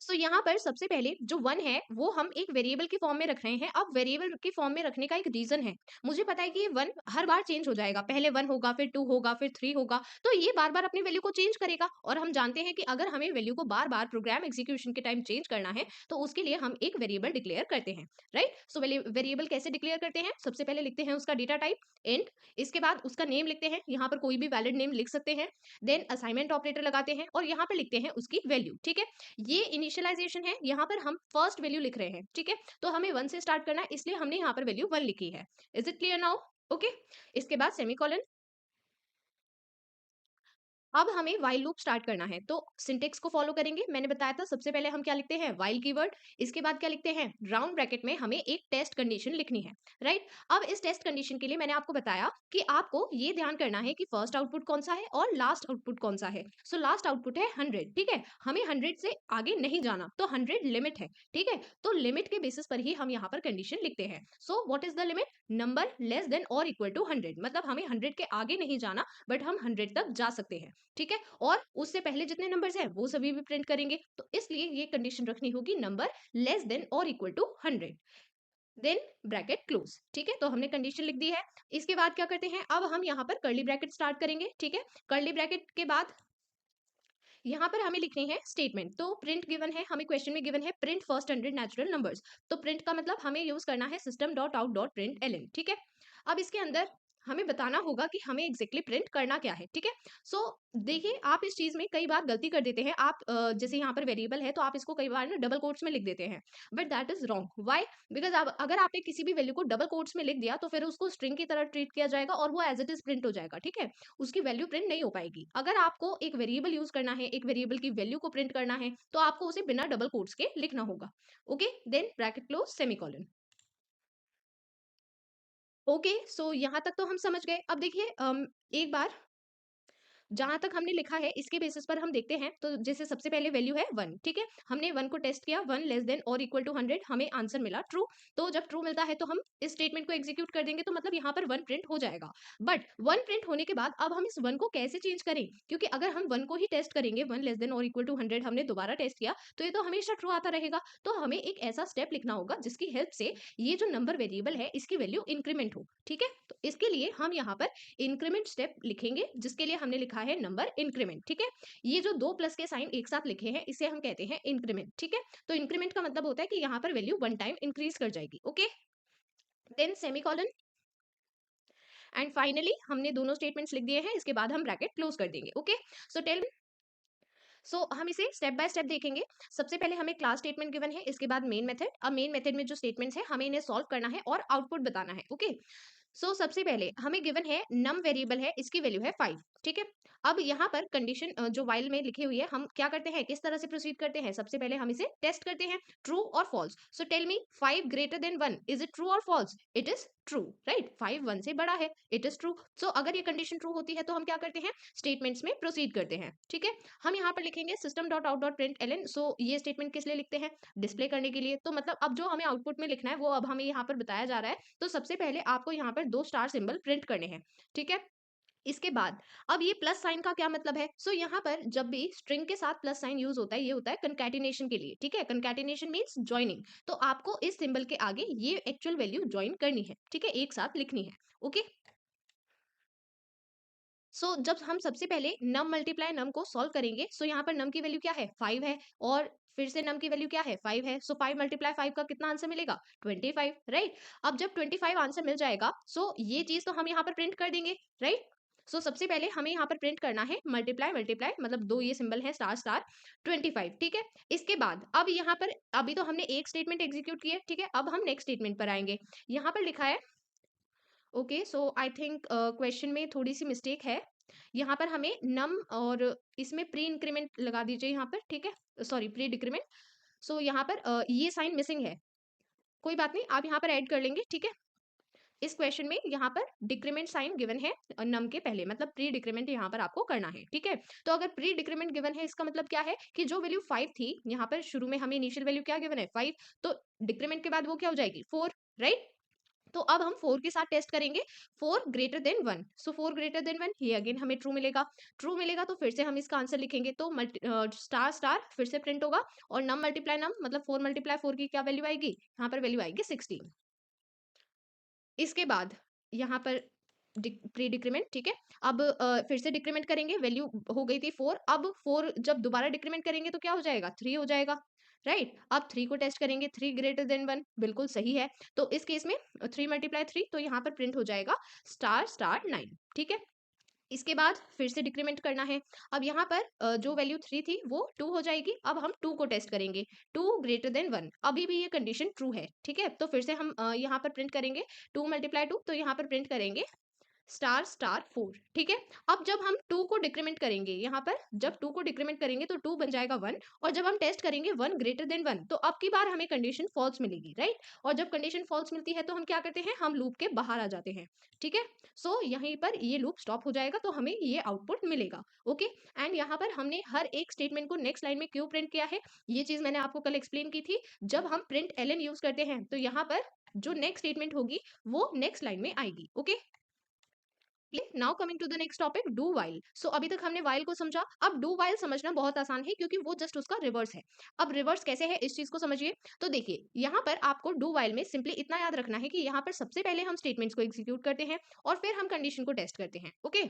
सो यहाँ पर सबसे पहले जो 1 है वो हम एक वेरिएबल की फॉर्म में रख रहे हैं। अब वेरिएबल की फॉर्म में रखने का एक रीजन है, मुझे पता है कि ये 1 हर बार चेंज हो जाएगा, पहले 1 होगा, फिर 2 होगा, फिर 3 होगा, तो ये बार बार अपनी वैल्यू को चेंज करेगा। और हम जानते हैं कि अगर हमें वैल्यू को बार बार प्रोग्राम एग्जीक्यूशन के टाइम चेंज करना है तो उसके लिए हम एक वेरिएबल डिक्लेयर करते हैं, राइट। सो वेरिएबल कैसे डिक्लेयर करते हैं, सबसे पहले लिखते हैं उसका डेटा टाइप इंट, इसके बाद उसका नेम लिखते हैं, यहाँ पर कोई भी वैलिड नेम लिख सकते हैं, देन असाइनमेंट ऑपरेटर लगाते हैं और यहाँ पर लिखते हैं उसकी वैल्यू, ठीक है। ये इनिशियलाइजेशन है, यहाँ पर हम फर्स्ट वैल्यू लिख रहे हैं, ठीक है। तो हमें 1 से स्टार्ट करना है, इसलिए हमने यहाँ पर वैल्यू 1 लिखी है। Is it clear now, okay. इसके बाद सेमीकोलन, अब हमें व्हाइल लूप स्टार्ट करना है, तो सिंटेक्स को फॉलो करेंगे। मैंने बताया था सबसे पहले हम क्या लिखते हैं, व्हाइल कीवर्ड। इसके बाद क्या लिखते हैं, राउंड ब्रैकेट में हमें एक टेस्ट कंडीशन लिखनी है, राइट। अब इस टेस्ट कंडीशन के लिए मैंने आपको बताया कि आपको ये ध्यान करना है कि फर्स्ट आउटपुट कौन सा है और लास्ट आउटपुट कौन सा है। सो लास्ट आउटपुट है 100, ठीक है, हमें 100 से आगे नहीं जाना, तो 100 लिमिट है, ठीक है। तो लिमिट के बेसिस पर ही हम यहाँ पर कंडीशन लिखते हैं। So what is the limit, number less than और इक्वल टू 100, मतलब हमें 100 के आगे नहीं जाना, बट हम 100 तक जा सकते हैं, ठीक है। और उससे पहले जितने नंबर्स हैं वो सभी भी प्रिंट करेंगे, तो इसलिए ये कंडीशन रखनी होगी, नंबर लेस देन और equal to 100, then bracket close, ठीक है। तो हमने कंडीशन लिख दी है। इसके बाद क्या करते हैं, अब हम यहाँ पर कर्ली ब्रैकेट स्टार्ट करेंगे, ठीक है। कर्ली ब्रैकेट के बाद यहाँ पर हमें लिखनी है स्टेटमेंट। तो प्रिंट गिवन है, हमें क्वेश्चन में गिवन है प्रिंट फर्स्ट 100 नेचुरल नंबर्स। तो प्रिंट का मतलब हमें यूज करना है system dot out dot print L, ठीक है। अब इसके अंदर हमें बताना होगा कि हमें एग्जैक्टली प्रिंट करना क्या है, ठीक है। सो देखिए, आप इस चीज में कई बार गलती कर देते हैं। आप जैसे यहाँ पर वेरिएबल है तो आप इसको कई बार ना डबल कोट्स में लिख देते हैं, but that is wrong. Why, because अगर आपने किसी भी वैल्यू को डबल कोट्स में लिख दिया तो फिर उसको स्ट्रिंग की तरह ट्रीट किया जाएगा और वो एज इट इज प्रिंट हो जाएगा, ठीक है। उसकी वैल्यू प्रिंट नहीं हो पाएगी। अगर आपको एक वेरिएबल यूज करना है, एक वेरिएबल की वैल्यू को प्रिंट करना है, तो आपको उसे बिना डबल कोट्स के लिखना होगा। Okay, then bracket close semicolon. Okay, so यहाँ तक तो हम समझ गए। अब देखिए एक बार जहां तक हमने लिखा है इसके बेसिस पर हम देखते हैं। तो जैसे सबसे पहले वैल्यू है 1, ठीक है, हमने 1 को टेस्ट किया, 1 लेस देन और इक्वल टू 100, हमें आंसर मिला ट्रू। तो जब ट्रू मिलता है तो हम इस स्टेटमेंट को एग्जीक्यूट कर देंगे, तो मतलब यहाँ पर 1 प्रिंट हो जाएगा। बट 1 प्रिंट होने के बाद अब हम इस 1 को कैसे चेंज करें, क्योंकि अगर हम 1 को ही टेस्ट करेंगे, 1 लेस देन और इक्वल टू 100 हमने दोबारा टेस्ट किया, तो ये तो हमेशा ट्रू आता रहेगा। तो हमें एक ऐसा स्टेप लिखना होगा जिसकी हेल्प से ये जो नंबर वेरिएबल है इसकी वैल्यू इंक्रीमेंट हो, ठीक है। तो इसके लिए हम यहाँ पर इंक्रीमेंट स्टेप लिखेंगे, जिसके लिए हमने लिखा है नंबर इंक्रीमेंट, ठीक है। ये जो दो प्लस के साइन एक साथ लिखे हैं इसे हम कहते हैं इंक्रीमेंट, ठीक है। तो इंक्रीमेंट का मतलब होता है कि यहाँ पर वैल्यू 1 टाइम इंक्रीज कर जाएगी। Okay, then semicolon, and finally हमने दोनों स्टेटमेंट्स लिख दिए हैं। इसके बाद हम ब्रैकेट क्लोज कर देंगे। ओके, सो टेल, सो हम इसे स्टेप बाय स्टेप देखेंगे। सबसे पहले हमें क्लास स्टेटमेंट गिवन है, इसके बाद मेन मेथड। अब मेन मेथड में जो स्टेटमेंट्स है हमें इन्हें सॉल्व करना है और आउटपुट बताना है। ओके, सबसे पहले हमें गिवन है नम वेरिएबल है, इसकी वैल्यू है 5, ठीक है। अब यहाँ पर कंडीशन जो वाइल में लिखी हुई है, हम क्या करते हैं, किस तरह से प्रोसीड करते हैं, सबसे पहले हम इसे टेस्ट करते हैं, ट्रू और false. So tell me 5 greater than 1, is it true और false, it is true, right. 5 1 से बड़ा है, इट इज ट्रू। सो अगर ये कंडीशन ट्रू होती है तो हम क्या करते हैं, स्टेटमेंट्स में प्रोसीड करते हैं, ठीक है। हम यहाँ पर लिखेंगे system dot out dot print L. So ये स्टेटमेंट किस लिए लिखते हैं, डिस्प्ले करने के लिए। तो मतलब अब जो हमें आउटपुट में लिखना है वो अब हमें यहाँ पर बताया जा रहा है। तो सबसे पहले आपको यहाँ पर 2 स्टार सिंबल प्रिंट करने हैं, ठीक है। इसके बाद अब ये प्लस साइन का क्या मतलब है, यहाँ पर जब भी स्ट्रिंग के साथ प्लस साइन यूज होता है, ये होता है कंकैटिनेशन के लिए, ठीक है। Concatenation means joining. तो आपको इस सिंबल के आगे ये एक्चुअल वैल्यू ज्वाइन करनी है, ठीक है, एक साथ लिखनी है। ओके, जब हम सबसे पहले नम मल्टीप्लाई नम को सॉल्व करेंगे, यहाँ पर नम की वैल्यू क्या है, 5 है, और फिर से नम की वैल्यू क्या है, 5 है। 5 मल्टीप्लाई 5 का कितना आंसर मिलेगा, 25, राइट। अब जब 25 आंसर मिल जाएगा, ये चीज तो हम यहाँ पर प्रिंट कर देंगे, राइट। सबसे पहले हमें यहाँ पर प्रिंट करना है मल्टीप्लाई मल्टीप्लाई, मतलब दो ये सिंबल है स्टार स्टार, 25, ठीक है। इसके बाद अब यहाँ पर अभी तो हमने एक स्टेटमेंट एग्जीक्यूट किया, ठीक है। अब हम नेक्स्ट स्टेटमेंट पर आएंगे। यहाँ पर लिखा है, ओके, आई थिंक क्वेश्चन में थोड़ी सी मिस्टेक है। यहाँ पर हमें नम और इसमें प्री इंक्रीमेंट लगा दीजिए यहाँ पर, ठीक है, सॉरी प्री डिक्रीमेंट। यहाँ पर ये साइन मिसिंग है, कोई बात नहीं, आप यहाँ पर ऐड कर लेंगे, ठीक है। इस क्वेश्चन में यहाँ पर डिक्रीमेंट साइन गिवन है नम के पहले, मतलब प्री डिक्रीमेंट यहाँ पर आपको करना है, ठीक है। तो अगर प्री डिक्रीमेंट गिवन है, इसका मतलब क्या है कि जो वैल्यू 5 थी, यहाँ पर शुरू में हमें इनिशियल वैल्यू क्या गिवन है, 5, तो डिक्रीमेंट के बाद वो क्या हो जाएगी, 4, राइट। तो अब हम 4 के साथ टेस्ट करेंगे, 4 ग्रेटर देन 1। 4 ग्रेटर देन 1, ये अगेन हमें ट्रू मिलेगा। ट्रू मिलेगा तो फिर से हम इसका आंसर लिखेंगे, तो स्टार स्टार फिर से प्रिंट होगा, और नम मल्टीप्लाई नम, मतलब 4 मल्टीप्लाई 4 की क्या वैल्यू आएगी, यहाँ पर वैल्यू आएगी 16। इसके बाद यहाँ पर प्री डिक्रीमेंट, ठीक है। अब फिर से डिक्रीमेंट करेंगे, वैल्यू हो गई थी 4, अब 4 जब दोबारा डिक्रीमेंट करेंगे तो क्या हो जाएगा, 3 हो जाएगा, राइट। अब 3 को टेस्ट करेंगे, 3 ग्रेटर देन 1, बिल्कुल सही है। तो इस केस में 3 मल्टीप्लाई 3, तो यहाँ पर प्रिंट हो जाएगा स्टार स्टार 9, ठीक है। इसके बाद फिर से डिक्रीमेंट करना है। अब यहाँ पर जो वैल्यू 3 थी वो 2 हो जाएगी। अब हम 2 को टेस्ट करेंगे, 2 ग्रेटर देन 1, अभी भी ये कंडीशन ट्रू है, ठीक है। तो फिर से हम यहाँ पर प्रिंट करेंगे 2 मल्टीप्लाई 2, तो यहाँ पर प्रिंट करेंगे स्टार स्टार 4, ठीक है। अब जब हम 2 को डिक्रीमेंट करेंगे, यहाँ पर जब 2 को डिक्रीमेंट करेंगे तो 2 बन जाएगा 1, और जब हम टेस्ट करेंगे 1 ग्रेटर देन 1, तो अब की बार हमें कंडीशन फॉल्स मिलेगी, राइट। और जब कंडीशन फॉल्स मिलती है तो हम क्या करते हैं, हम लूप के बाहर आ जाते हैं, ठीक है। सो यहीं पर ये लूप स्टॉप हो जाएगा, तो हमें ये आउटपुट मिलेगा, ओके। एंड यहाँ पर हमने हर एक स्टेटमेंट को नेक्स्ट लाइन में क्यों प्रिंट किया है, ये चीज मैंने आपको कल एक्सप्लेन की थी। जब हम प्रिंट एलएन यूज करते हैं तो यहाँ पर जो नेक्स्ट स्टेटमेंट होगी वो नेक्स्ट लाइन में आएगी, ओके। Now coming to the next topic, do while. So अभी तक हमने वाइल को समझा, अब डू वाइल समझना बहुत आसान है क्योंकि वो जस्ट उसका रिवर्स है। अब रिवर्स कैसे है इस चीज को समझिए। तो देखिए यहाँ पर आपको डू वाइल में सिंपली इतना याद रखना है कि यहाँ पर सबसे पहले हम स्टेटमेंट्स को एग्जीक्यूट करते हैं और फिर हम कंडीशन को टेस्ट करते हैं, ओके।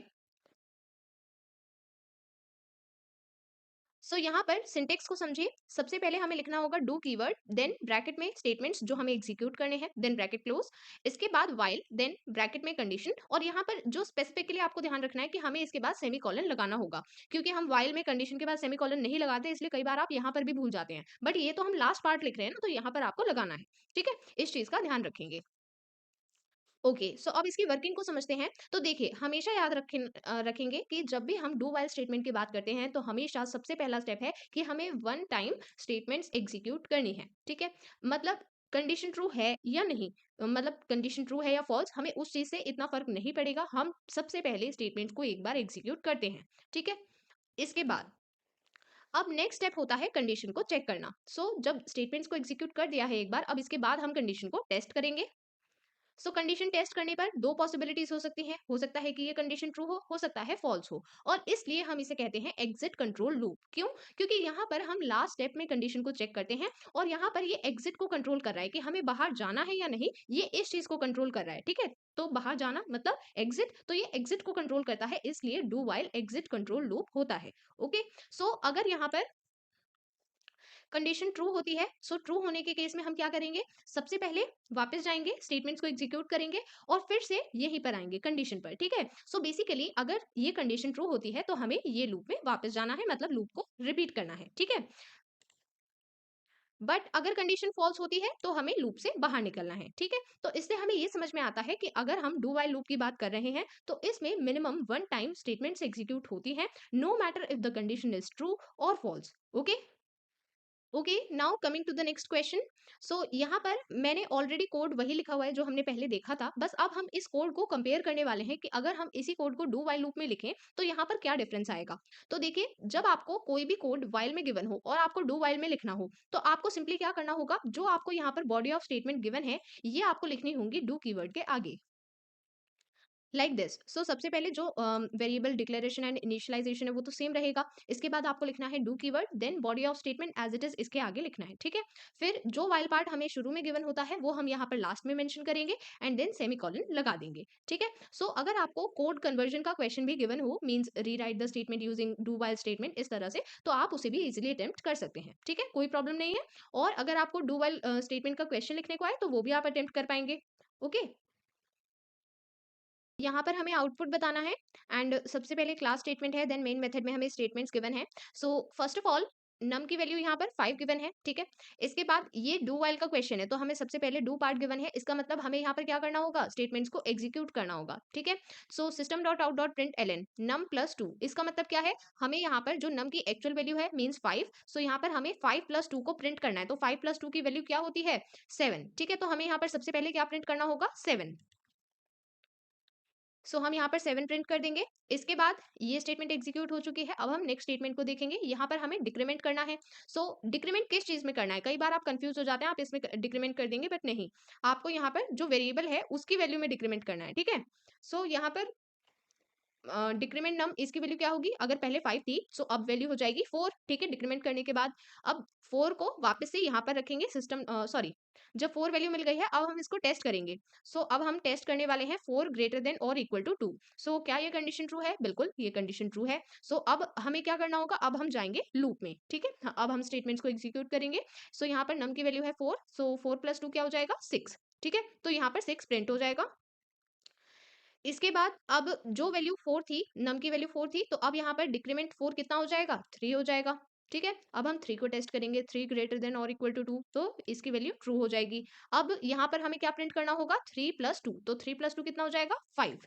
सो यहाँ पर सिंटेक्स को समझिए। सबसे पहले हमें लिखना होगा डू कीवर्ड, देन ब्रैकेट में स्टेटमेंट्स जो हमें एग्जीक्यूट करने हैं, देन ब्रैकेट क्लोज, इसके बाद व्हाइल, देन ब्रैकेट में कंडीशन। और यहाँ पर जो स्पेसिफिकली आपको ध्यान रखना है कि हमें इसके बाद सेमीकोलन लगाना होगा, क्योंकि हम व्हाइल में कंडीशन के बाद सेमीकोलन नहीं लगाते, इसलिए कई बार आप यहाँ पर भी भूल जाते हैं। बट ये तो हम लास्ट पार्ट लिख रहे हैं ना, तो यहाँ पर आपको लगाना है, ठीक है। इस चीज का ध्यान रखेंगे, ओके। सो अब इसकी वर्किंग को समझते हैं। तो देखिए हमेशा याद रखेंगे कि जब भी हम डू वाइल स्टेटमेंट की बात करते हैं तो हमेशा सबसे पहला स्टेप है कि हमें वन टाइम स्टेटमेंट्स एग्जीक्यूट करनी है, ठीक है। मतलब कंडीशन ट्रू है या नहीं, मतलब कंडीशन ट्रू है या फॉल्स, हमें उस चीज से इतना फर्क नहीं पड़ेगा, हम सबसे पहले स्टेटमेंट को एक बार एग्जीक्यूट करते हैं, ठीक है। इसके बाद अब नेक्स्ट स्टेप होता है कंडीशन को चेक करना। सो जब स्टेटमेंट्स को एग्जीक्यूट कर दिया है एक बार, अब इसके बाद हम कंडीशन को टेस्ट करेंगे। सो कंडीशन टेस्ट करने पर दो पॉसिबिलिटीज हो सकती हैं, हो सकता है कि ये कंडीशन ट्रू हो सकता है फॉल्स हो, और इसलिए हम इसे कहते हैं एग्जिट कंट्रोल लूप। क्यों? क्योंकि यहाँ पर हम लास्ट स्टेप में कंडीशन को चेक करते हैं और यहाँ पर ये एग्जिट को कंट्रोल कर रहा है कि हमें बाहर जाना है या नहीं, ये इस चीज को कंट्रोल कर रहा है, ठीक है। तो बाहर जाना मतलब एग्जिट, तो ये एग्जिट को कंट्रोल करता है, इसलिए do while exit control loop होता है, ओके। सो अगर यहाँ पर कंडीशन ट्रू होती है, सो ट्रू होने के केस में हम क्या करेंगे, सबसे पहले वापस जाएंगे, स्टेटमेंट्स को एग्जीक्यूट करेंगे और फिर से यहीं पर आएंगे कंडीशन पर, ठीक है। सो बेसिकली अगर ये कंडीशन ट्रू होती है तो हमें ये लूप में वापस जाना है, मतलब लूप को रिपीट करना है, ठीक है। बट अगर कंडीशन फॉल्स होती है तो हमें लूप से बाहर निकलना है, ठीक है। तो इससे हमें ये समझ में आता है कि अगर हम डू वाइल लूप की बात कर रहे हैं तो इसमें minimum one time statements execute होती है, no matter if the condition is true और false, okay. Okay, now coming to the next question. So यहाँ पर मैंने ऑलरेडी कोड वही लिखा हुआ है जो हमने पहले देखा था, बस अब हम इस कोड को कंपेयर करने वाले हैं कि अगर हम इसी कोड को डू वाइल लूप में लिखें तो यहाँ पर क्या डिफरेंस आएगा। तो देखिए जब आपको कोई भी कोड वाइल में गिवन हो और आपको डू वाइल में लिखना हो तो आपको सिंपली क्या करना होगा, जो आपको यहाँ पर बॉडी ऑफ स्टेटमेंट गिवन है ये आपको लिखनी होंगी डू कीवर्ड के आगे, लाइक दिस। सो सबसे पहले जो वेरिएबल डिक्लेरेशन एंड इनिशियलाइजेशन है वो तो सेम रहेगा, इसके बाद आपको लिखना है do keyword, then body of statement as it is इसके आगे लिखना है, ठीक है। फिर जो वाइल पार्ट हमें शुरू में गिवन होता है वो हम यहाँ पर लास्ट में मेंशन करेंगे एंड देन सेमीकोलन लगा देंगे, ठीक है। सो अगर आपको कोड कन्वर्जन का क्वेश्चन भी गिवन हो, means rewrite the statement using do while statement इस तरह से, तो आप उसे भी इजिली अटेम्प्ट कर सकते हैं, ठीक है, कोई प्रॉब्लम नहीं है। और अगर आपको डू वाइल स्टेटमेंट का क्वेश्चन लिखने को आए तो वो भी आप अटेम्प्ट कर पाएंगे, ओके। यहाँ पर हमें आउटपुट बताना है एंड सबसे पहले क्लास स्टेटमेंट है, देन मेन मेथड में हमें स्टेटमेंट्स गिवन है। सो फर्स्ट ऑफ ऑल नम की वैल्यू यहाँ पर 5 गिवन है, ठीक है। इसके बाद ये डू वाइल का क्वेश्चन है तो हमें सबसे पहले डू पार्ट गिवन है, इसका मतलब हमें यहाँ पर क्या करना होगा, स्टेटमेंट्स को एग्जीक्यूट करना होगा, ठीक है। So system dot out dot print L N num plus two, इसका मतलब क्या है, हमें यहाँ पर जो नम की एक्चुअल वैल्यू है मीन्स 5, सो यहाँ पर हमें 5 प्लस टू को प्रिंट करना है, तो 5 प्लस टू की वैल्यू क्या होती है 7, ठीक है। तो हमें यहाँ पर सबसे पहले क्या प्रिंट करना होगा 7, हम यहाँ पर 7 प्रिंट कर देंगे। इसके बाद ये स्टेटमेंट एग्जीक्यूट हो चुकी है, अब हम नेक्स्ट स्टेटमेंट को देखेंगे। यहाँ पर हमें डिक्रीमेंट करना है। डिक्रीमेंट किस चीज में करना है, कई बार आप कंफ्यूज हो जाते हैं, आप इसमें डिक्रीमेंट कर देंगे बट नहीं, आपको यहाँ पर जो वेरिएबल है उसकी वैल्यू में डिक्रीमेंट करना है, ठीक है। यहाँ पर डिक्रीमेंट नम इसकी वैल्यू क्या होगी, अगर पहले 5 थी सो अब वैल्यू हो जाएगी 4, ठीक है, डिक्रीमेंट करने के बाद। अब 4 को वापस से यहाँ पर रखेंगे, सिस्टम सॉरी, जब 4 वैल्यू मिल गई है अब हम इसको टेस्ट करेंगे। अब हम टेस्ट करने वाले हैं 4 ग्रेटर देन और इक्वल टू 2। क्या ये कंडीशन ट्रू है, बिल्कुल ये कंडीशन ट्रू है। अब हमें क्या करना होगा, अब हम जाएंगे लूप में, ठीक है। हाँ, अब हम स्टेटमेंट्स को एग्जीक्यूट करेंगे। यहाँ पर नम की वैल्यू है 4, 4 प्लस 2 क्या हो जाएगा 6, ठीक है। तो यहाँ पर 6 प्रिंट हो जाएगा। इसके बाद अब जो वैल्यू 4 थी, नम की वैल्यू 4 थी, तो अब यहाँ पर डिक्रीमेंट 4 कितना हो जाएगा 3 हो जाएगा, ठीक है। अब हम 3 को टेस्ट करेंगे, 3 ग्रेटर देन और इक्वल टू 2, तो इसकी वैल्यू ट्रू हो जाएगी। अब यहाँ पर हमें क्या प्रिंट करना होगा 3 प्लस 2, तो 3 प्लस 2 कितना हो जाएगा 5,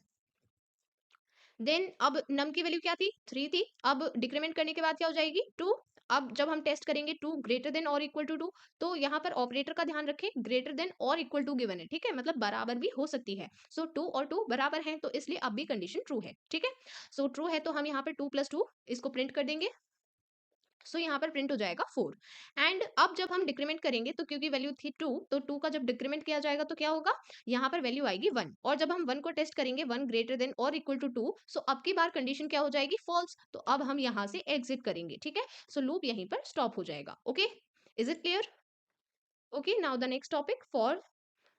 देन अब नम की वैल्यू क्या थी, 3 थी। अब डिक्रीमेंट करने के बाद क्या हो जाएगी, 2। अब जब हम टेस्ट करेंगे 2 ग्रेटर देन और इक्वल टू 2, तो यहाँ पर ऑपरेटर का ध्यान रखें, ग्रेटर देन और इक्वल टू गिवन है, ठीक है, मतलब बराबर भी हो सकती है। सो 2 और 2 बराबर हैं, तो इसलिए अब भी कंडीशन ट्रू है, ठीक है। सो ट्रू है तो हम यहाँ पर 2 प्लस 2 इसको प्रिंट कर देंगे। सो यहाँ पर प्रिंट हो जाएगा 4। एंड अब जब हम डिक्रीमेंट करेंगे, तो क्योंकि वैल्यू थी 2, तो 2 का जब डिक्रीमेंट किया जाएगा तो क्या होगा, यहाँ पर वैल्यू आएगी 1। और जब हम 1 को टेस्ट करेंगे, 1 ग्रेटर देन और इक्वल टू 2, सो अब की बार कंडीशन क्या हो जाएगी, फॉल्स। तो अब हम यहाँ से एग्जिट करेंगे, ठीक है। सो लूप यहीं पर स्टॉप हो जाएगा। Okay, is it clear? Okay, now the next topic, for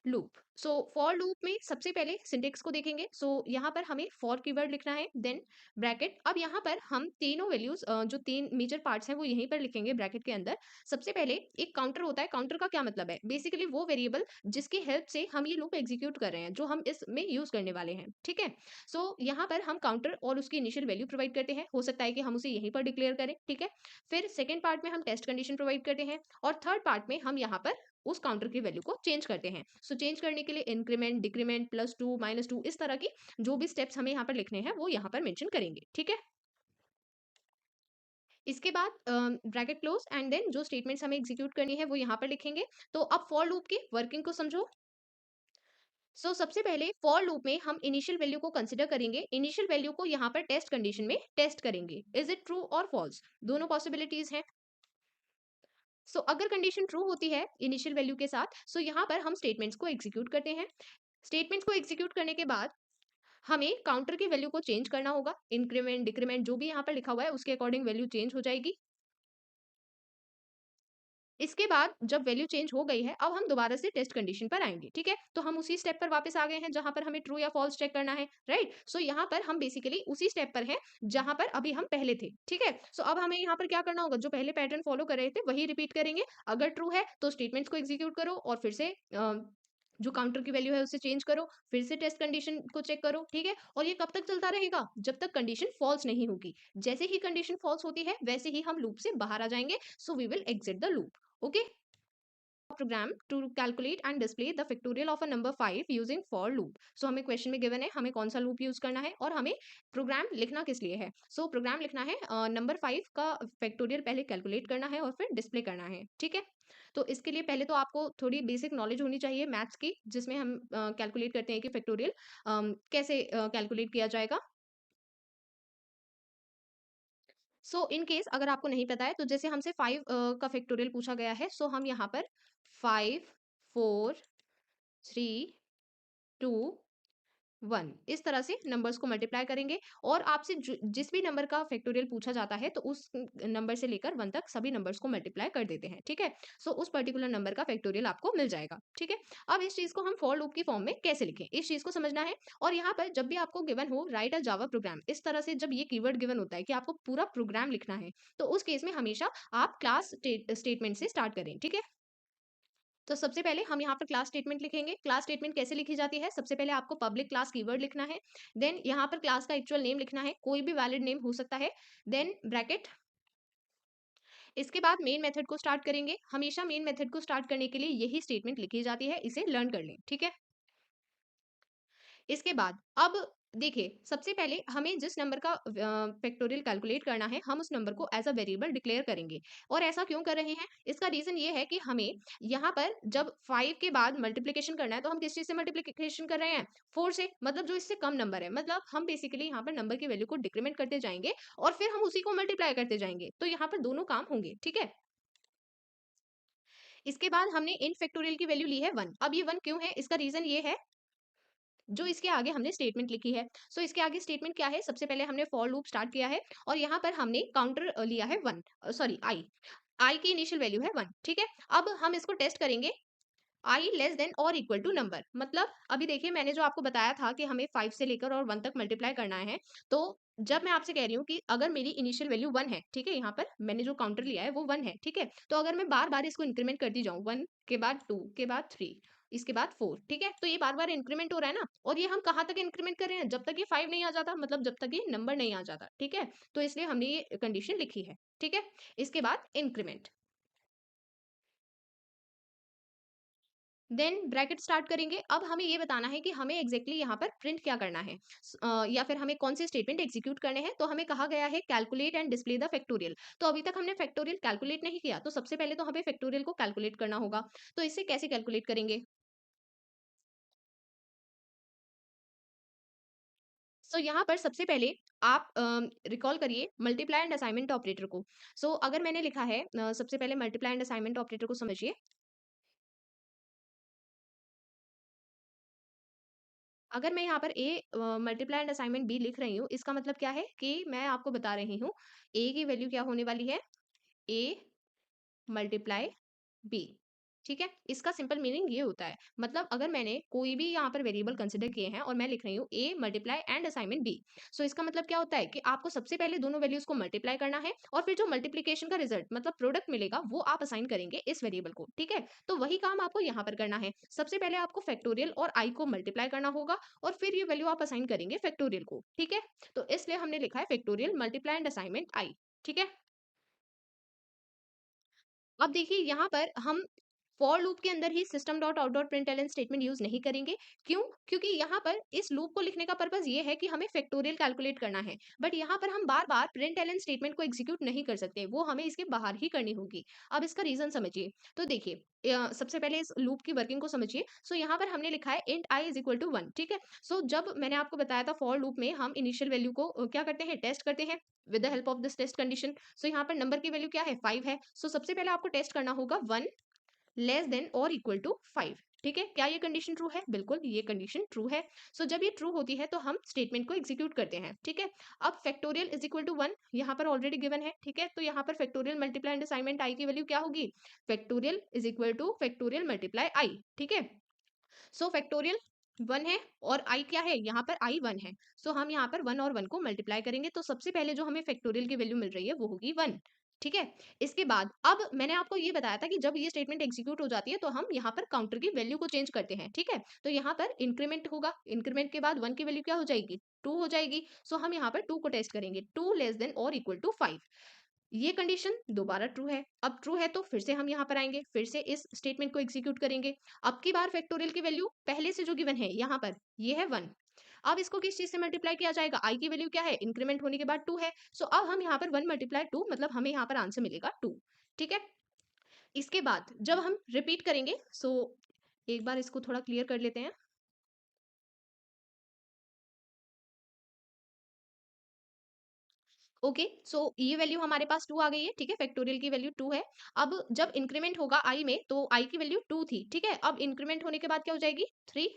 loop. So for loop में सबसे पहले सिंटेक्स को देखेंगे। सो यहाँ पर हमें फॉर कीवर्ड लिखना है, देन ब्रैकेट। अब यहाँ पर हम तीनों वैल्यूज, जो तीन मेजर पार्ट्स हैं वो यहीं पर लिखेंगे ब्रैकेट के अंदर। सबसे पहले एक काउंटर होता है। काउंटर का क्या मतलब है, बेसिकली वो वेरिएबल जिसकी हेल्प से हम ये लूप एग्जीक्यूट कर रहे हैं, जो हम इसमें यूज करने वाले हैं, ठीक है। सो यहाँ पर हम काउंटर और उसकी इनिशियल वैल्यू प्रोवाइड करते हैं। हो सकता है कि हम उसे यहीं पर डिक्लेयर करें, ठीक है। फिर सेकेंड पार्ट में हम टेस्ट कंडीशन प्रोवाइड करते हैं, और थर्ड पार्ट में हम यहाँ पर उस काउंटर की वैल्यू को चेंज करते हैं। सो चेंज करने के लिए इंक्रीमेंट, डिक्रीमेंट, +2 -2, इस तरह की जो भी स्टेप्स हमें यहाँ पर लिखने हैं वो यहाँ पर मेंशन करेंगे, ठीक है। इसके बाद ब्रैकेट क्लोज, एंड देन जो स्टेटमेंट्स हमें एग्जीक्यूट करनी है वो यहाँ पर लिखेंगे। तो अब फॉर लूप की वर्किंग को समझो। सबसे पहले फॉर लूप में हम इनिशियल वैल्यू को कंसिडर करेंगे। इनिशियल वैल्यू को यहाँ पर टेस्ट कंडीशन में टेस्ट करेंगे, इज इट ट्रू और फॉल्स, दोनों पॉसिबिलिटीज हैं। अगर कंडीशन ट्रू होती है इनिशियल वैल्यू के साथ, यहाँ पर हम स्टेटमेंट्स को एग्जीक्यूट करते हैं। स्टेटमेंट्स को एग्जीक्यूट करने के बाद हमें काउंटर की वैल्यू को चेंज करना होगा। इंक्रीमेंट, डिक्रीमेंट जो भी यहाँ पर लिखा हुआ है उसके अकॉर्डिंग वैल्यू चेंज हो जाएगी। इसके बाद जब वैल्यू चेंज हो गई है, अब हम दोबारा से टेस्ट कंडीशन पर आएंगे, ठीक है। तो हम उसी स्टेप पर वापस आ गए हैं जहां पर हमें ट्रू या फॉल्स चेक करना है, राइट। यहाँ पर हम बेसिकली उसी स्टेप पर हैं जहां पर अभी हम पहले थे, ठीक है। अब हमें यहाँ पर क्या करना होगा, जो पहले पैटर्न फॉलो कर रहे थे वही रिपीट करेंगे। अगर ट्रू है तो स्टेटमेंट्स को एग्जीक्यूट करो और फिर से जो काउंटर की वैल्यू है उसे चेंज करो, फिर से टेस्ट कंडीशन को चेक करो, ठीक है। और ये कब तक चलता रहेगा, जब तक कंडीशन फॉल्स नहीं होगी। जैसे ही कंडीशन फॉल्स होती है वैसे ही हम लूप से बाहर आ जाएंगे। We will exit the loop. Okay, program to calculate and display the factorial of a number 5 using for loop। हमें क्वेश्चन में गिवन है हमें कौन सा लूप यूज करना है और हमें प्रोग्राम लिखना किस लिए है। प्रोग्राम लिखना है नंबर 5 का फैक्टोरियल पहले कैलकुलेट करना है और फिर डिस्प्ले करना है, ठीक है। तो इसके लिए पहले तो आपको थोड़ी बेसिक नॉलेज होनी चाहिए मैथ्स की, जिसमें हम कैलकुलेट करते हैं कि फैक्टोरियल कैसे कैलकुलेट किया जाएगा। इन केस अगर आपको नहीं पता है, तो जैसे हमसे 5 का फैक्टोरियल पूछा गया है, हम यहाँ पर 5 4 3 2 1 इस तरह से नंबर्स को मल्टीप्लाई करेंगे। और आपसे जिस भी नंबर का फैक्टोरियल पूछा जाता है, तो उस नंबर से लेकर 1 तक सभी नंबर्स को मल्टीप्लाई कर देते हैं, ठीक है। उस पर्टिकुलर नंबर का फैक्टोरियल आपको मिल जाएगा, ठीक है। अब इस चीज को हम फॉर लूप की फॉर्म में कैसे लिखें, इस चीज को समझना है। और यहाँ पर जब भी आपको गिवन हो राइट अ जावा प्रोग्राम, इस तरह से जब ये कीवर्ड गिवन होता है कि आपको पूरा प्रोग्राम लिखना है, तो उस केस में हमेशा आप क्लास स्टेटमेंट से स्टार्ट करें, ठीक है। सबसे पहले हम यहाँ पर क्लास स्टेटमेंट लिखेंगे। क्लास स्टेटमेंट कैसे लिखी जाती है, सबसे पहले आपको पब्लिक क्लास कीवर्ड लिखना है। देन यहाँ पर क्लास का एक्चुअल नेम लिखना है, कोई भी वैलिड नेम हो सकता है। Then bracket. इसके बाद मेन मेथड को स्टार्ट करेंगे। हमेशा मेन मेथड को स्टार्ट करने के लिए यही स्टेटमेंट लिखी जाती है, इसे लर्न कर लें, ठीक है। इसके बाद अब देखिए, सबसे पहले हमें जिस नंबर का फैक्टोरियल कैलकुलेट करना है, हम उस नंबर को एज अ वेरिएबल डिक्लेयर करेंगे। और ऐसा क्यों कर रहे हैं, इसका रीजन ये है कि हमें यहाँ पर जब 5 के बाद मल्टीप्लिकेशन करना है, तो हम किस चीज से मल्टीप्लिकेशन कर रहे हैं, 4 से, मतलब जो इससे कम नंबर है। मतलब हम बेसिकली यहाँ पर नंबर की वैल्यू को डिक्रीमेंट करते जाएंगे और फिर हम उसी को मल्टीप्लाई करते जाएंगे, तो यहाँ पर दोनों काम होंगे, ठीक है। इसके बाद हमने इन फैक्टोरियल की वैल्यू ली है 1। अब ये 1 क्यों है, इसका रीजन ये है जो इसके आगे हमने स्टेटमेंट लिखी है। इसके आगे स्टेटमेंट क्या है, सबसे पहले हमने फॉर लूप स्टार्ट किया है और यहाँ पर हमने काउंटर लिया है 1, सॉरी आई। आई की इनिशियल वैल्यू है 1, ठीक है। अब हम इसको टेस्ट करेंगे, आई लेस देन और इक्वल टू नंबर। मतलब अभी देखिए, मैंने जो आपको बताया था कि हमें 5 से लेकर और 1 तक मल्टीप्लाई करना है, तो जब मैं आपसे कह रही हूँ कि अगर मेरी इनिशियल वैल्यू 1 है, ठीक है, यहाँ पर मैंने जो काउंटर लिया है वो 1 है, ठीक है। तो अगर मैं बार बार इसको इंक्रीमेंट करती जाऊँ, 1 के बाद 2 के बाद 3 इसके बाद 4, ठीक है, तो ये बार बार इंक्रीमेंट हो रहा है ना। और ये हम कहाँ तक इंक्रीमेंट कर रहे हैं, जब तक ये 5 नहीं आ जाता, मतलब जब तक ये नंबर नहीं आ जाता, ठीक है। तो इसलिए हमने ये कंडीशन लिखी है, ठीक है। इसके बाद इंक्रीमेंट। देन ब्रैकेट स्टार्ट करेंगे। अब हमें ये बताना है कि हमें एग्जैक्टली यहाँ पर प्रिंट क्या करना है, या फिर हमें कौन से स्टेटमेंट एग्जीक्यूट करने हैं। तो हमें कहा गया है calculate and display the factorial. तो अभी तक हमने फैक्टोरियल कैलकुलेट नहीं किया, तो सबसे पहले तो हमें फैक्टोरियल को कैलकुलेट करना होगा। तो इसे कैसे कैलकुलेट करेंगे? सो यहाँ पर सबसे पहले आप रिकॉल करिए मल्टीप्लाई एंड असाइनमेंट ऑपरेटर को। सो अगर मैंने लिखा है, सबसे पहले मल्टीप्लाई एंड असाइनमेंट ऑपरेटर को समझिए। अगर मैं यहाँ पर A multiply and assignment B लिख रही हूँ, इसका मतलब क्या है कि मैं आपको बता रही हूँ ए की वैल्यू क्या होने वाली है, ए मल्टीप्लाई बी। ठीक है, इसका सिंपल मीनिंग ये होता है, मतलब अगर मैंने कोई भी यहाँ पर वेरिएबल कंसिडर किए हैं और मैं लिख रही हूँ A multiply and assignment B. सो इसका मतलब क्या होता है कि आपको सबसे पहले दोनों वैल्यूज को मल्टीप्लाई करना है और फिर जो मल्टीप्लीकेशन का रिजल्ट मतलब प्रोडक्ट मिलेगा वो आप असाइन करेंगे इस वेरिएबल को। ठीक है, तो वही काम आपको यहाँ पर करना है। सबसे पहले आपको फैक्टोरियल और आई को मल्टीप्लाई करना होगा और फिर ये वैल्यू आप असाइन करेंगे फैक्टोरियल को। ठीक है, तो इसलिए हमने लिखा है फैक्टोरियल मल्टीप्लाई एंड असाइनमेंट आई। ठीक है, अब देखिए यहाँ पर हम फॉर लूप के अंदर ही system dot out dot println statement use नहीं करेंगे। क्यों? क्योंकि यहाँ पर इस लूप को लिखने का पर्पस ये है कि हमें फैक्टोरियल कैलकुलेट करना है, बट यहाँ पर हम बार बार प्रिंटलन स्टेटमेंट को एग्जीक्यूट नहीं कर सकते, वो हमें इसके बाहर ही करनी होगी। अब इसका रीजन समझिए। तो देखिए, सबसे पहले इस लूप की वर्किंग को समझिए। सो यहाँ पर हमने लिखा है int i is equal to 1। ठीक है, सो जब मैंने आपको बताया था फॉर लूप में हम इनिशियल वैल्यू को क्या करते हैं, टेस्ट करते हैं with the help of this test condition. So यहाँ पर नंबर की वैल्यू क्या है, 5 है। सो सबसे पहले आपको टेस्ट करना होगा 1 लेस देन और इक्वल टू 5। ठीक है, क्या ये कंडीशन ट्रू है? बिल्कुल ये कंडीशन ट्रू है। सो जब ये ट्रू होती है तो हम स्टेटमेंट को एग्जीक्यूट करते हैं। ठीक है, अब फैक्टोरियल इज इक्वल टू 1 यहाँ पर ऑलरेडी गिवन है। ठीक है, तो यहाँ पर factorial multiply and assignment I की वैल्यू क्या होगी, factorial is equal to factorial multiply I. ठीक है, सो फैक्टोरियल 1 है और आई क्या है, यहाँ पर आई 1 है। सो हम यहाँ पर 1 और 1 को मल्टीप्लाई करेंगे, तो सबसे पहले जो हमें फैक्टोरियल की वैल्यू मिल रही है वो होगी 1। ठीक है, इसके बाद अब मैंने आपको ये बताया था कि जब ये स्टेटमेंट एग्जीक्यूट हो जाती है तो हम यहाँ पर काउंटर की वैल्यू को चेंज करते हैं। ठीक है, तो यहाँ पर इंक्रीमेंट होगा, इंक्रीमेंट के बाद 1 की वैल्यू क्या हो जाएगी, 2 हो जाएगी। सो हम यहाँ पर 2 को टेस्ट करेंगे, 2 लेस देन और इक्वल टू 5। ये कंडीशन दोबारा ट्रू है। अब ट्रू है तो फिर से हम यहाँ पर आएंगे, फिर से इस स्टेटमेंट को एग्जीक्यूट करेंगे। अब की बार फैक्टोरियल की वैल्यू पहले से जो गिवन है यहाँ पर ये है 1। अब इसको किस चीज से मल्टीप्लाई किया जाएगा, आई की वैल्यू क्या है, इंक्रीमेंट होने के बाद 2 है। सो अब हम यहाँ पर 1 मल्टीप्लाई 2 मतलब हमें यहाँ पर आंसर मिलेगा 2। ठीक है, इसके बाद जब हम रिपीट करेंगे, सो एक बार इसको थोड़ा क्लियर कर लेते हैं। ओके, सो ये वैल्यू हमारे पास 2 आ गई है। ठीक है, फैक्टोरियल की वैल्यू 2 है। अब जब इंक्रीमेंट होगा आई में तो आई की वैल्यू 2 थी। ठीक है, अब इंक्रीमेंट होने के बाद क्या हो जाएगी, 3।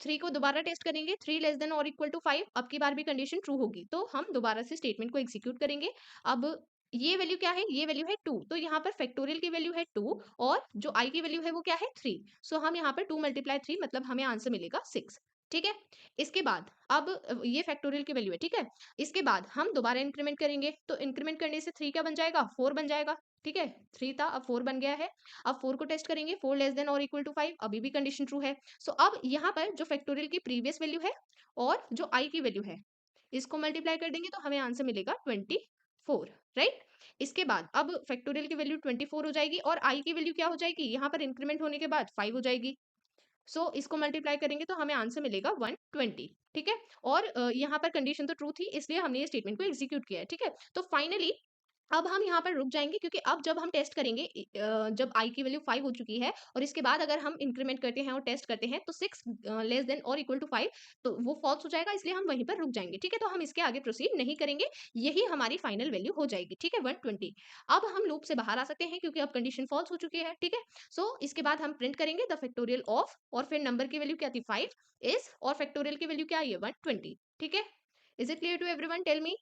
3 को दोबारा टेस्ट करेंगे, 3 लेस देन और इक्वल टू 5। अब की बार भी कंडीशन ट्रू होगी तो हम दोबारा से स्टेटमेंट को एग्जीक्यूट करेंगे। अब ये वैल्यू क्या है, ये वैल्यू है 2, तो यहाँ पर फैक्टोरियल की वैल्यू है 2 और जो आई की वैल्यू है वो क्या है 3। सो हम यहाँ पर 2 मल्टीप्लाई 3 मतलब हमें आंसर मिलेगा 6। ठीक है, इसके बाद अब ये फैक्टोरियल की वैल्यू है। ठीक है, इसके बाद हम दोबारा इंक्रीमेंट करेंगे, तो इंक्रीमेंट करने से 3 क्या बन जाएगा, 4 बन जाएगा। ठीक है, 3 था अब 4 बन गया है। अब 4 को टेस्ट करेंगे, 4 लेस देन और इक्वल टू 5, अभी भी कंडीशन ट्रू है। सो अब यहाँ पर जो फैक्टोरियल की प्रीवियस वैल्यू है और जो आई की वैल्यू है इसको मल्टीप्लाई कर देंगे तो हमें आंसर मिलेगा 24। राइट, इसके बाद अब फैक्टोरियल की वैल्यू 24 हो जाएगी और आई की वैल्यू क्या हो जाएगी, यहाँ पर इंक्रीमेंट होने के बाद 5 हो जाएगी। सो इसको मल्टीप्लाई करेंगे तो हमें आंसर मिलेगा 120। ठीक है, और यहाँ पर कंडीशन तो ट्रू थी इसलिए हमने ये स्टेटमेंट को एग्जीक्यूट किया है। ठीक है, तो फाइनली अब हम यहाँ पर रुक जाएंगे क्योंकि अब जब हम टेस्ट करेंगे, जब आई की वैल्यू 5 हो चुकी है और इसके बाद अगर हम इंक्रीमेंट करते हैं और टेस्ट करते हैं तो 6 लेस देन और इक्वल टू 5, तो वो फॉल्स हो जाएगा, इसलिए हम वहीं पर रुक जाएंगे। ठीक है, तो हम इसके आगे प्रोसीड नहीं करेंगे, यही हमारी फाइनल वैल्यू हो जाएगी। ठीक है, 120। अब हम लूप से बाहर आ सकते हैं क्योंकि अब कंडीशन फॉल्स हो चुकी है। ठीक है, सो इसके बाद हम प्रिंट करेंगे द फैक्टोरियल ऑफ और फिर नंबर की वैल्यू क्या थी 5 इज और फैक्टोरियल की वैल्यू क्या आई है 120। ठीक है, is it clear to everyone, tell me.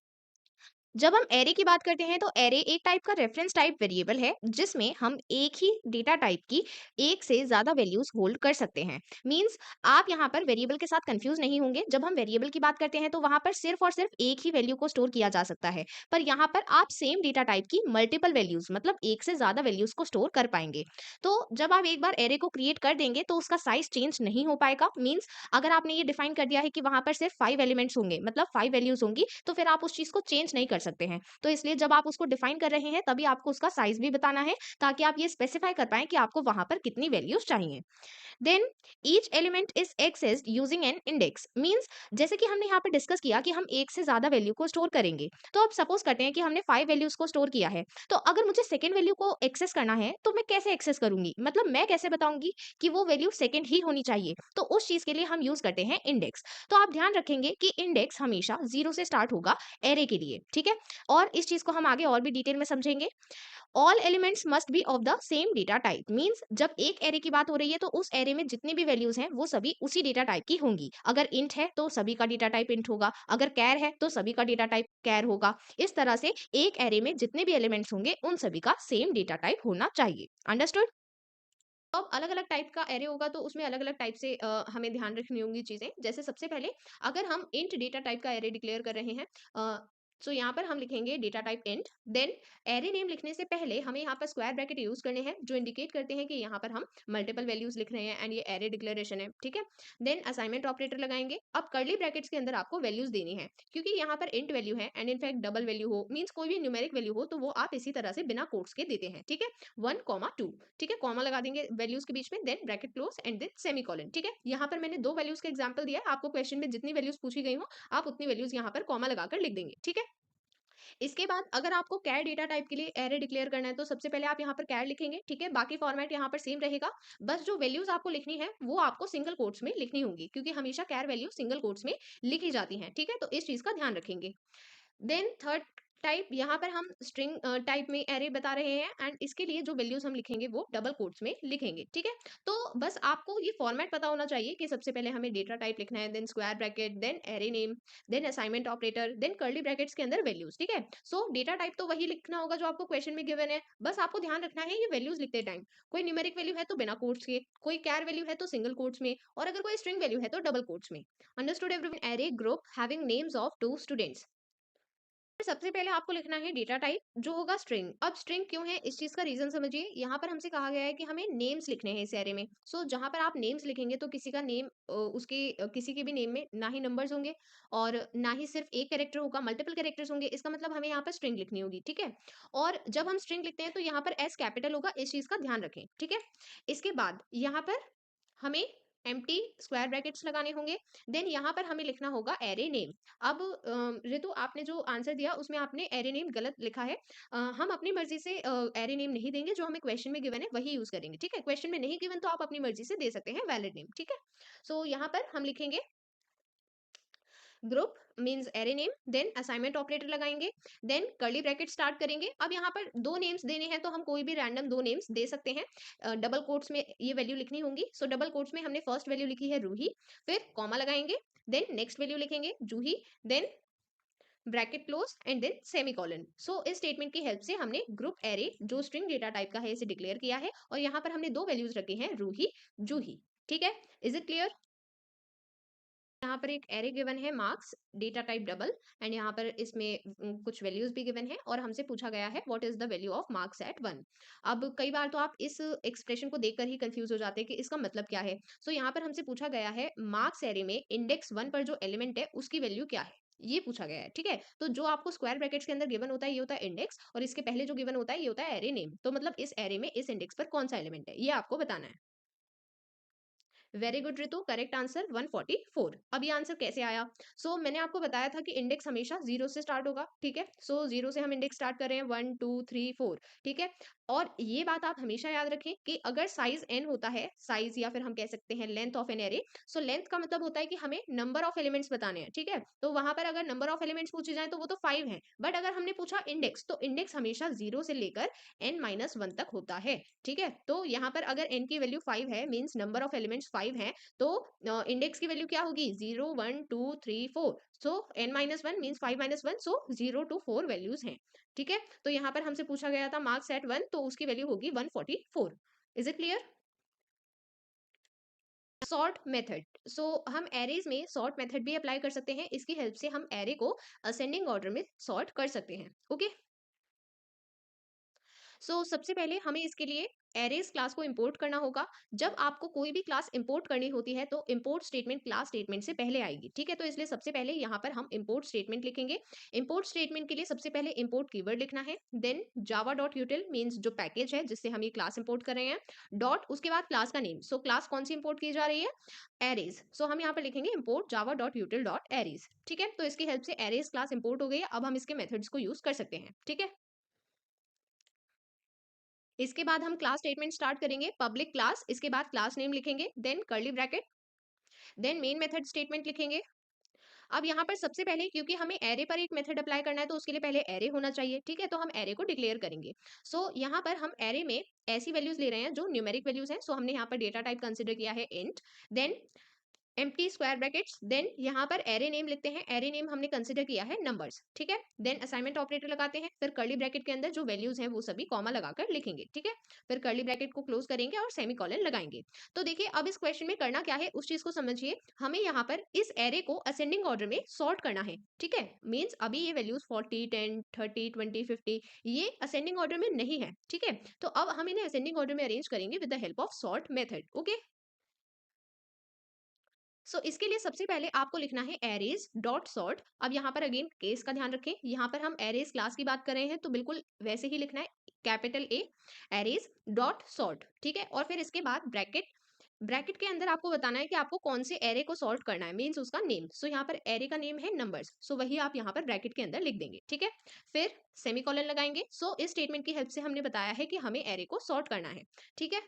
जब हम एरे की बात करते हैं तो एरे एक टाइप का रेफरेंस टाइप वेरिएबल है जिसमें हम एक ही डेटा टाइप की एक से ज्यादा वैल्यूज होल्ड कर सकते हैं। मींस आप यहाँ पर वेरिएबल के साथ कंफ्यूज नहीं होंगे। जब हम वेरिएबल की बात करते हैं तो वहां पर सिर्फ और सिर्फ एक ही वैल्यू को स्टोर किया जा सकता है, पर यहाँ पर आप सेम डेटा टाइप की मल्टीपल वैल्यूज मतलब एक से ज्यादा वैल्यूज को स्टोर कर पाएंगे। तो जब आप एक बार एरे को क्रिएट कर देंगे तो उसका साइज चेंज नहीं हो पाएगा। मींस अगर आपने ये डिफाइन कर दिया है कि वहां पर सिर्फ 5 एलिमेंट्स होंगे मतलब 5 वैल्यूज होंगी, तो फिर आप उस चीज को चेंज नहीं कर सकते हैं। तो इसलिए जब आप उसको डिफाइन कर रहे हैं तभी आपको उसका साइज भी बताना है, ताकि आप ये स्पेसिफाई कर पाएँ कि आपको वहाँ पर कितनी वैल्यूज़ चाहिए। Then each element is accessed using an index, means जैसे कि हमने यहाँ पे डिस्कस किया कि हम एक से ज्यादा वैल्यू को स्टोर करेंगे। तो अब सपोज करते हैं कि हमने 5 वैल्यूज को स्टोर किया है, तो अगर मुझे सेकंड वैल्यू को एक्सेस करना है तो मैं कैसे एक्सेस करूंगी, मतलब मैं कैसे बताऊंगी कि वो वैल्यू सेकंड ही होनी चाहिए। तो उस चीज के लिए हम यूज करते हैं इंडेक्स। तो आप ध्यान रखेंगे कि इंडेक्स हमेशा 0 से स्टार्ट होगा एरे के लिए, ठीक है। और इस चीज को हम आगे और भी डिटेल में समझेंगे। All elements must be of the same data type, means जब एक एरे की बात हो रही है तो उस एरे में जितनी भी वैल्यूज हैं वो सभी उसी डेटा टाइप की होंगी। अगर इंट है तो सभी का डेटा टाइप इंट होगा, अगर कैर है तो सभी का डेटा टाइप कैर होगा। इस तरह से एक एरे में जितने भी एलिमेंट्स होंगे उन सभी का सेम डेटा टाइप होना चाहिए। अंडरस्टूड। अब अलग अलग टाइप का एरे होगा तो उसमें अलग अलग टाइप से हमें ध्यान रखनी होंगी चीजें। जैसे सबसे पहले अगर हम इंट डेटा टाइप का एरे डिक्लेयर कर रहे हैं, सो यहाँ पर हम लिखेंगे data type int. Then array name लिखने से पहले हमें यहाँ पर स्क्वायर ब्रैकेट यूज करने हैं जो इंडिकेट करते हैं कि यहाँ पर हम मल्टीपल वैल्यूज लिख रहे हैं एंड ये एरे डिक्लेरेशन है, ठीक है। देन असाइनमेंट ऑपरेटर लगाएंगे। अब कर्ली ब्रैकेट्स के अंदर आपको वैल्यूज देनी है, क्योंकि यहाँ पर इंट वैल्यू है एंड इनफैक्ट डबल वैल्यू हो, मीन्स कोई भी न्यूमेरिक वैल्यू हो तो वो आप इसी तरह से बिना कोट्स के देते हैं, ठीक है। 1,2, ठीक है, कॉमा लगा देंगे वैल्यूज के बीच में, then bracket close and then semicolon, ठीक है। यहाँ पर मैंने दो वैल्यूज का एग्जांपल दिया है, आपको क्वेश्चन में जितनी वैल्यूज पूछी गई हो आप उतनी वैल्यूज यहाँ पर कॉमा लगाकर लिख देंगे, ठीक है। इसके बाद अगर आपको कैर डेटा टाइप के लिए एरे डिक्लेयर करना है तो सबसे पहले आप यहाँ पर कैर लिखेंगे, ठीक है। बाकी फॉर्मेट यहाँ पर सेम रहेगा, बस जो वैल्यूज आपको लिखनी है वो आपको सिंगल कोट्स में लिखनी होंगी, क्योंकि हमेशा कैर वैल्यू सिंगल कोट्स में लिखी जाती है, ठीक है। तो इस चीज का ध्यान रखेंगे। देन थर्ड टाइप, यहाँ पर हम स्ट्रिंग टाइप में एरे बता रहे हैं एंड इसके लिए जो वैल्यूज हम लिखेंगे वो डबल कोट्स में लिखेंगे, ठीक है। तो बस आपको ये फॉर्मेट पता होना चाहिए कि सबसे पहले हमें डेटा टाइप लिखना है, then square bracket, then array name, then assignment operator, then curly brackets के अंदर वैल्यूज, ठीक है। सो डेटा टाइप तो वही लिखना होगा जो आपको क्वेश्चन में गिवन है, बस आपको ध्यान रखना है ये वैल्यूज लिखते टाइम कोई न्यूमेरिक वैल्यू है तो बिना कोट्स के, कोई कैर वैल्यू है तो सिंगल कोट्स में, और अगर कोई स्ट्रिंग वैल्यू है तो डबल कोट्स में। Understood everyone. Array group having names of two students. सबसे पहले आपको लिखना है डेटा टाइप जो होगा स्ट्रिंग। अब स्ट्रिंग क्यों है इस चीज का रीजन समझिए। यहाँ पर हमसे कहा गया है कि हमें नेम्स लिखने हैं इस एरे में। सो जहां पर आप नेम्स लिखेंगे तो किसी का नेम उसके किसी के भी नेम में ना ही नंबर्स होंगे और ना ही सिर्फ एक कैरेक्टर होगा, मल्टीपल कैरेक्टर्स होंगे। इसका मतलब हमें यहाँ पर स्ट्रिंग लिखनी होगी, ठीक है। और जब हम स्ट्रिंग लिखते हैं तो यहाँ पर एस कैपिटल होगा, इस चीज का ध्यान रखें, ठीक है। इसके बाद यहाँ पर हमें एम्प्टी स्क्वायर ब्रैकेट्स लगाने होंगे। देन यहाँ पर हमें लिखना होगा एरे नेम। अब ऋतु आपने जो आंसर दिया उसमें आपने एरे नेम गलत लिखा है। हम अपनी मर्जी से एरे नेम नहीं देंगे, जो हमें क्वेश्चन में गिवन है वही यूज करेंगे, ठीक है। क्वेश्चन में नहीं गिवन तो आप अपनी मर्जी से दे सकते हैं वैलिड नेम, ठीक है। सो यहाँ पर हम लिखेंगे group means array name, then assignment operator लगाएंगे, देन कर्ली ब्रैकेट स्टार्ट करेंगे। अब यहाँ पर दो नेम्स देने हैं तो हम कोई भी रैंडम दो नेम्स दे सकते हैं। डबल कोट्स में ये वैल्यू लिखनी होंगी। सो डबल कोट्स में हमने फर्स्ट वैल्यू लिखी है रूही, फिर कॉमा लगाएंगे, देन नेक्स्ट वैल्यू लिखेंगे Juhi, then bracket close and then semicolon. So इस स्टेटमेंट की हेल्प से हमने ग्रुप एरे जो स्ट्रिंग डेटा टाइप का है इसे डिक्लेयर किया है, और यहाँ पर हमने दो वैल्यूज रखे हैं रूही जूही, ठीक है। Is it clear. यहाँ पर एक एरे गिवन है marks data type double, and यहाँ पर इसमें कुछ वैल्यूज भी गिवन है और हमसे पूछा गया है what is the value of marks at 1। अब कई बार तो आप इस एक्सप्रेशन को देखकर ही कंफ्यूज हो जाते हैं कि इसका मतलब क्या है। सो यहाँ पर हमसे पूछा गया है मार्क्स एरे में इंडेक्स 1 पर जो एलिमेंट है उसकी वैल्यू क्या है, ये पूछा गया है, ठीक है। तो जो आपको स्क्वायर ब्रैकेट्स के अंदर गिवन होता है ये होता है इंडेक्स, और इसके पहले जो गिवन होता है ये होता है एरे नेम। तो मतलब इस एरे में इस इंडेक्स पर कौन सा एलिमेंट है ये आपको बताना है। वेरी गुड ऋतु, करेक्ट आंसर 144। अब ये आंसर कैसे आया। मैंने आपको बताया था कि इंडेक्स हमेशा जीरो से स्टार्ट होगा, ठीक है। जीरो से हम इंडेक्स स्टार्ट कर रहे हैं 1 2 3 4, ठीक है। और ये बात आप हमेशा याद रखें कि अगर साइज n होता है, साइज या फिर हम कह सकते हैं length of an array, length का मतलब होता है कि हमें नंबर ऑफ एलिमेंट्स बताने हैं, ठीक है। तो वहां पर अगर नंबर ऑफ एलिमेंट्स पूछे जाए तो वो तो 5 है, बट अगर हमने पूछा इंडेक्स तो इंडेक्स हमेशा जीरो से लेकर n-1 तक होता है, ठीक है। तो यहाँ पर अगर n की वैल्यू 5 है मींस नंबर ऑफ एलिमेंट्स 5 है, तो इंडेक्स की वैल्यू क्या होगी 0 1 2 3 4। n-1 मींस 5-1, 0 to 4 वैल्यूज हैं, ठीक है। तो यहाँ पर हमसे पूछा गया था मार्क्स एट 1, तो उसकी वैल्यू होगी 144। Is it clear. Sort method. हम एरेज में सॉर्ट मेथड भी अप्लाई कर सकते हैं, इसकी हेल्प से हम एरे को असेंडिंग ऑर्डर में सॉर्ट कर सकते हैं, ओके। सबसे पहले हमें इसके लिए एरेज क्लास को इंपोर्ट करना होगा। जब आपको कोई भी क्लास इंपोर्ट करनी होती है तो इंपोर्ट स्टेटमेंट क्लास स्टेटमेंट से पहले आएगी, ठीक है? तो इसलिए सबसे पहले यहाँ पर हम इंपोर्ट स्टेटमेंट लिखेंगे। इंपोर्ट स्टेटमेंट के लिए सबसे पहले इंपोर्ट कीवर्ड लिखना है, then Java dot util means जो पैकेज है जिससे हम ये क्लास इंपोर्ट कर रहे हैं, डॉट उसके बाद क्लास का नेम। क्लास कौन सी इंपोर्ट की जा रही है? एरेज। हम यहाँ पर लिखेंगे import Java dot util dot arrays, ठीक है? तो इसकी हेल्प से एरेज क्लास इंपोर्ट हो गई है। अब हम इसके मेथड्स को यूज कर सकते हैं, ठीक है? इसके बाद हम क्लास स्टेटमेंट स्टार्ट करेंगे, पब्लिक क्लास, इसके बाद क्लास नेम लिखेंगे, then curly bracket, then main method statement लिखेंगे। अब यहाँ पर सबसे पहले क्योंकि हमें एरे पर एक मेथड अप्लाई करना है तो उसके लिए पहले एरे होना चाहिए, ठीक है? तो हम एरे को डिक्लेयर करेंगे। यहाँ पर हम एरे में ऐसी वैल्यूज ले रहे हैं जो न्यूमेरिक वैल्यूज हैं। हमने यहाँ पर डेटा टाइप कंसिडर किया है int, then empty square brackets, then यहाँ पर एरे नेम लिखते हैं। एरे नेम हमने कंसिडर किया है नंबर्स, ठीक है? देन असाइनमेंट ऑपरेटर लगाते हैं, फिर कर्ली ब्रैकेट के अंदर जो वैल्यूज हैं वो सभी कॉमा लगाकर लिखेंगे, ठीक है? फिर कर्ली ब्रैकेट को क्लोज करेंगे और सेमीकोलन लगाएंगे। तो देखिए अब इस क्वेश्चन में करना क्या है उस चीज को समझिए। हमें यहाँ पर इस एरे को असेंडिंग ऑर्डर में सॉर्ट करना है, ठीक है? मीन्स अभी ये वैल्यूज 40, 10, 30, 20, 50 ये असेंडिंग ऑर्डर में नहीं है, ठीक है? तो अब हम इन्हें असेंडिंग ऑर्डर में अरेंज करेंगे with the help of sort method, okay? इसके लिए सबसे पहले आपको लिखना है एरेज डॉट सॉर्ट। अब यहाँ पर अगेन केस का ध्यान रखें, यहाँ पर हम एरेज क्लास की बात कर रहे हैं तो बिल्कुल वैसे ही लिखना है, capital A arrays dot sort, ठीक है? और फिर इसके बाद ब्रैकेट, ब्रैकेट के अंदर आपको बताना है कि आपको कौन से एरे को सॉर्ट करना है, मीन्स उसका नेम। यहाँ पर एरे का नेम है नंबर्स, वही आप यहाँ पर ब्रैकेट के अंदर लिख देंगे, ठीक है? फिर सेमीकोलन लगाएंगे। इस स्टेटमेंट की हेल्प से हमने बताया है कि हमें एरे को सॉर्ट करना है, ठीक है?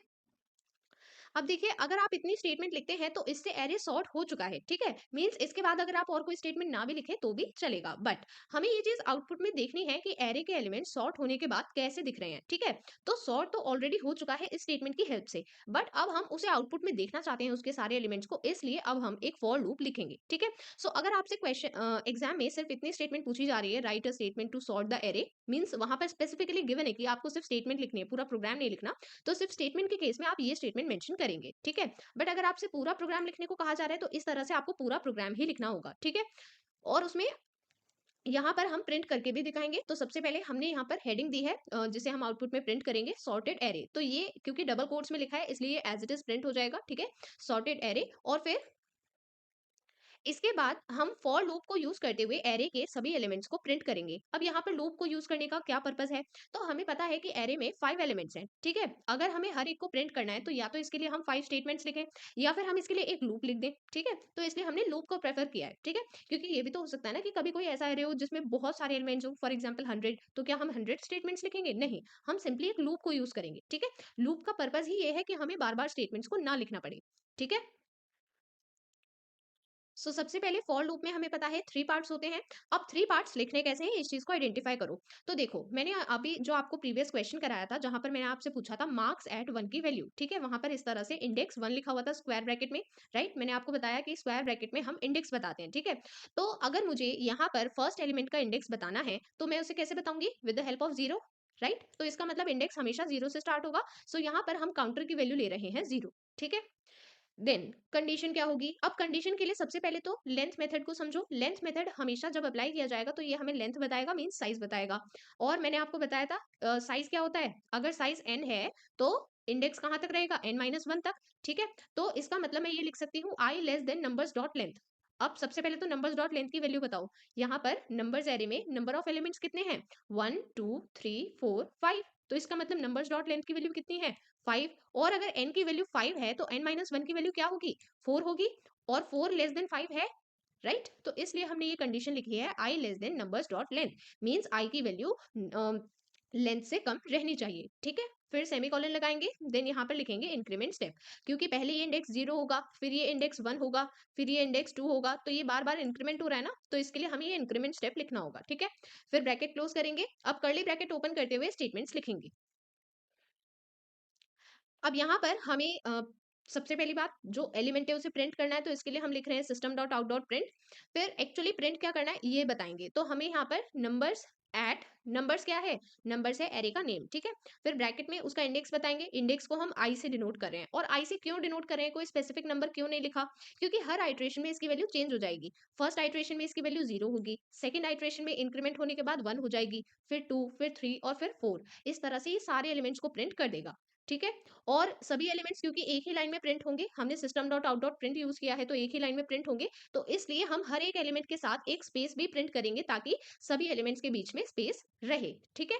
अब देखिए अगर आप इतनी स्टेटमेंट लिखते हैं तो इससे एरे सॉर्ट हो चुका है, ठीक है? मींस इसके बाद अगर आप और कोई स्टेटमेंट ना भी लिखें तो भी चलेगा, बट हमें ये चीज आउटपुट में देखनी है कि एरे के एलिमेंट सॉर्ट होने के बाद कैसे दिख रहे हैं, ठीक है? तो सॉर्ट तो ऑलरेडी हो चुका है इस स्टेटमेंट की हेल्प से, बट अब हम उसे आउटपुट में देखना चाहते हैं उसके सारे एलिमेंट्स को, इसलिए अब हम एक फॉर लूप लिखेंगे, ठीक है? अगर आपसे क्वेश्चन एग्जाम में सिर्फ इतनी स्टेटमेंट पूछी जा रही है, write a statement to sort the array, means वहां पर स्पेसिफिकली गिवन है कि आपको सिर्फ स्टेटमेंट लिखनी है, पूरा प्रोग्राम नहीं लिखना, तो सिर्फ स्टेटमेंट के केस में आप ये स्टेटमेंट मेंशन करेंगे, ठीक है? बट अगर आपसे पूरा प्रोग्राम लिखने को कहा जा रहा है तो इस तरह से आपको पूरा प्रोग्राम ही लिखना होगा, ठीक है? और उसमें यहाँ पर हम प्रिंट करके भी दिखाएंगे। तो सबसे पहले हमने यहाँ पर हेडिंग दी है जिसे हम आउटपुट में प्रिंट करेंगे, सॉर्टेड एरे। तो ये क्योंकि डबल कोट्स में लिखा है इसलिए एज इट इज प्रिंट हो जाएगा, ठीक है? Sorted array. और फिर इसके बाद हम फॉर लूप को यूज करते हुए एरे के सभी एलिमेंट्स को प्रिंट करेंगे। अब यहाँ पर लूप को यूज करने का क्या पर्पस है? तो हमें पता है कि एरे में 5 एलिमेंट्स हैं, ठीक है? अगर हमें हर एक को प्रिंट करना है तो या तो इसके लिए हम 5 स्टेटमेंट्स लिखें या फिर हम इसके लिए एक लूप लिख दें, ठीक है? तो इसलिए हमने लूप को प्रेफर किया है, ठीक है? क्योंकि ये भी तो हो सकता है ना कि कभी कोई ऐसा एरे हो जिसमें बहुत सारे एलिमेंट्स हो, फॉर एग्जाम्पल 100, तो क्या हम 100 स्टेटमेंट्स लिखेंगे? नहीं, हम सिंपली एक लूप को यूज करेंगे, ठीक है? लूप का पर्पज ही ये है कि हमें बार बार स्टेटमेंट्स को ना लिखना पड़े, ठीक है? सबसे पहले फॉर लूप में हमें पता है 3 पार्ट्स होते हैं। अब 3 पार्ट्स लिखने कैसे हैं इस चीज को आइडेंटिफाई करो। तो देखो मैंने अभी जो आपको प्रीवियस क्वेश्चन कराया था जहां पर मैंने आपसे पूछा था मार्क्स एट 1 की वैल्यू, ठीक है? वहां पर इस तरह से इंडेक्स 1 लिखा हुआ था स्क्वायर ब्रैकेट में, राइट? मैंने आपको बताया कि स्क्वायर ब्रैकेट में हम इंडेक्स बताते हैं, ठीक है? तो अगर मुझे यहाँ पर फर्स्ट एलिमेंट का इंडेक्स बताना है तो मैं उसे कैसे बताऊंगी? With the help of zero, right? तो इसका मतलब इंडेक्स हमेशा जीरो से स्टार्ट होगा। यहाँ पर हम काउंटर की वैल्यू ले रहे हैं जीरो, ठीक है? देन कंडीशन क्या होगी? अब कंडीशन के लिए सबसे पहले तो लेंथ मेथड को समझो। लेंथ मेथड हमेशा जब अप्लाई किया जाएगा तो ये हमें लेंथ बताएगा, मीन साइज बताएगा। और मैंने आपको बताया था साइज क्या होता है, अगर साइज n है तो इंडेक्स कहां तक रहेगा? n-1 तक, ठीक है? तो इसका मतलब मैं ये लिख सकती हूँ i less than numbers dot length. अब सबसे पहले तो नंबर्स डॉट लेंथ की वैल्यू बताओ। यहाँ पर नंबर्स एरे में नंबर ऑफ एलिमेंट्स कितने हैं? 1 2 3 4 5। तो इसका मतलब नंबर्स डॉट लेंथ की वैल्यू कितनी है? 5। और अगर n की वैल्यू 5 है तो n-1 की वैल्यू क्या होगी? 4 होगी। और 4 लेस देन 5 है, राइट? तो इसलिए हमने ये कंडीशन लिखी है i less than numbers dot length, means i की वैल्यू लेंथ से कम रहनी चाहिए, ठीक है? फिर सेमीकोलन लगाएंगे, देन यहाँ पर लिखेंगे इंक्रीमेंट स्टेप, क्योंकि पहले ये इंडेक्स 0 होगा, फिर ये इंडेक्स 1 होगा, फिर ये इंडेक्स 2 होगा, तो ये बार बार इंक्रीमेंट हो रहा है ना, तो इसके लिए हमें ये इंक्रीमेंट स्टेप लिखना होगा, ठीक है? फिर ब्रैकेट क्लोज करेंगे। अब कर्ली ब्रैकेट ओपन करते हुए स्टेटमेंट्स लिखेंगे। अब यहाँ पर हमें सबसे पहली बात जो एलिमेंट है उसे प्रिंट करना है, तो इसके लिए हम लिख रहे हैं system dot out dot print. फिर एक्चुअली प्रिंट क्या करना है ये बताएंगे। तो हमें यहाँ पर नंबर्स एट नंबर्स क्या है, नंबर्स है एरे का नेम, ठीक है। फिर ब्रैकेट में उसका इंडेक्स बताएंगे, इंडेक्स को हम आई से डिनोट कर रहे हैं, और आई से क्यों डिनोट कर रहे हैं, कोई स्पेसिफिक नंबर क्यों नहीं लिखा, क्योंकि हर आइट्रेशन में इसकी वैल्यू चेंज हो जाएगी। फर्स्ट आइट्रेशन में इसकी वैल्यू 0 होगी, सेकंड आइट्रेशन में इंक्रीमेंट होने के बाद 1 हो जाएगी, फिर 2, फिर 3 और फिर 4। इस तरह से ये सारे एलिमेंट्स को प्रिंट कर देगा, ठीक है। और सभी एलिमेंट्स क्योंकि एक ही लाइन में प्रिंट होंगे, हमने system dot out dot print use किया है तो एक ही लाइन में प्रिंट होंगे, तो इसलिए हम हर एक एलिमेंट के साथ एक स्पेस भी प्रिंट करेंगे ताकि सभी एलिमेंट्स के बीच में स्पेस रहे, ठीक है।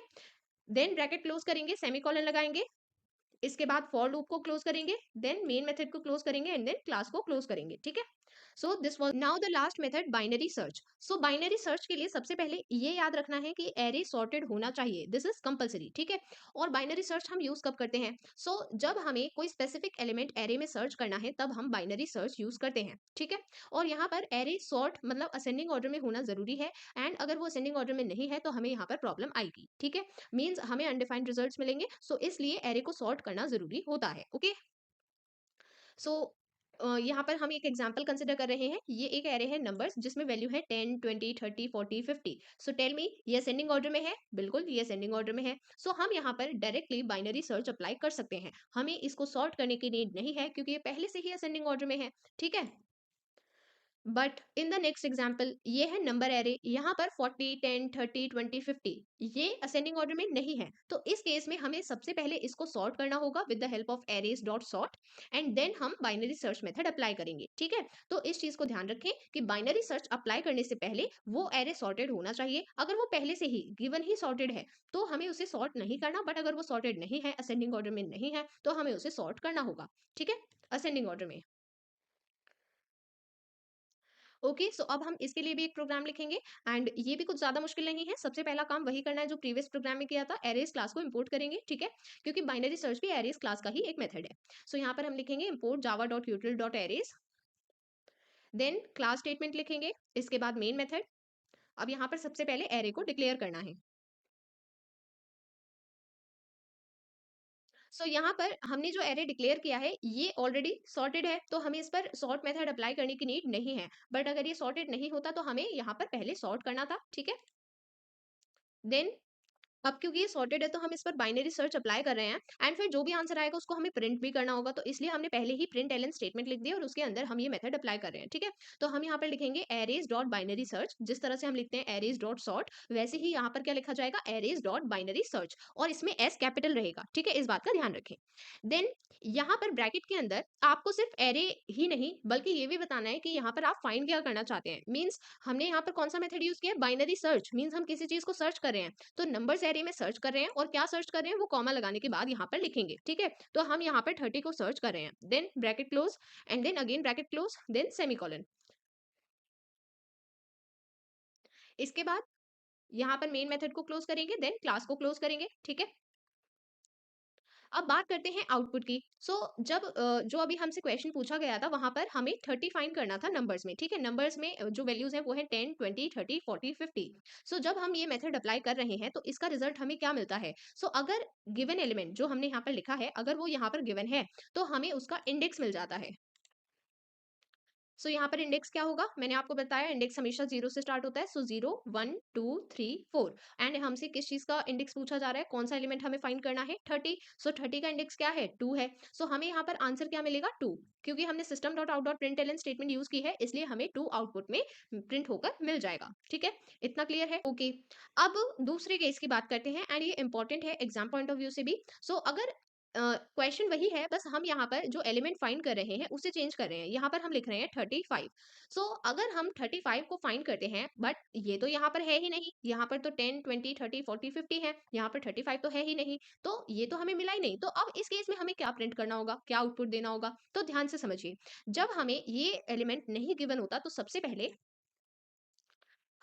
देन ब्रैकेट क्लोज करेंगे, सेमीकोलन लगाएंगे, इसके बाद फॉर लूप को क्लोज करेंगे, देन मेन मेथड को क्लोज करेंगे एंड देन क्लास को क्लोज करेंगे, ठीक है। So this was now the last method, binary search. So binary search के लिए सबसे पहले ये याद रखना है कि एरे सॉर्टेड होना चाहिए, दिस इज कंपलसरी, ठीक है। और बाइनरी सर्च हम यूज कब करते हैं, जब हमें कोई स्पेसिफिक एलिमेंट एरे में सर्च करना है तब हम बाइनरी सर्च यूज करते हैं, ठीक है। और यहाँ पर एरे सॉर्ट मतलब असेंडिंग ऑर्डर में होना जरूरी है, एंड अगर वो असेंडिंग ऑर्डर में नहीं है तो हमें यहाँ पर प्रॉब्लम आएगी, ठीक है। मीन्स हमें अनडिफाइंड रिजल्ट्स मिलेंगे, इसलिए एरे को सॉर्ट करना जरूरी होता है, ओके। सो यहाँ पर हम एक एग्जांपल कंसिडर कर रहे हैं, ये एक एरे है नंबर्स जिसमें वैल्यू है 10, 20, 30, 40, 50। सो टेल मी ये असेंडिंग ऑर्डर में है, बिल्कुल ये असेंडिंग ऑर्डर में है। हम यहाँ पर डायरेक्टली बाइनरी सर्च अप्लाई कर सकते हैं, हमें इसको सॉर्ट करने की नीड नहीं है क्योंकि ये पहले से ही असेंडिंग ऑर्डर में है, ठीक है। But in the next example ये है नंबर एरे, यहाँ पर 40, 10, 30, 20, 50 ये असेंडिंग ऑर्डर में नहीं है, तो इस केस में हमें सबसे पहले इसको सॉर्ट करना होगा with the help of arrays dot sort, and then हम बाइनरी सर्च मेथड अप्लाई करेंगे, ठीक है। तो इस चीज को ध्यान रखें कि बाइनरी सर्च अप्लाई करने से पहले वो एरे सॉर्टेड होना चाहिए। अगर वो पहले से ही गिवन ही सॉर्टेड है तो हमें उसे सॉर्ट नहीं करना, बट अगर वो सॉर्टेड नहीं है, असेंडिंग ऑर्डर में नहीं है, तो हमें उसे सॉर्ट करना होगा, ठीक है, असेंडिंग ऑर्डर में। ओके, अब हम इसके लिए भी एक प्रोग्राम लिखेंगे, एंड ये भी कुछ ज्यादा मुश्किल नहीं है। सबसे पहला काम वही करना है जो प्रीवियस प्रोग्राम में किया था, एरेज क्लास को इंपोर्ट करेंगे, ठीक है, क्योंकि बाइनरी सर्च भी एरेज क्लास का ही एक मेथड है। यहाँ पर हम लिखेंगे import Java dot util dot arrays, then class statement लिखेंगे, इसके बाद मेन मेथड। अब यहाँ पर सबसे पहले एरे को डिक्लेयर करना है। यहाँ पर हमने जो एरे डिक्लेयर किया है ये ऑलरेडी सॉर्टेड है, तो हमें इस पर सॉर्ट मेथड अप्लाई करने की नीड नहीं है, बट अगर ये सॉर्टेड नहीं होता तो हमें यहाँ पर पहले सॉर्ट करना था, ठीक है। देन अब क्योंकि ये सॉर्टेड है तो हम इस पर बाइनरी सर्च अप्लाई कर रहे हैं, एंड फिर जो भी आंसर आएगा उसको हमें प्रिंट भी करना होगा, तो इसलिए हमने पहले ही प्रिंट एलन स्टेटमेंट लिख दिया और उसके अंदर हम ये मेथड अप्लाई कर रहे हैं, ठीक है। तो हम यहाँ पर लिखेंगे एरेज डॉट बाइनरी सर्च, जिस तरह से हम लिखते हैं एरेज डॉट सॉर्ट, वैसे ही यहाँ पर क्या लिखा जाएगा, एरेज डॉट बाइनरी सर्च, और इसमें एस कैपिटल रहेगा, ठीक है, इस बात का ध्यान रखें। देन यहाँ पर ब्रैकेट के अंदर आपको सिर्फ एरे ही नहीं बल्कि ये भी बताना है कि यहाँ पर आप फाइंड क्या करना चाहते हैं। मीन्स हमने यहाँ पर कौन सा मेथड यूज किया है, बाइनरी सर्च, मीन्स हम किसी चीज को सर्च कर रहे हैं, तो नंबर्स एरे में सर्च कर रहे हैं, और क्या सर्च कर रहे हैं वो कॉमा लगाने के बाद यहाँ पर लिखेंगे, ठीक है। तो हम यहाँ पर 30 को सर्च कर रहे हैं, then bracket close, and then again bracket close, then semicolon. इसके बाद यहाँ पर मेन मेथड को क्लोज करेंगे, देन क्लास को क्लोज करेंगे, ठीक है। अब बात करते हैं आउटपुट की। जब जो अभी हमसे क्वेश्चन पूछा गया था वहां पर हमें 30 फाइंड करना था नंबर्स में, ठीक है। नंबर्स में जो वैल्यूज है वो है 10, 20, 30, 40, 50। जब हम ये मेथड अप्लाई कर रहे हैं तो इसका रिजल्ट हमें क्या मिलता है। अगर गिवन एलिमेंट जो हमने यहाँ पर लिखा है अगर वो यहाँ पर गिवन है तो हमें उसका इंडेक्स मिल जाता है। यहाँ पर इंडेक्स क्या होगा, मैंने आपको बताया इंडेक्स हमेशा 0 से स्टार्ट होता है। 0, 1, 2, 3, 4, एंड हमसे किस चीज का इंडेक्स पूछा जा रहा है, कौन सा एलिमेंट हमें फाइंड करना है, 30। 30 का इंडेक्स क्या है, 2 है। हमें यहाँ पर आंसर क्या मिलेगा, 2, क्योंकि हमने system dot out dot print statement use की है, इसलिए हमें 2 आउटपुट में प्रिंट होकर मिल जाएगा, ठीक है। इतना क्लियर है, ओके। अब दूसरे केस की बात करते हैं, एंड ये इंपॉर्टेंट है एग्जाम पॉइंट ऑफ व्यू से भी। अगर क्वेश्चन वही है, बस हम यहाँ पर जो एलिमेंट फाइंड कर रहे हैं उसे चेंज कर रहे हैं। यहाँ पर हम लिख रहे हैं 35। अगर हम 35 को फाइंड करते हैं बट ये तो यहाँ पर है ही नहीं, यहाँ पर तो 10, 20, 30, 40, 50 है, यहाँ पर 35 तो है ही नहीं, तो ये तो हमें मिला ही नहीं। तो अब इस केस में हमें क्या प्रिंट करना होगा, क्या आउटपुट देना होगा, तो ध्यान से समझिए। जब हमें ये एलिमेंट नहीं गिवन होता तो सबसे पहले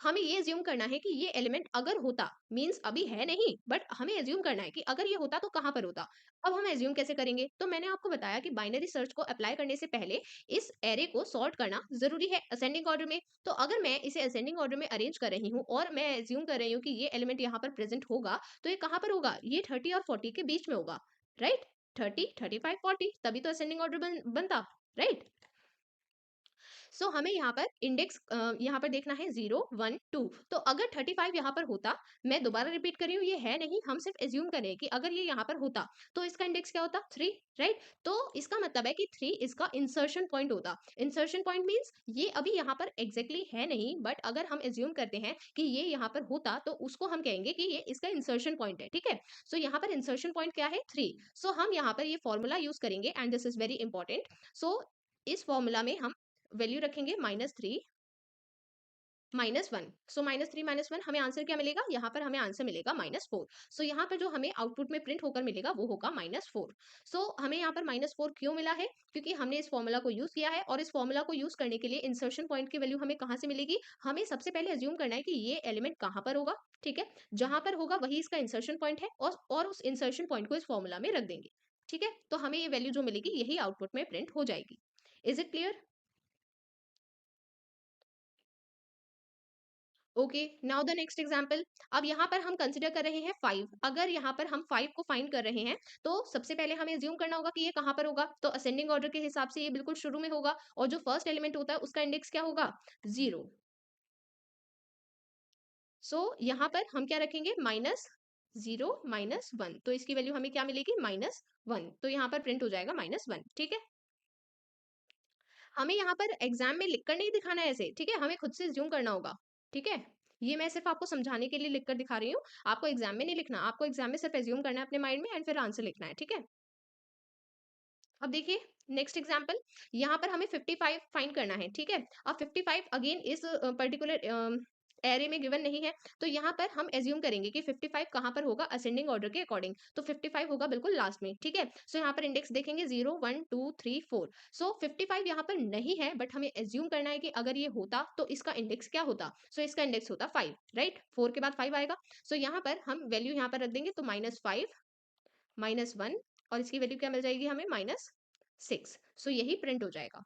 हमें ये एज्यूम करना है कि ये एलिमेंट अगर होता, मींस अभी है नहीं बट हमें एज्यूम करना है कि अगर ये होता तो कहां पर होता। अब हम एज्यूम कैसे करेंगे, तो मैंने आपको बताया कि बाइनरी सर्च को अप्लाई करने से पहले इस एरे को सॉर्ट करना जरूरी है असेंडिंग ऑर्डर में। तो अगर मैं इसे असेंडिंग ऑर्डर में अरेंज कर रही हूँ और मैं एज्यूम कर रही हूँ कि ये एलिमेंट यहाँ पर प्रेजेंट होगा, तो ये कहां पर होगा, ये 30 और 40 के बीच में होगा, राइट। 30, 35, 40 तभी तो असेंडिंग ऑर्डर बनता, राइट। सो हमें यहाँ पर इंडेक्स यहाँ पर देखना है 0 1 2। तो अगर 35 यहाँ पर होता, मैं दोबारा रिपीट कर रही हूँ, ये है नहीं, हम सिर्फ एज्यूम करें कि अगर ये यहाँ पर होता तो इसका इंडेक्स क्या होता 3, राइट। तो इसका मतलब है कि 3 इसका इंसर्शन पॉइंट होता। इंसर्शन पॉइंट मीन्स ये अभी यहाँ पर एग्जैक्टली है नहीं, बट अगर हम एज्यूम करते हैं कि ये यहाँ पर होता तो उसको हम कहेंगे कि ये इसका इंसर्शन पॉइंट है, ठीक है। सो यहाँ पर इंसर्शन पॉइंट क्या है 3। सो हम यहाँ पर ये फॉर्मूला यूज करेंगे and this is very important. So इस फॉर्मूला में हम वैल्यू रखेंगे -3 -1। सो -3 -1 हमें आंसर क्या मिलेगा, यहाँ पर हमें आंसर मिलेगा -4। सो यहाँ पर जो हमें आउटपुट में प्रिंट होकर मिलेगा वो होगा -4। सो हमें यहाँ पर -4 क्यों मिला है, क्योंकि हमने इस फॉर्मूला को यूज किया है, और इस फॉर्मूला को यूज करने के लिए इंसर्शन पॉइंट की वैल्यू हमें कहाँ से मिलेगी, हमें सबसे पहले अज्यूम करना है कि ये एलिमेंट कहाँ पर होगा, ठीक है। जहां पर होगा वही इसका इंसर्शन पॉइंट है, और उस इंसर्शन पॉइंट को इस फॉर्मूला में रख देंगे, ठीक है। तो हमें ये वैल्यू जो मिलेगी यही आउटपुट में प्रिंट हो जाएगी। Is it clear? Okay, now the next example. अब यहाँ पर हम कंसिडर कर रहे हैं 5। अगर यहाँ पर हम 5 को फाइंड कर रहे हैं तो सबसे पहले हमें अज्यूम करना होगा कि ये कहाँ पर होगा। तो असेंडिंग ऑर्डर के हिसाब से ये बिल्कुल शुरू में होगा, और जो फर्स्ट एलिमेंट होता है उसका इंडेक्स क्या होगा 0। सो यहाँ पर हम क्या रखेंगे -0 -1। तो इसकी वैल्यू हमें क्या मिलेगी -1। तो यहाँ पर प्रिंट हो जाएगा -1, ठीक है। हमें यहाँ पर एग्जाम में लिखकर नहीं दिखाना है ऐसे, ठीक है, हमें खुद से ज्यूम करना होगा, ठीक है। ये मैं सिर्फ आपको समझाने के लिए लिखकर दिखा रही हूँ, आपको एग्जाम में नहीं लिखना, आपको एग्जाम में सिर्फ एज्यूम करना है अपने माइंड में एंड फिर आंसर लिखना है, ठीक है। अब देखिए नेक्स्ट एग्जांपल, यहाँ पर हमें 55 फाइंड करना है, ठीक है। अब 55 अगेन इस पर्टिकुलर एरे में गिवन नहीं है, तो यहाँ पर हम एज्यूम करेंगे कि 55 कहाँ पर होगा असेंडिंग ऑर्डर के अकॉर्डिंग। तो 55 होगा बिल्कुल लास्ट में, ठीक है। सो यहाँ पर इंडेक्स देखेंगे 0 1 2 3 4। सो 55 यहाँ पर नहीं है, बट हमें एज्यूम करना है कि अगर ये होता तो इसका इंडेक्स क्या होता। सो इसका इंडेक्स होता 5, राइट। 4 के बाद 5 आएगा। सो यहाँ पर हम वैल्यू यहाँ पर रख देंगे, तो -5 -1, और इसकी वैल्यू क्या मिल जाएगी हमें -6। सो यही प्रिंट हो जाएगा।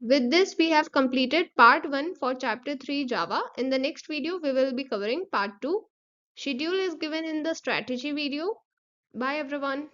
With this, we have completed part 1 for chapter 3 Java. In the next video, we will be covering part 2. Schedule is given in the strategy video. Bye everyone.